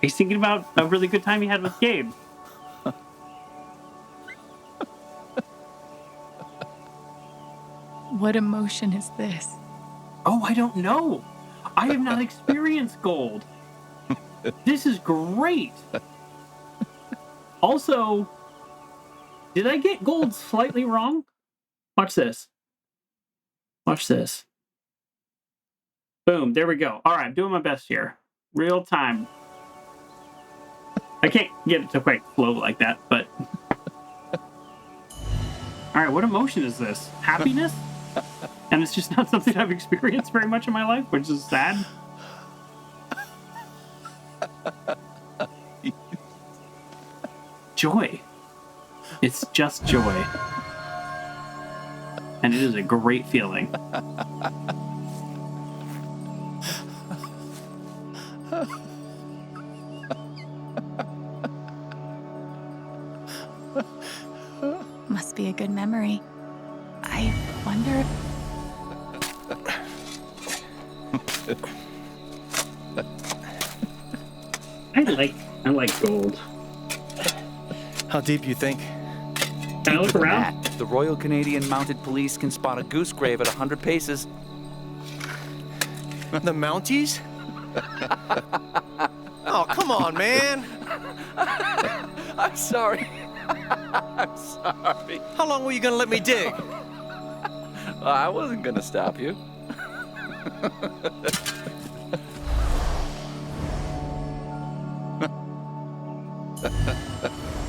He's thinking about a really good time he had with Gabe. What emotion is this? Oh, I don't know. I have not experienced gold. This is great. Also, did I get gold slightly wrong? Watch this. Watch this. Boom, there we go. All right, I'm doing my best here. Real time. I can't get it to quite flow like that, but... All right, what emotion is this? Happiness? And it's just not something I've experienced very much in my life, which is sad. Joy. It's just joy. And it is a great feeling. Must be a good memory. I wonder... I like gold. How deep you think? Can I look around? The Royal Canadian Mounted Police can spot a goose grave at 100 paces. The Mounties? Oh, come on, man. I'm sorry. I'm sorry. How long were you gonna let me dig? I wasn't gonna stop you.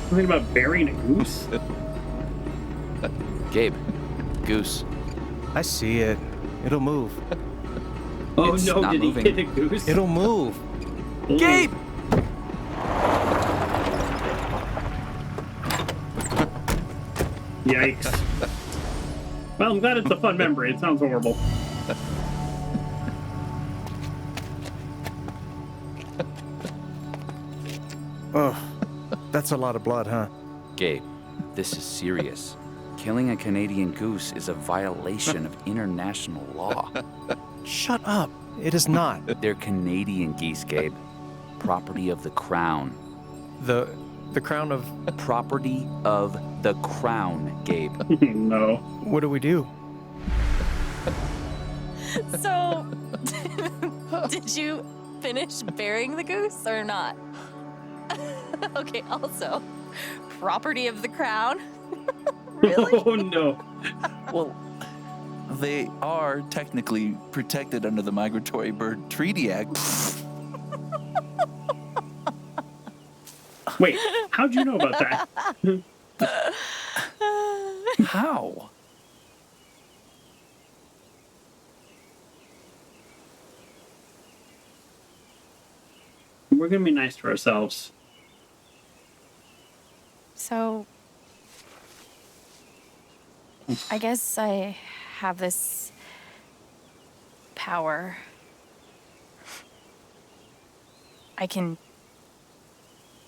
Something about burying a goose? Gabe, goose. I see it. It'll move. Oh It's no, not did moving. he hit a goose? It'll move. Gabe! Yikes. Well, I'm glad it's a fun memory. It sounds horrible. Oh, that's a lot of blood, huh? Gabe, this is serious. Killing a Canadian goose is a violation of international law. Shut up. It is not. They're Canadian geese, Gabe. Property of the Crown. The crown of... Property of the Crown, Gabe. No. What do we do? So, did you finish burying the goose or not? Okay, also, property of the crown? Really? Oh no. Well, they are technically protected under the Migratory Bird Treaty Act. Wait, how'd you know about that? How? We're gonna be nice to ourselves. So, I guess I have this power. I can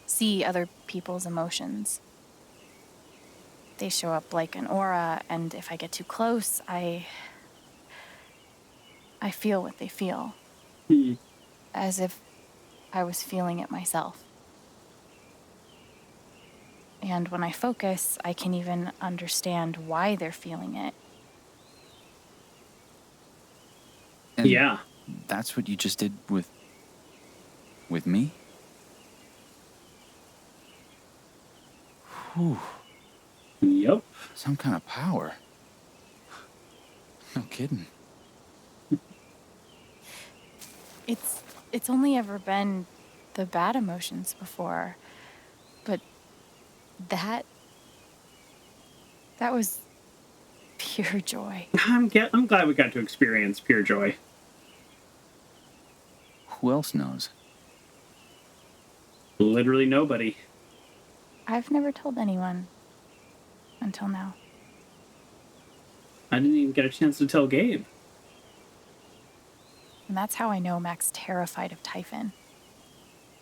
see other people's emotions. They show up like an aura, and if I get too close, I feel what they feel. As if I was feeling it myself. And when I focus, I can even understand why they're feeling it. And yeah. That's what you just did with me? Whew. Yep. Some kind of power. No kidding. It's only ever been the bad emotions before, but that was pure joy. I'm glad we got to experience pure joy. Who else knows? Literally nobody. I've never told anyone until now. I didn't even get a chance to tell Gabe. And that's how I know Mac's terrified of Typhon.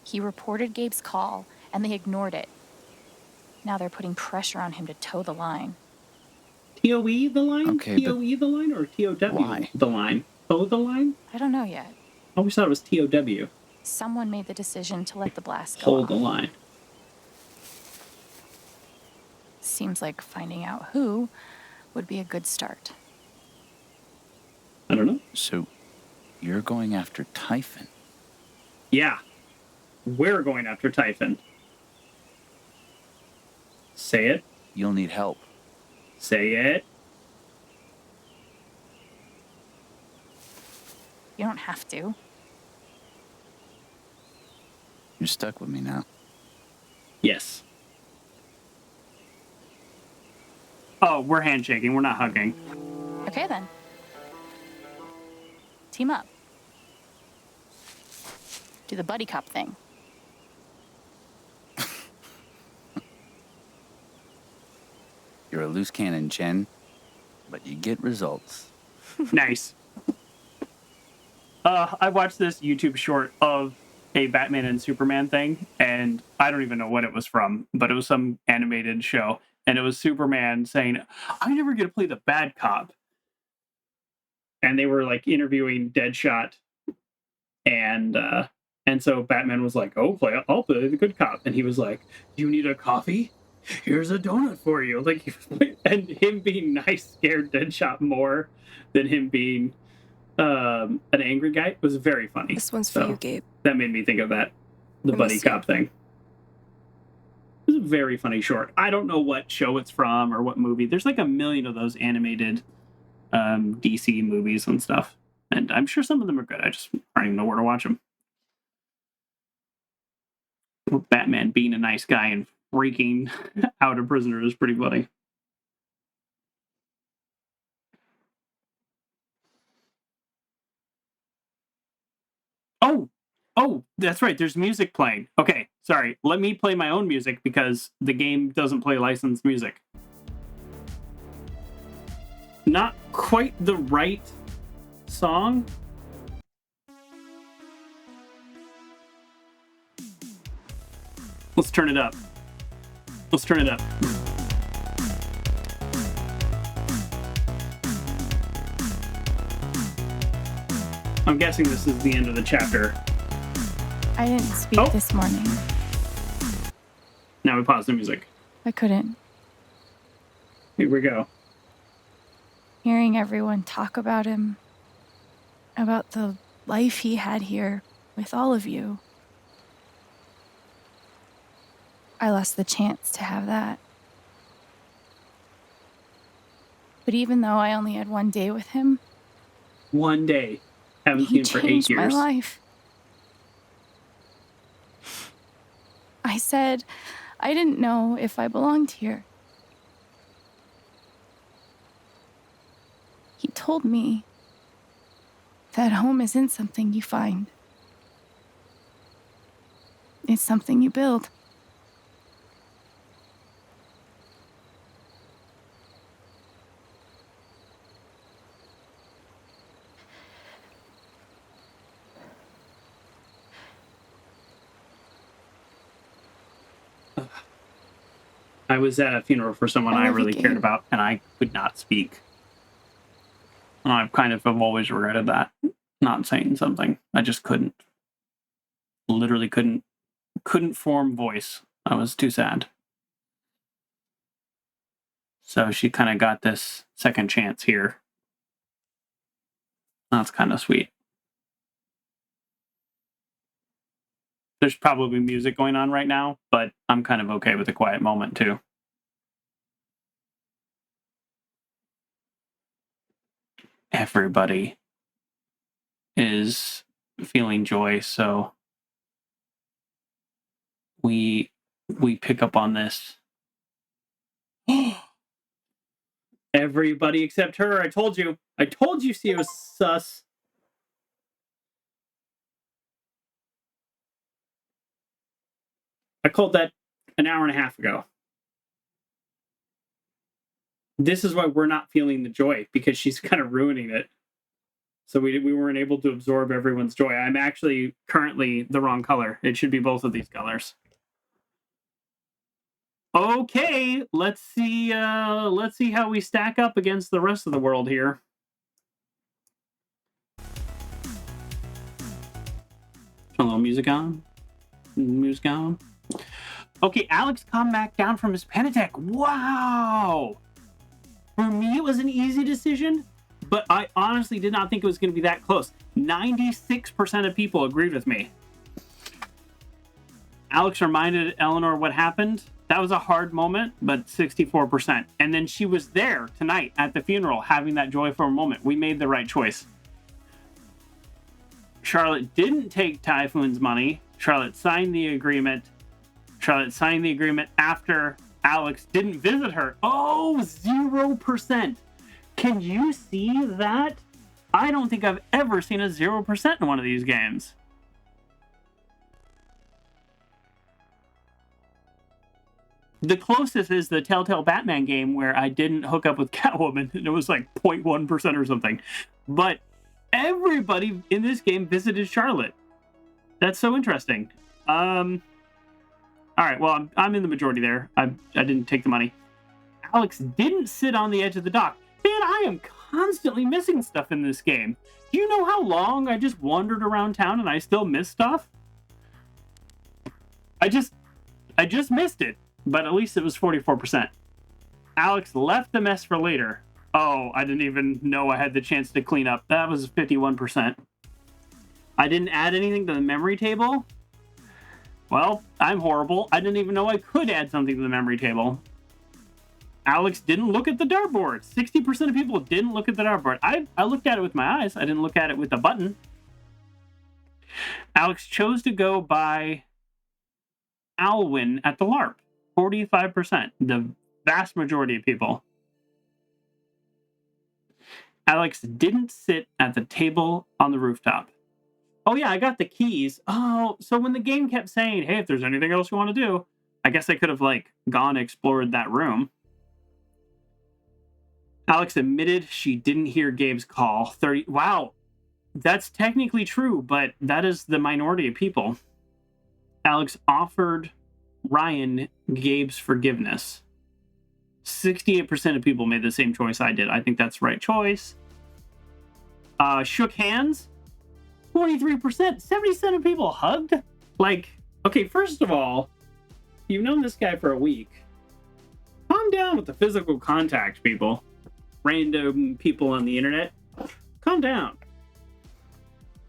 He reported Gabe's call, and they ignored it. Now they're putting pressure on him to toe the line. TOE the line? Okay, TOE the line or TOW why? the line? TOE the line? I don't know yet. I always thought it was TOW. Someone made the decision to let the blast go Hold off. the line. Seems like finding out who would be a good start. I don't know. So, you're going after Typhon? Yeah. We're going after Typhon. Say it. You'll need help. Say it. You don't have to. You're stuck with me now. Yes. Oh, we're handshaking. We're not hugging. Okay then. Team up. Do the buddy cop thing. You're a loose cannon, Chen, but you get results. Nice. I watched this YouTube short of a Batman and Superman thing, and I don't even know what it was from, but it was some animated show, and it was Superman saying, "I never get to play the bad cop," and they were like interviewing Deadshot, and so Batman was like, "Oh, I'll play the good cop," and he was like, "Do you need a coffee?" here's a donut for you. Like, and him being nice scared Deadshot more than him being an angry guy was very funny. This one's for you, Gabe. That made me think of that, the buddy cop thing. It was a very funny short. I don't know what show it's from or what movie. There's like a million of those animated DC movies and stuff. And I'm sure some of them are good. I just don't even know where to watch them. Batman being a nice guy and freaking out a prisoner is pretty funny. Oh, that's right. There's music playing. Okay, sorry. Let me play my own music because the game doesn't play licensed music. Not quite the right song. Let's turn it up. Let's turn it up. I'm guessing this is the end of the chapter. I didn't speak this morning. Now we pause the music. I couldn't. Here we go. Hearing everyone talk about him, about the life he had here with all of you, I lost the chance to have that. But even though I only had one day with him, one day. Haven't seen him for 8 years. He changed my life. I said I didn't know if I belonged here. He told me that home isn't something you find. It's something you build. I was at a funeral for someone I really cared about, and I could not speak. And I've kind of have always regretted that, not saying something. I just couldn't. Literally couldn't form voice. I was too sad. So she kind of got this second chance here. That's kind of sweet. There's probably music going on right now, but I'm kind of okay with a quiet moment too. Everybody is feeling joy, so we pick up on this. Everybody except her. I told you she was sus. I called that an hour and a half ago. This is why we're not feeling the joy, because she's kind of ruining it. So we weren't able to absorb everyone's joy. I'm actually currently the wrong color. It should be both of these colors. Okay, let's see how we stack up against the rest of the world here. A little music on. Music on. Okay, Alex come back down from his panic attack. Wow! For me, it was an easy decision, but I honestly did not think it was going to be that close. 96% of people agreed with me. Alex reminded Eleanor what happened. That was a hard moment, but 64%. And then she was there tonight at the funeral having that joyful moment. We made the right choice. Charlotte didn't take Typhoon's money. Charlotte signed the agreement. Charlotte signed the agreement after Alex didn't visit her. Oh, 0%. Can you see that? I don't think I've ever seen a 0% in one of these games. The closest is the Telltale Batman game where I didn't hook up with Catwoman and it was like 0.1% or something. But everybody in this game visited Charlotte. That's so interesting. All right, well, I'm in the majority there. I didn't take the money. Alex didn't sit on the edge of the dock. Man, I am constantly missing stuff in this game. Do you know how long I just wandered around town and I still missed stuff? I just missed it. but at least it was 44%. Alex left the mess for later. Oh, I didn't even know I had the chance to clean up. That was 51%. I didn't add anything to the memory table. Well, I'm horrible. I didn't even know I could add something to the memory table. Alex didn't look at the dartboard. 60% of people didn't look at the dartboard. I looked at it with my eyes. I didn't look at it with the button. Alex chose to go by Alwyn at the LARP. 45%. The vast majority of people. Alex didn't sit at the table on the rooftop. Oh yeah, I got the keys. Oh, so when the game kept saying, hey, if there's anything else you want to do, I guess I could have like gone explored that room. Alex admitted she didn't hear Gabe's call. 30. Wow, that's technically true, but that is the minority of people. Alex offered Ryan Gabe's forgiveness. 68% of people made the same choice I did. I think that's the right choice. Shook hands. 43%. 70% of people hugged. Like, okay, first of all, you've known this guy for a week. Calm down with the physical contact, people. Random people on the internet. Calm down.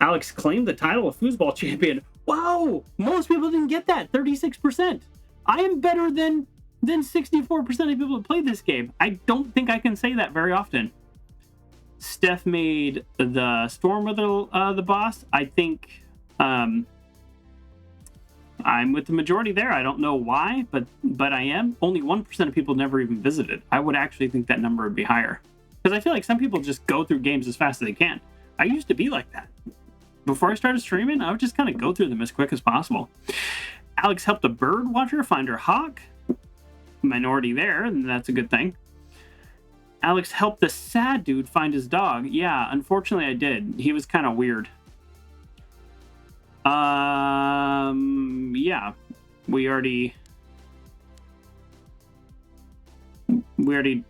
Alex claimed the title of foosball champion. Wow! Most people didn't get that. 36%. I am better than 64% of people that play this game. I don't think I can say that very often. Steph made the Storm with the boss. I think I'm with the majority there. I don't know why, but I am. Only 1% of people never even visited. I would actually think that number would be higher. Because I feel like some people just go through games as fast as they can. I used to be like that. Before I started streaming, I would just kind of go through them as quick as possible. Alex helped a bird watcher find her hawk. Minority there, and that's a good thing. Alex helped the sad dude find his dog. Yeah, unfortunately I did. He was kind of weird. Yeah. We already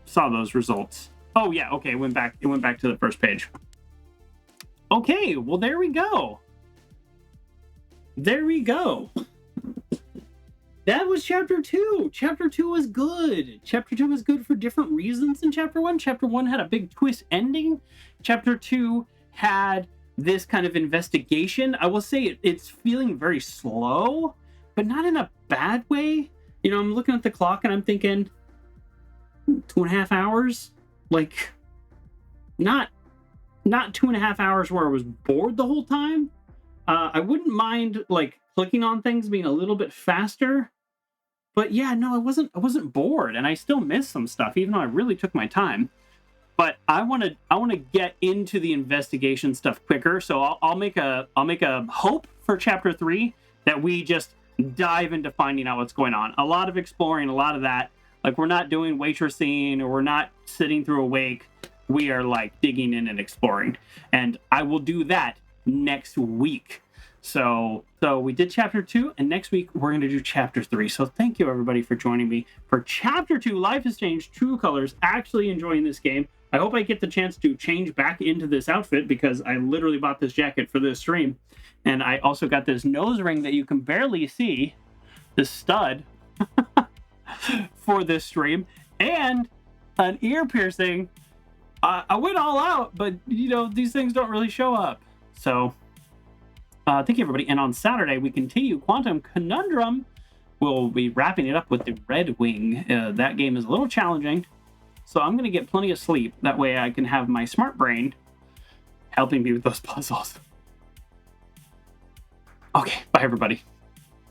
saw those results. Oh yeah, okay, it went back to the first page. Okay, well there we go. There we go. That was chapter 2. Chapter 2 was good. Chapter 2 was good for different reasons than chapter 1. Chapter 1 had a big twist ending. Chapter 2 had this kind of investigation. I will say it's feeling very slow, but not in a bad way. You know, I'm looking at the clock and I'm thinking 2.5 hours. Like, not 2.5 hours where I was bored the whole time. I wouldn't mind like clicking on things being a little bit faster. But yeah, no, I wasn't bored, and I still missed some stuff, even though I really took my time. But I want to get into the investigation stuff quicker, so I'll make a hope for chapter 3 that we just dive into finding out what's going on. A lot of exploring, a lot of that. Like, we're not doing waitressing, or we're not sitting through a wake. We are like digging in and exploring, and I will do that next week. So we did chapter 2, and next week we're going to do chapter 3. So thank you everybody for joining me for chapter 2. Life has changed. True Colors. Actually enjoying this game. I hope I get the chance to change back into this outfit, because I literally bought this jacket for this stream, and I also got this nose ring that you can barely see, this stud for this stream, and an ear piercing. I went all out, but you know, these things don't really show up. So thank you, everybody. And on Saturday, we continue Quantum Conundrum. We'll be wrapping it up with the Red Wing. That game is a little challenging, so I'm going to get plenty of sleep. That way I can have my smart brain helping me with those puzzles. Okay, bye, everybody.